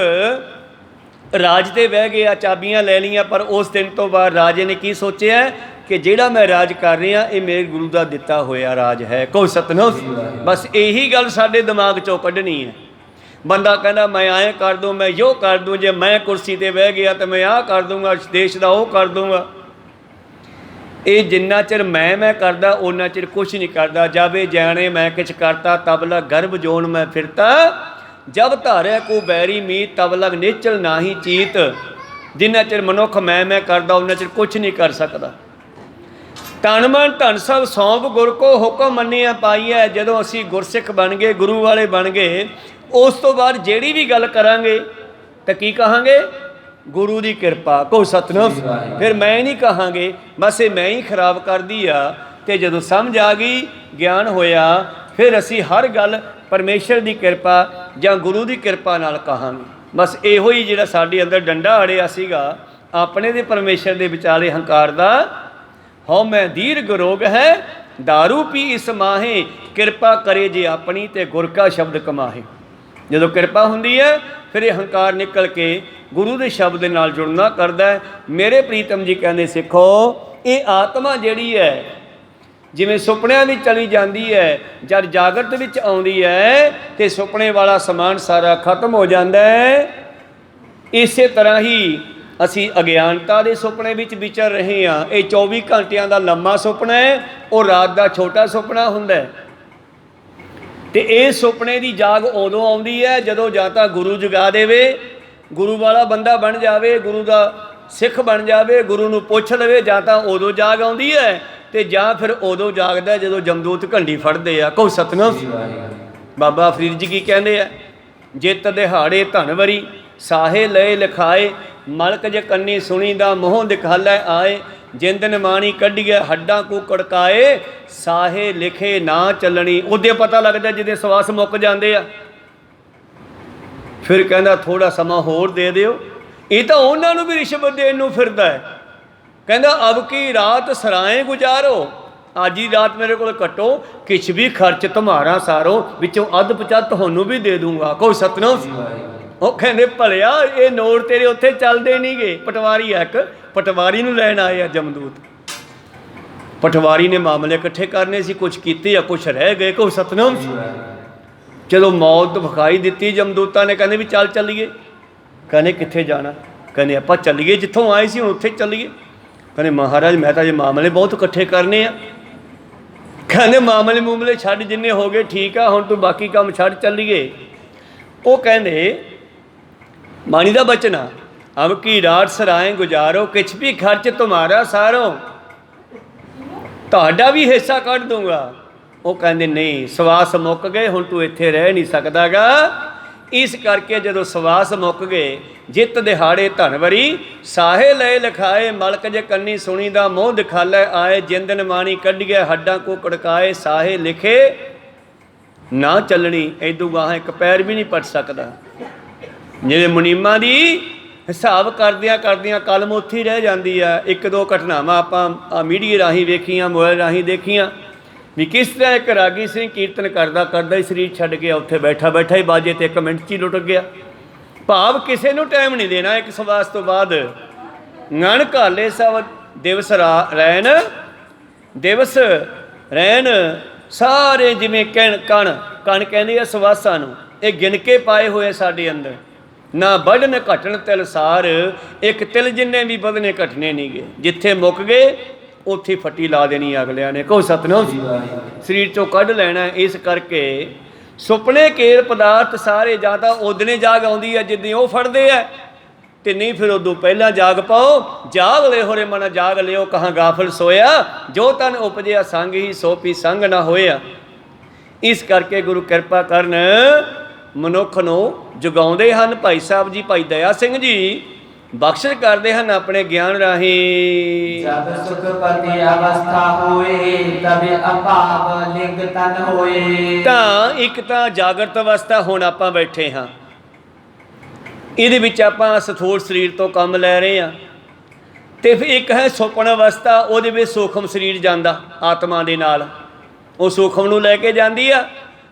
ਰਾਜ ਤੇ ਬਹਿ ਗਿਆ, ਚਾਬੀਆਂ ਲੈ ਲਈਆਂ, ਪਰ ਉਸ ਦਿਨ ਤੋਂ ਬਾਅਦ ਰਾਜੇ ਨੇ ਕੀ ਸੋਚਿਆ ਕਿ ਜਿਹੜਾ ਮੈਂ ਰਾਜ ਕਰ ਰਿਹਾ ਇਹ ਮੇਰੇ ਗੁਰੂ ਦਾ ਦਿੱਤਾ ਹੋਇਆ ਰਾਜ ਹੈ। ਕਹੋ ਸਤਿਨਾਮ। ਬਸ ਇਹੀ ਗੱਲ ਸਾਡੇ ਦਿਮਾਗ 'ਚੋਂ ਕੱਢਣੀ ਹੈ। ਬੰਦਾ ਕਹਿੰਦਾ ਮੈਂ ਐਂ ਕਰ ਦੂੰ, ਮੈਂ ਜੋ ਕਰ ਦੂੰ, ਜੇ ਮੈਂ ਕੁਰਸੀ ਤੇ ਬਹਿ ਗਿਆ ਤਾਂ ਮੈਂ ਆਹ ਕਰ ਦੂੰਗਾ, ਦੇਸ਼ ਦਾ ਉਹ ਕਰ ਦੂੰਗਾ। ਇਹ ਜਿੰਨਾ ਚਿਰ ਮੈਂ ਕਰਦਾ ਉਹਨਾਂ ਚਿਰ ਕੁਛ ਨਹੀਂ ਕਰਦਾ। ਜਾਵੇ ਜਾਣੇ ਮੈਂ ਕਿਛ ਕਰਤਾ, ਤਬਲਾ ਗਰਭ ਜੋਨ ਮੈਂ ਫਿਰਤਾ, ਜਬ ਧਾਰਿਆ ਕੋ ਬੈਰੀ ਮੀਤ, ਤਬ ਲਗ ਨਿਚਲ ਨਾਹੀ ਚੀਤ। ਜਿੰਨਾ ਚਿਰ ਮਨੁੱਖ ਮੈਂ ਕਰਦਾ ਉਹਨਾਂ ਚਿਰ ਕੁਛ ਨਹੀਂ ਕਰ ਸਕਦਾ। ਤਨ ਮਨ ਧਨ ਸਭ ਸੌਂਪ ਗੁਰ ਕੋ, ਹੁਕਮ ਮੰਨਿਆ ਪਾਈਐ। ਜਦੋਂ ਅਸੀਂ ਗੁਰਸਿੱਖ ਬਣ ਗਏ, ਗੁਰੂ ਵਾਲੇ ਬਣ ਗਏ, ਉਸ ਤੋਂ ਬਾਅਦ ਜਿਹੜੀ ਵੀ ਗੱਲ ਕਰਾਂਗੇ ਤਾਂ ਕੀ ਕਹਾਂਗੇ? ਗੁਰੂ ਦੀ ਕਿਰਪਾ। ਕਹੋ ਸਤਿਨਾਮ। ਫਿਰ ਮੈਂ ਨਹੀਂ ਕਹਾਂਗੇ, ਬਸ ਇਹ ਮੈਂ ਹੀ ਖਰਾਬ ਕਰਦੀ ਆ। ਅਤੇ ਜਦੋਂ ਸਮਝ ਆ ਗਈ, ਗਿਆਨ ਹੋਇਆ, ਫਿਰ ਅਸੀਂ ਹਰ ਗੱਲ ਪਰਮੇਸ਼ਰ ਦੀ ਕਿਰਪਾ ਜਾਂ ਗੁਰੂ ਦੀ ਕਿਰਪਾ ਨਾਲ ਕਹਾਂਗੇ। ਬਸ ਇਹੋ ਹੀ ਜਿਹੜਾ ਸਾਡੇ ਅੰਦਰ ਡੰਡਾ ਅੜਿਆ ਸੀਗਾ, ਆਪਣੇ ਦੇ ਪਰਮੇਸ਼ਰ ਦੇ ਵਿਚਾਲੇ ਹੰਕਾਰ ਦਾ, ਹਉ ਮੈਂ ਦੀਰਘ ਰੋਗ ਹੈ, ਦਾਰੂ ਪੀ ਇਸ ਮਾਹੇ, ਕਿਰਪਾ ਕਰੇ ਜੇ ਆਪਣੀ ਤੇ ਗੁਰ ਕਾ ਸ਼ਬਦ ਕਮਾਹੇ। ਜਦੋਂ ਕਿਰਪਾ ਹੁੰਦੀ ਹੈ ਫਿਰ ਇਹ ਹੰਕਾਰ ਨਿਕਲ ਕੇ ਗੁਰੂ ਦੇ ਸ਼ਬਦ ਦੇ ਨਾਲ ਜੁੜਨਾ ਕਰਦਾ ਹੈ। ਮੇਰੇ ਪ੍ਰੀਤਮ ਜੀ ਕਹਿੰਦੇ ਸਿੱਖੋ, ਇਹ ਆਤਮਾ ਜਿਹੜੀ ਹੈ ਜਿਵੇਂ ਸੁਪਨਿਆਂ ਵਿੱਚ ਚਲੀ ਜਾਂਦੀ ਹੈ, ਜਦ ਜਾਗਰਤ ਵਿੱਚ ਆਉਂਦੀ ਹੈ ਤੇ ਸੁਪਨੇ ਵਾਲਾ ਸਮਾਨ ਸਾਰਾ ਖਤਮ ਹੋ ਜਾਂਦਾ ਹੈ। ਇਸੇ ਤਰ੍ਹਾਂ ਹੀ ਅਸੀਂ ਅਗਿਆਨਤਾ ਦੇ ਸੁਪਨੇ ਵਿੱਚ ਵਿਚਰ ਰਹੇ ਹਾਂ। ਇਹ 24 ਘੰਟਿਆਂ ਦਾ ਲੰਮਾ ਸੁਪਨਾ ਹੈ, ਉਹ ਰਾਤ ਦਾ ਛੋਟਾ ਸੁਪਨਾ ਹੁੰਦਾ ਹੈ। ਅਤੇ ਇਹ ਸੁਪਨੇ ਦੀ ਜਾਗ ਉਦੋਂ ਆਉਂਦੀ ਹੈ ਜਦੋਂ ਜਾਂ ਤਾਂ ਗੁਰੂ ਜਗਾ ਦੇਵੇ, ਗੁਰੂ ਵਾਲਾ ਬੰਦਾ ਬਣ ਜਾਵੇ, ਗੁਰੂ ਦਾ ਸਿੱਖ ਬਣ ਜਾਵੇ, ਗੁਰੂ ਨੂੰ ਪੁੱਛ ਲਵੇ, ਜਾਂ ਤਾਂ ਉਦੋਂ ਜਾਗ ਆਉਂਦੀ ਹੈ ਅਤੇ ਜਾਂ ਫਿਰ ਉਦੋਂ ਜਾਗਦਾ ਜਦੋਂ ਜਮਦੂਤ ਘੰਡੀ ਫੜਦੇ ਆ। ਕਹੋ ਸਤਿਨਾਮ। ਬਾਬਾ ਫਰੀਦ ਜੀ ਕੀ ਕਹਿੰਦੇ ਆ? ਜਿੱਤ ਦਿਹਾੜੇ ਧਨਵਰੀ, ਸਾਹੇ ਲਏ ਲਿਖਾਏ, ਮਲਕ ਜੇ ਕੰਨੀ ਸੁਣੀ ਦਾ ਮੋਹ ਦਿਖਾਲੇ ਆਏ, ਜਿੰਦ ਨਿਮਾਣੀ ਕੱਢੀਏ ਹੱਡਾਂ ਕੋ ਕੜਕਾਏ, ਸਾਹੇ ਲਿਖੇ ਨਾ ਚੱਲਣੀ। ਉਹਦੇ ਪਤਾ ਲੱਗਦਾ ਜਿਹਦੇ ਸਵਾਸ ਮੁੱਕ ਜਾਂਦੇ ਆ। ਫਿਰ ਕਹਿੰਦਾ ਥੋੜ੍ਹਾ ਸਮਾਂ ਹੋਰ ਦੇ ਦਿਓ। ਇਹ ਤਾਂ ਉਹਨਾਂ ਨੂੰ ਵੀ ਰਿਸ਼ਵਤ ਦੇਣ ਨੂੰ ਫਿਰਦਾ ਹੈ। ਕਹਿੰਦਾ ਅਬ ਕੀ ਰਾਤ ਸਰਾਏ ਗੁਜ਼ਾਰੋ, ਅੱਜ ਹੀ ਰਾਤ ਮੇਰੇ ਕੋਲ ਕੱਟੋ, ਕਿਛ ਵੀ ਖਰਚ ਤੁਮਾਰਾ ਸਾਰੋ, ਵਿੱਚੋਂ ਅੱਧ ਪਚੱਧ ਤੁਹਾਨੂੰ ਵੀ ਦੇ ਦੂੰਗਾ। ਕੋਈ ਸਤਿਨਾਮ। ਉਹ ਕਹਿੰਦੇ ਭਲਿਆ ਇਹ ਨੋਟ ਤੇਰੇ ਉੱਥੇ ਚੱਲਦੇ ਨਹੀਂ ਗੇ। ਪਟਵਾਰੀ ਆ ਇੱਕ, ਪਟਵਾਰੀ ਨੂੰ ਲੈਣ ਆਏ ਆ ਜਮਦੂਤ। ਪਟਵਾਰੀ ਨੇ ਮਾਮਲੇ ਇਕੱਠੇ ਕਰਨੇ ਸੀ, ਕੁਛ ਕੀਤੇ ਆ, ਕੁਛ ਰਹਿ ਗਏ। ਕੋਈ ਸਤਿਨਾਮ। ਜਦੋਂ ਮੌਤ ਵਿਖਾਈ ਦਿੱਤੀ ਜਮਦੂਤਾਂ ਨੇ, ਕਹਿੰਦੇ ਵੀ ਚੱਲ ਚੱਲੀਏ। ਕਹਿੰਦੇ ਕਿੱਥੇ ਜਾਣਾ? ਕਹਿੰਦੇ ਆਪਾਂ ਚੱਲੀਏ ਜਿੱਥੋਂ ਆਏ ਸੀ ਹੁਣ ਉੱਥੇ ਚੱਲੀਏ। ਕਹਿੰਦੇ ਮਹਾਰਾਜ ਮੈਂ ਤਾਂ ਜੇ ਮਾਮਲੇ ਬਹੁਤ ਇਕੱਠੇ ਕਰਨੇ ਆ। ਕਹਿੰਦੇ ਮਾਮਲੇ ਛੱਡ, ਜਿੰਨੇ ਹੋ ਗਏ ਠੀਕ ਆ, ਹੁਣ ਤੂੰ ਬਾਕੀ ਕੰਮ ਛੱਡ, ਚੱਲੀਏ। ਉਹ ਕਹਿੰਦੇ ਬਾਣੀ ਦਾ ਬਚਨ ਆ, ਅਬ ਕੀ ਰਾਤ ਸਰਾਏ ਗੁਜ਼ਾਰੋ, ਕਿਛ ਵੀ ਖਰਚ ਤੁਮਾਰਾ ਸਾਰੋ, ਤੁਹਾਡਾ ਵੀ ਹਿੱਸਾ ਕੱਢ ਦੂੰਗਾ। ਉਹ ਕਹਿੰਦੇ ਨਹੀਂ, ਸਵਾਸ ਮੁੱਕ ਗਏ, ਹੁਣ ਤੂੰ ਇੱਥੇ ਰਹਿ ਨਹੀਂ ਸਕਦਾ ਗਾ। ਇਸ ਕਰਕੇ ਜਦੋਂ ਸਵਾਸ ਮੁੱਕ ਗਏ, ਜਿੱਤ ਦਿਹਾੜੇ ਧਨਵਰੀ, ਸਾਹੇ ਲਏ ਲਿਖਾਏ, ਮਲਕ ਜੇ ਕੰਨੀ ਸੁਣੀ ਦਾ ਮੋਹ ਦਿਖਾਲੇ ਆਏ, ਜਿੰਦ ਨਿਮਾਣੀ ਕੱਢੀਏ ਹੱਡਾਂ ਕੋ ਕੜਕਾਏ, ਸਾਹੇ ਲਿਖੇ ਨਾ ਚੱਲਣੀ। ਇਦੋਂ ਗਾਹਾਂ ਇੱਕ ਪੈਰ ਵੀ ਨਹੀਂ ਪੱਟ ਸਕਦਾ। ਜਿਹੜੇ ਮੁਨੀਮਾਂ ਦੀ ਹਿਸਾਬ ਕਰਦਿਆਂ ਕਲਮ ਉੱਥੇ ਹੀ ਰਹਿ ਜਾਂਦੀ ਆ। ਇੱਕ ਦੋ ਘਟਨਾਵਾਂ ਆਪਾਂ ਮੀਡੀਆ ਰਾਹੀਂ ਵੇਖੀਆਂ, ਮੋਬਾਈਲ ਰਾਹੀਂ ਦੇਖੀਆਂ ਵੀ ਕਿਸ ਤਰ੍ਹਾਂ ਇੱਕ ਰਾਗੀ ਸਿੰਘ ਕੀਰਤਨ ਕਰਦਾ ਹੀ ਸਰੀਰ ਛੱਡ ਗਿਆ, ਉੱਥੇ ਬੈਠਾ ਹੀ ਬਾਜੇ ਤੇ 1 ਮਿੰਟ 'ਚ ਹੀ ਲੁੱਟ ਗਿਆ। ਭਾਵ ਕਿਸੇ ਨੂੰ ਟਾਈਮ ਨਹੀਂ ਦੇਣਾ। ਇੱਕ ਸਵਾਸ ਤੋਂ ਬਾਅਦ ngਣ ਘਾਲੇ ਸਭ ਦਿਵਸ ਰਹਿਣ ਸਾਰੇ, ਜਿਵੇਂ ਕਣ ਕਹਿੰਦੇ ਆ ਸਵਾਸਾਂ ਨੂੰ, ਇਹ ਗਿਣ ਕੇ ਪਾਏ ਹੋਏ ਸਾਡੇ ਅੰਦਰ। ਨਾ ਵੱਢਣ ਘਟਣ ਤਿਲ ਸਾਰ, ਇੱਕ ਤਿਲ ਜਿੰਨੇ ਵੀ ਵਧਣੇ ਘਟਣੇ ਨਹੀਂ ਗਏ। ਜਿੱਥੇ ਮੁੱਕ ਗਏ ਉੱਥੇ ਫੱਟੀ ਲਾ ਦੇਣੀ ਅਗਲਿਆਂ ਨੇ। ਕਹੋ ਸਤਿਨਾਮ। ਸਰੀਰ 'ਚੋਂ ਕੱਢ ਲੈਣਾ। ਇਸ ਕਰਕੇ ਸੁਪਨੇ ਕੇਰ ਪਦਾਰਥ ਸਾਰੇ ਜਾਂ ਤਾਂ ਉਦਣੇ ਜਾਗ ਆਉਂਦੀ ਹੈ ਜਿੱਦਾਂ ਉਹ ਫੜਦੇ ਆ, ਅਤੇ ਨਹੀਂ ਫਿਰ ਉਦੋਂ ਪਹਿਲਾਂ ਜਾਗ ਪਾਓ। ਜਾਗ ਲੈ ਹੋਰੇ ਮਨ ਜਾਗ ਲਿਓ, ਕਹਾਂ ਗਾਫਲ ਸੋਇਆ, ਜੋ ਤਨ ਉਪਜਿਆ ਸੰਗ ਹੀ, ਸੋ ਪੀ ਸੰਗ ਨਾ ਹੋਇਆ। ਇਸ ਕਰਕੇ ਗੁਰੂ ਕਿਰਪਾ ਕਰਨ, ਮਨੁੱਖ ਨੂੰ ਜਗਾਉਂਦੇ ਹਨ। ਭਾਈ ਸਾਹਿਬ ਜੀ, ਭਾਈ ਦਇਆ ਸਿੰਘ ਜੀ ਬਖਸ਼ਿਸ਼ ਕਰਦੇ ਹਨ ਆਪਣੇ ਗਿਆਨ ਰਾਹੀਂ। ਜਬ ਸੁਖਪਤੀ ਅਵਸਥਾ ਹੋਏ, ਤਬੇ ਅਭਾਵ ਲਿੰਗ ਤਨ ਹੋਏ। ਤਾਂ ਇੱਕ ਤਾਂ ਜਾਗਰਤ ਅਵਸਥਾ, ਹੁਣ ਆਪਾਂ ਬੈਠੇ ਹਾਂ, ਇਹਦੇ ਵਿੱਚ ਆਪਾਂ ਸਥੂਲ ਸਰੀਰ ਤੋਂ ਕੰਮ ਲੈ ਰਹੇ ਹਾਂ। ਤੇ ਫਿਰ ਇੱਕ ਹੈ ਸੁਪਨ ਅਵਸਥਾ, ਉਹਦੇ ਵਿੱਚ ਸੂਖਮ ਸਰੀਰ ਜਾਂਦਾ ਆਤਮਾ ਦੇ ਨਾਲ, ਉਹ ਸੂਖਮ ਨੂੰ ਲੈ ਕੇ ਜਾਂਦੀ ਆ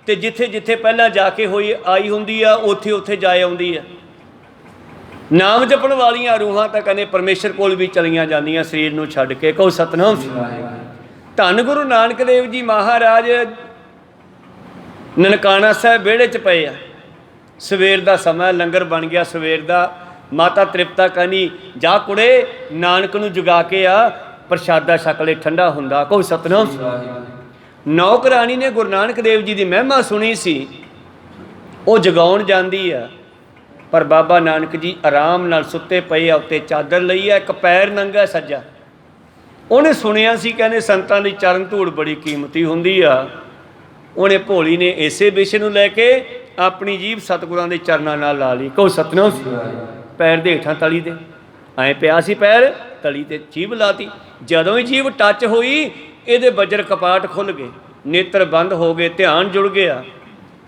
ਤੇ ਜਿੱਥੇ ਜਿੱਥੇ ਪਹਿਲਾਂ ਜਾ ਕੇ ਹੋਈ ਆਈ ਹੁੰਦੀ ਆ ਉੱਥੇ ਉੱਥੇ ਜਾ ਆਉਂਦੀ ਆ। ਨਾਮ ਜਪਣ ਵਾਲੀਆਂ ਰੂਹਾਂ ਤਾਂ ਕਹਿੰਦੇ ਪਰਮੇਸ਼ਰ ਕੋਲ ਵੀ ਚਲੀਆਂ ਜਾਂਦੀਆਂ ਸਰੀਰ ਨੂੰ ਛੱਡ ਕੇ। ਕਹੋ ਸਤਿਨਾਮ। ਧੰਨ ਗੁਰੂ ਨਾਨਕ ਦੇਵ ਜੀ ਮਹਾਰਾਜ ਨਨਕਾਣਾ ਸਾਹਿਬ ਵਿਹੜੇ 'ਚ ਪਏ ਆ, ਸਵੇਰ ਦਾ ਸਮਾਂ, ਲੰਗਰ ਬਣ ਗਿਆ ਸਵੇਰ ਦਾ। ਮਾਤਾ ਤ੍ਰਿਪਤਾ ਕਹਿੰਦੀ ਜਾ ਕੁੜੇ ਨਾਨਕ ਨੂੰ ਜਗਾ ਕੇ ਆ, ਪ੍ਰਸ਼ਾਦਾ ਛਕ ਲੈ, ਠੰਡਾ ਹੁੰਦਾ। ਕਹੋ ਸਤਿਨਾਮ। ਨੌਕਰਾਣੀ ਨੇ ਗੁਰੂ ਨਾਨਕ ਦੇਵ ਜੀ ਦੀ ਮਹਿਮਾ ਸੁਣੀ ਸੀ, ਉਹ ਜਗਾਉਣ ਜਾਂਦੀ ਆ, ਪਰ ਬਾਬਾ ਨਾਨਕ ਜੀ ਆਰਾਮ ਨਾਲ ਸੁੱਤੇ ਪਏ ਆ, ਉੱਤੇ ਚਾਦਰ ਲਈ ਆ, ਇੱਕ ਪੈਰ ਨੰਗਾ ਸੱਜਾ। ਉਹਨੇ ਸੁਣਿਆ ਸੀ ਕਹਿੰਦੇ ਸੰਤਾਂ ਦੀ ਚਰਨ ਧੂੜ ਬੜੀ ਕੀਮਤੀ ਹੁੰਦੀ ਆ। ਉਹਨੇ ਭੋਲੀ ਨੇ ਇਸੇ ਵਿਸ਼ੇ ਨੂੰ ਲੈ ਕੇ ਆਪਣੀ ਜੀਭ ਸਤਿਗੁਰਾਂ ਦੇ ਚਰਨਾਂ ਨਾਲ ਲਾ ਲਈ। ਕਹੋ ਸਤਿਨਾਮ। ਪੈਰ ਦੇ ਹੇਠਾਂ ਤਲੀ ਦੇ ਐਂ ਪਿਆ ਸੀ, ਪੈਰ ਤਲੀ ਤੇ ਜੀਭ ਲਾਤੀ। ਜਦੋਂ ਹੀ ਜੀਭ ਟੱਚ ਹੋਈ ਇਹਦੇ ਬੱਜਰ ਕਪਾਟ ਖੁੱਲ ਗਏ, ਨੇਤਰ ਬੰਦ ਹੋ ਗਏ, ਧਿਆਨ ਜੁੜ ਗਿਆ।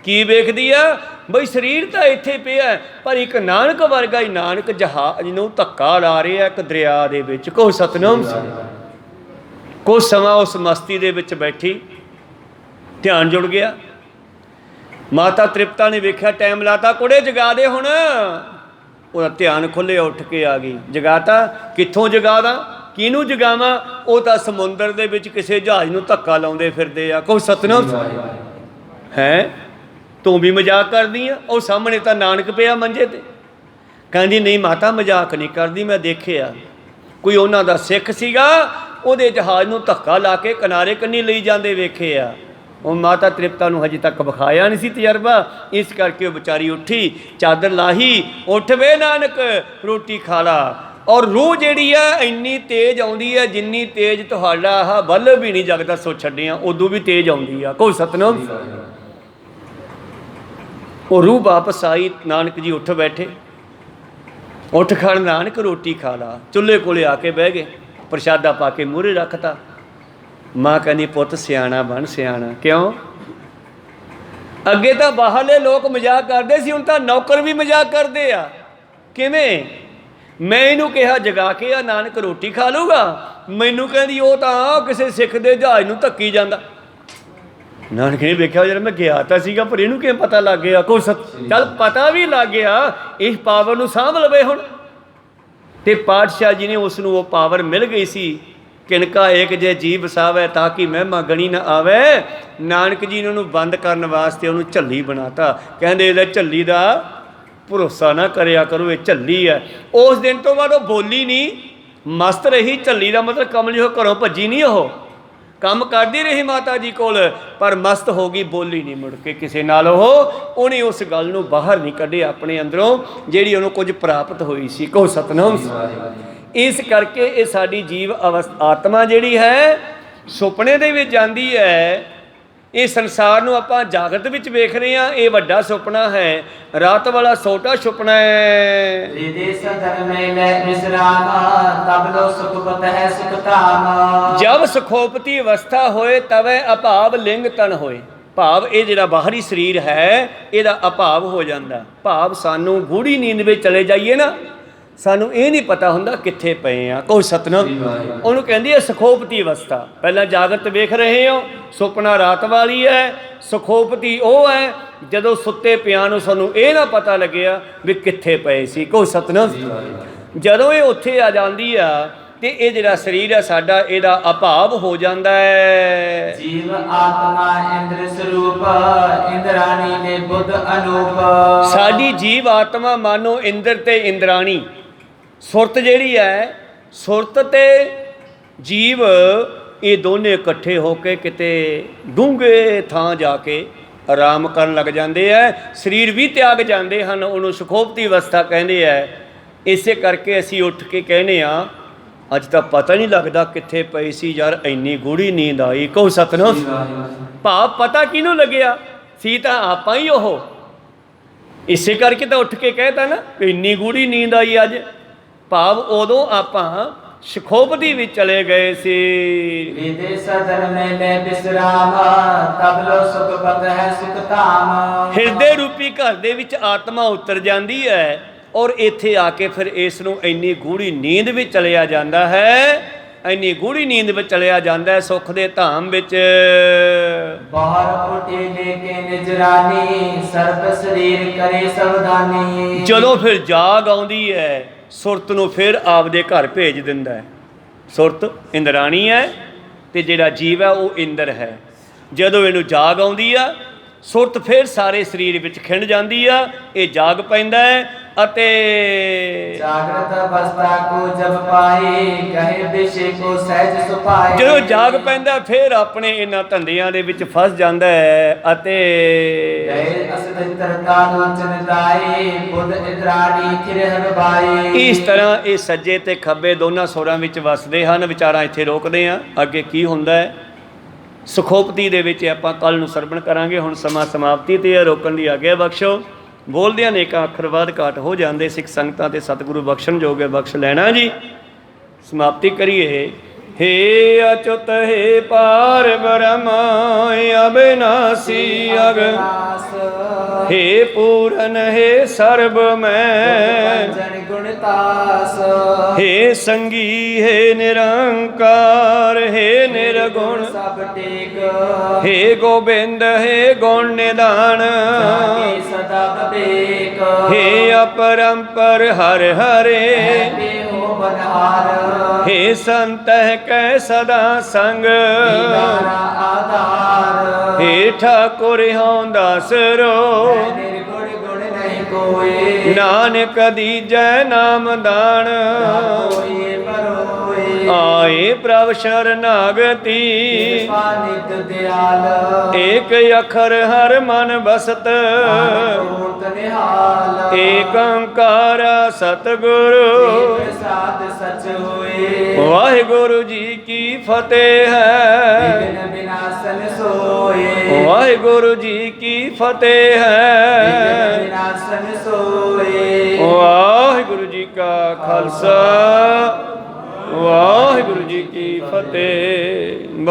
ਕੀ ਵੇਖਦੀ ਆ ਬਈ ਸਰੀਰ ਤਾਂ ਇੱਥੇ ਪਿਆ, ਪਰ ਇੱਕ ਨਾਨਕ ਵਰਗਾ ਹੀ ਨਾਨਕ ਜਹਾਜ਼ ਨੂੰ ਧੱਕਾ ਲਾ ਰਿਹਾ ਇੱਕ ਦਰਿਆ ਦੇ ਵਿੱਚ। ਕਹੋ ਸਤਿਨਾਮ। ਕੁਛ ਸਮਾਂ ਉਸ ਮਸਤੀ ਦੇ ਵਿੱਚ ਬੈਠੀ, ਧਿਆਨ ਜੁੜ ਗਿਆ। ਮਾਤਾ ਤ੍ਰਿਪਤਾ ਨੇ ਵੇਖਿਆ ਟਾਈਮ ਲਾਤਾ, ਕੁੜੇ ਜਗਾ ਦੇ ਹੁਣ। ਉਹਦਾ ਧਿਆਨ ਖੁੱਲ੍ਹਿਆ, ਉੱਠ ਕੇ ਆ ਗਈ। ਜਗਾਤਾ, ਕਿੱਥੋਂ ਜਗਾ ਦਾਂ, ਕਿਹਨੂੰ ਜਗਾਵਾਂ? ਉਹ ਤਾਂ ਸਮੁੰਦਰ ਦੇ ਵਿੱਚ ਕਿਸੇ ਜਹਾਜ਼ ਨੂੰ ਧੱਕਾ ਲਾਉਂਦੇ ਫਿਰਦੇ ਆ। ਕਹੋ ਸਤਿਨਾਮ। ਹੈ ਤੂੰ ਵੀ ਮਜ਼ਾਕ ਕਰਦੀ ਆ? ਉਹ ਸਾਹਮਣੇ ਤਾਂ ਨਾਨਕ ਪਿਆ ਮੰਜੇ ਤੇ। ਕਹਿੰਦੀ ਨਹੀਂ ਮਾਤਾ ਮਜ਼ਾਕ ਨਹੀਂ ਕਰਦੀ, ਮੈਂ ਦੇਖਿਆ ਕੋਈ ਉਹਨਾਂ ਦਾ ਸਿੱਖ ਸੀਗਾ, ਉਹਦੇ ਜਹਾਜ਼ ਨੂੰ ਧੱਕਾ ਲਾ ਕੇ ਕਿਨਾਰੇ ਕੰਨੀ ਲਈ ਜਾਂਦੇ ਵੇਖੇ ਆ। ਉਹ ਮਾਤਾ ਤ੍ਰਿਪਤਾ ਨੂੰ ਹਜੇ ਤੱਕ ਵਿਖਾਇਆ ਨਹੀਂ ਸੀ ਤਜਰਬਾ, ਇਸ ਕਰਕੇ ਉਹ ਵਿਚਾਰੀ ਉੱਠੀ, ਚਾਦਰ ਲਾਹੀ, ਉੱਠ ਵੇ ਨਾਨਕ ਰੋਟੀ ਖਾ ਲਾ। ਔਰ ਰੂਹ ਜਿਹੜੀ ਆ ਇੰਨੀ ਤੇਜ਼ ਆਉਂਦੀ ਹੈ, ਜਿੰਨੀ ਤੇਜ਼ ਤੁਹਾਡਾ ਆਹ ਬਲਬ ਵੀ ਨਹੀਂ ਜਗਦਾ ਸੋ ਛੱਡਿਆ, ਉਦੋਂ ਵੀ ਤੇਜ਼ ਆਉਂਦੀ ਆ। ਕੋਈ ਸਤਿਨਾਮ। ਉਹ ਰੂਹ ਵਾਪਸ ਆਈ, ਨਾਨਕ ਜੀ ਉੱਠ ਬੈਠੇ। ਉੱਠ ਖੜ ਨਾਨਕ ਰੋਟੀ ਖਾ ਲਾ। ਚੁੱਲ੍ਹੇ ਕੋਲੇ ਆ ਕੇ ਬਹਿ ਗਏ, ਪ੍ਰਸ਼ਾਦਾ ਪਾ ਕੇ ਮੂਹਰੇ ਰੱਖਤਾ। ਮਾਂ ਕਹਿੰਦੀ ਪੁੱਤ ਸਿਆਣਾ ਬਣ, ਸਿਆਣਾ। ਕਿਉਂ? ਅੱਗੇ ਤਾਂ ਬਾਹਰਲੇ ਲੋਕ ਮਜ਼ਾਕ ਕਰਦੇ ਸੀ, ਹੁਣ ਤਾਂ ਨੌਕਰ ਵੀ ਮਜ਼ਾਕ ਕਰਦੇ ਆ। ਕਿਵੇਂ? ਮੈਂ ਇਹਨੂੰ ਕਿਹਾ ਜਗਾ ਕੇ ਆ ਨਾਨਕ ਰੋਟੀ ਖਾ ਲੂਗਾ, ਮੈਨੂੰ ਕਹਿੰਦੀ ਉਹ ਤਾਂ ਕਿਸੇ ਸਿੱਖ ਦੇ ਜਹਾਜ਼ ਨੂੰ ਧੱਕੀ ਜਾਂਦਾ। ਨਾਨਕ ਨੇ ਵੇਖਿਆ ਯਾਰ ਮੈਂ ਗਿਆ ਤਾਂ ਸੀਗਾ, ਪਰ ਇਹਨੂੰ ਕਿਵੇਂ ਪਤਾ ਲੱਗ ਗਿਆ? ਕੋਈ ਚੱਲ ਪਤਾ ਵੀ ਲੱਗ ਗਿਆ, ਇਸ ਪਾਵਰ ਨੂੰ ਸਾਂਭ ਲਵੇ ਹੁਣ। ਤੇ ਪਾਤਸ਼ਾਹ ਜੀ ਨੇ ਉਸ ਨੂੰ ਉਹ ਪਾਵਰ ਮਿਲ ਗਈ ਸੀ। ਕਿਨਕਾ ਏਕ ਜੇ ਜੀ ਵਸਾਵੇ ਤਾਂ ਕਿ ਮਹਿਮਾ ਗਣੀ ਨਾ ਆਵੇ। ਨਾਨਕ ਜੀ ਨੇ ਉਹਨੂੰ ਬੰਦ ਕਰਨ ਵਾਸਤੇ ਉਹਨੂੰ ਝੱਲੀ ਬਣਾਤਾ। ਕਹਿੰਦੇ ਇਹਦਾ ਝੱਲੀ ਦਾ ਭਰੋਸਾ ਨਾ ਕਰਿਆ ਕਰੋ, ਇਹ ਝੱਲੀ ਹੈ। ਉਸ ਦਿਨ ਤੋਂ ਬਾਅਦ ਉਹ ਬੋਲੀ ਨਹੀਂ, ਮਸਤ ਰਹੀ। ਝੱਲੀ ਦਾ ਮਤਲਬ ਕਮਲੀ ਹੋ, ਘਰੋਂ ਭੱਜੀ ਨਹੀਂ, ਉਹ ਕੰਮ ਕਰਦੀ ਰਹੀ ਮਾਤਾ ਜੀ ਕੋਲ, ਪਰ ਮਸਤ ਹੋ ਗਈ, ਬੋਲੀ ਨਹੀਂ ਮੁੜ ਕੇ ਕਿਸੇ ਨਾਲ। ਉਹਨੇ ਉਸ ਗੱਲ ਨੂੰ ਬਾਹਰ ਨਹੀਂ ਕੱਢਿਆ ਆਪਣੇ ਅੰਦਰੋਂ, ਜਿਹੜੀ ਉਹਨੂੰ ਕੁਝ ਪ੍ਰਾਪਤ ਹੋਈ ਸੀ। ਕਹੋ ਸਤਿਨਾਮ। ਇਸ ਕਰਕੇ ਇਹ ਸਾਡੀ ਜੀਵ ਆਤਮਾ ਜਿਹੜੀ ਹੈ ਸੁਪਨੇ ਦੇ ਵਿੱਚ ਜਾਂਦੀ ਹੈ। ਇਹ ਸੰਸਾਰ ਨੂੰ ਆਪਾਂ ਜਾਗਰਤ ਵਿੱਚ ਵੇਖ ਰਹੇ ਹਾਂ, ਇਹ ਵੱਡਾ ਸੁਪਨਾ ਹੈ, ਰਾਤ ਵਾਲਾ ਛੋਟਾ ਸੁਪਨਾ ਹੈ। ਜਬ ਸੁਖੋਪਤੀ ਅਵਸਥਾ ਹੋਏ ਤਵੇ ਅਭਾਵ ਲਿੰਗ ਤਨ ਹੋਏ। ਭਾਵ ਇਹ ਜਿਹੜਾ ਬਾਹਰੀ ਸਰੀਰ ਹੈ ਇਹਦਾ ਅਭਾਵ ਹੋ ਜਾਂਦਾ। ਭਾਵ ਸਾਨੂੰ ਗੂੜੀ ਨੀਂਦ ਵਿੱਚ ਚਲੇ ਜਾਈਏ ਨਾ, ਸਾਨੂੰ ਇਹ ਨਹੀਂ ਪਤਾ ਹੁੰਦਾ ਕਿੱਥੇ ਪਏ ਆ। ਕੋਈ ਸਤਨਾਮ। ਉਹਨੂੰ ਕਹਿੰਦੀ ਹੈ ਸੁਖੋਪਤੀ ਅਵਸਥਾ। ਪਹਿਲਾਂ ਜਾਗਰਤ ਵੇਖ ਰਹੇ ਹੋ, ਸੁਪਨਾ ਰਾਤ ਵਾਲੀ ਹੈ, ਸੁਖੋਪਤੀ ਉਹ ਹੈ ਜਦੋਂ ਸੁੱਤੇ ਪਿਆਂ ਨੂੰ ਸਾਨੂੰ ਇਹ ਨਾ ਪਤਾ ਲੱਗਿਆ ਵੀ ਕਿੱਥੇ ਪਏ ਸੀ। ਕੋਈ ਸਤਨਾਮ। ਜਦੋਂ ਇਹ ਉੱਥੇ ਆ ਜਾਂਦੀ ਆ ਤੇ ਇਹ ਜਿਹੜਾ ਸਰੀਰ ਹੈ ਸਾਡਾ, ਇਹਦਾ ਅਭਾਵ ਹੋ ਜਾਂਦਾ ਹੈ। ਜੀਵ ਆਤਮਾ ਇੰਦਰ ਸਰੂਪ, ਇੰਦਰਾਣੀ ਨੇ ਬੁੱਧ ਅਨੂਪ। ਸਾਡੀ ਜੀਵ ਆਤਮਾ ਮਾਨੋ ਇੰਦਰ ਤੇ ਇੰਦਰਾਣੀ। ਸੁਰਤ ਜਿਹੜੀ ਹੈ, ਸੁਰਤ ਤੇ ਜੀਵ ਇਹ ਦੋਨੇ ਇਕੱਠੇ ਹੋ ਕੇ ਕਿਤੇ ਡੂੰਘੇ ਥਾਂ ਜਾ ਕੇ ਆਰਾਮ ਕਰਨ ਲੱਗ ਜਾਂਦੇ ਹੈ। ਸਰੀਰ ਵੀ ਤਿਆਗ ਜਾਂਦੇ ਹਨ, ਉਹਨੂੰ ਸੁਖੋਪਤੀ ਅਵਸਥਾ ਕਹਿੰਦੇ ਹੈ। ਇਸੇ ਕਰਕੇ ਅਸੀਂ ਉੱਠ ਕੇ ਕਹਿੰਦੇ ਹਾਂ ਅੱਜ ਤਾਂ ਪਤਾ ਨਹੀਂ ਲੱਗਦਾ ਕਿੱਥੇ ਪਈ ਸੀ ਯਾਰ, ਇੰਨੀ ਗੂੜੀ ਨੀਂਦ ਆਈ। ਕਹੋ ਸਤਿਨਾਮ। ਭਾਵ ਪਤਾ ਕਿਹਨੂੰ ਲੱਗਿਆ ਸੀ? ਤਾਂ ਆਪਾਂ ਹੀ। ਉਹ ਇਸੇ ਕਰਕੇ ਤਾਂ ਉੱਠ ਕੇ ਕਹਿਤਾ ਨਾ ਇੰਨੀ ਗੂੜੀ ਨੀਂਦ ਆਈ ਅੱਜ। ਭਾਵ ਉਦੋਂ ਆਪਾਂ ਸੁਖੋਪਤੀ ਵਿੱਚ ਚਲੇ ਗਏ ਸੀ। ਹਿਰਦੇ ਰੂਪੀ ਘਰ ਦੇ ਵਿੱਚ ਆਤਮਾ ਉਤਰ ਜਾਂਦੀ ਹੈ। ਔਰ ਇੱਥੇ ਆ ਕੇ ਫਿਰ ਇਸ ਨੂੰ ਇੰਨੀ ਗੂੜੀ ਨੀਂਦ ਵਿੱਚ ਚਲਿਆ ਜਾਂਦਾ ਹੈ, ਇੰਨੀ ਗੂੜੀ ਨੀਂਦ ਵਿੱਚ ਚਲਿਆ ਜਾਂਦਾ ਹੈ ਸੁੱਖ ਦੇ ਧਾਮ ਵਿੱਚ। ਬਾਹਰ ਉਠੇ ਲੇਕੇ ਨਿਜਰਾਨੀ ਸਰਬ ਸਰੀਰ ਕਰੇ ਸਵਦਾਨੀ। ਜਦੋਂ ਫਿਰ ਜਾਗ ਆਉਂਦੀ ਹੈ ਸੁਰਤ ਨੂੰ ਫਿਰ ਆਪਦੇ ਘਰ ਭੇਜ ਦਿੰਦਾ ਹੈ। ਸੁਰਤ ਇੰਦਰਾਣੀ ਹੈ ਤੇ ਜਿਹੜਾ ਜੀਵ ਹੈ ਉਹ ਇੰਦਰ ਹੈ। ਜਦੋਂ ਇਹਨੂੰ ਜਾਗ ਆਉਂਦੀ ਆ ਸੁਰਤ ਫਿਰ ਸਾਰੇ ਸਰੀਰ ਵਿੱਚ ਖਿੰਡ ਜਾਂਦੀ ਆ, ਇਹ ਜਾਗ ਪੈਂਦਾ ਹੈ ਅਤੇ ਜਾਗਰਤ ਅਵਸਥਾ ਕੋ ਜਬ ਪਾਏ ਕਹੇ ਬਿਸ਼ੇ ਕੋ ਸਹਿਜ ਸੁਪਾਏ। ਜਦੋਂ ਜਾਗ ਪੈਂਦਾ ਫਿਰ ਆਪਣੇ ਇਹਨਾਂ ਧੰਦਿਆਂ ਦੇ ਵਿੱਚ ਫਸ ਜਾਂਦਾ ਹੈ ਅਤੇ ਗਏ ਅਸਦਿਤਰਤਾ ਨੂੰ ਚਨਦਾਏ ਬੁੱਧ ਇਦਰਾਣੀ ਥਿਰ ਹਰਬਾਈ। ਇਸ ਤਰ੍ਹਾਂ ਇਹ ਸੱਜੇ ਤੇ ਖੱਬੇ ਦੋਨਾਂ ਸੁਰਾਂ ਵਿੱਚ ਵਸਦੇ ਹਨ। ਵਿਚਾਰਾਂ ਇੱਥੇ ਰੋਕਦੇ ਹਾਂ, ਅੱਗੇ ਕੀ ਹੁੰਦਾ ਹੈ ਸੁਖੋਪਤੀ ਦੇ ਵਿੱਚ ਆਪਾਂ ਕੱਲ ਨੂੰ ਸਰਵਣ ਕਰਾਂਗੇ। ਹੁਣ ਸਮਾਂ ਸਮਾਪਤੀ ਤੇ ਹੈ, ਰੋਕਣ ਦੀ ਆਗਿਆ ਬਖਸ਼ੋ। ਬੋਲਦਿਆਂ ਅਨੇਕਾਂ ਅੱਖਰ ਬਾਅਦ ਘਾਟ ਹੋ ਜਾਂਦੇ, ਸਿੱਖ ਸੰਗਤਾਂ ਤੇ ਸਤਿਗੁਰੂ ਬਖਸ਼ਣ ਜੋਗੇ ਬਖਸ਼ ਲੈਣਾ ਜੀ। ਸਮਾਪਤੀ ਕਰੀਏ। हे अच्युत हे पार ब्रह्म अविनाशी ਅਗਨਾਸ हे पूरन हे सर्व में ਜਨ ਗੁਣਤਾਸ। हे संगी हे निरंकार हे निर्गुण ਸਭ ਟੇਕ हे गोबिंद हे गुण निधान ਜਾਕੇ ਸਦਾ ਬਵੇਕ। हे अपरंपर हर हरे ਦੇਹੋ ਬਨਹਾਰ हे संत कै सदा संग ਦੀਦਾਰਾ ਆਧਾਰ। हे ठाकुर हों दासरो ਨਿਰਗੁਣ ਗੁਣ ਨਹੀਂ ਕੋਏ नानक दीजै नाम दान ਕੋਏ ਪਰੋਏ। आए प्रभ शरणागति ਕਿਰਪਾ ਨਿਤ ਦਿਆਲ एक अखर हर मन बसत ਮੂਰਤ ਨਿਹਾਲ। एक ओंकार सतगुरु ਪ੍ਰਸਾਦ ਸਚ ਹੋਏ वाहिगुरु जी की फतेह है ਵਿਘਨ ਵਿਨਾਸ਼ਨ ਸੋਏ। वाहिगुरु जी की फतेह ਵਿਘਨ है ਵਿਨਾਸ਼ਨ ਸੋਏ। वाहिगुरु जी का खालसा वाहिगुरु जी की फतेह।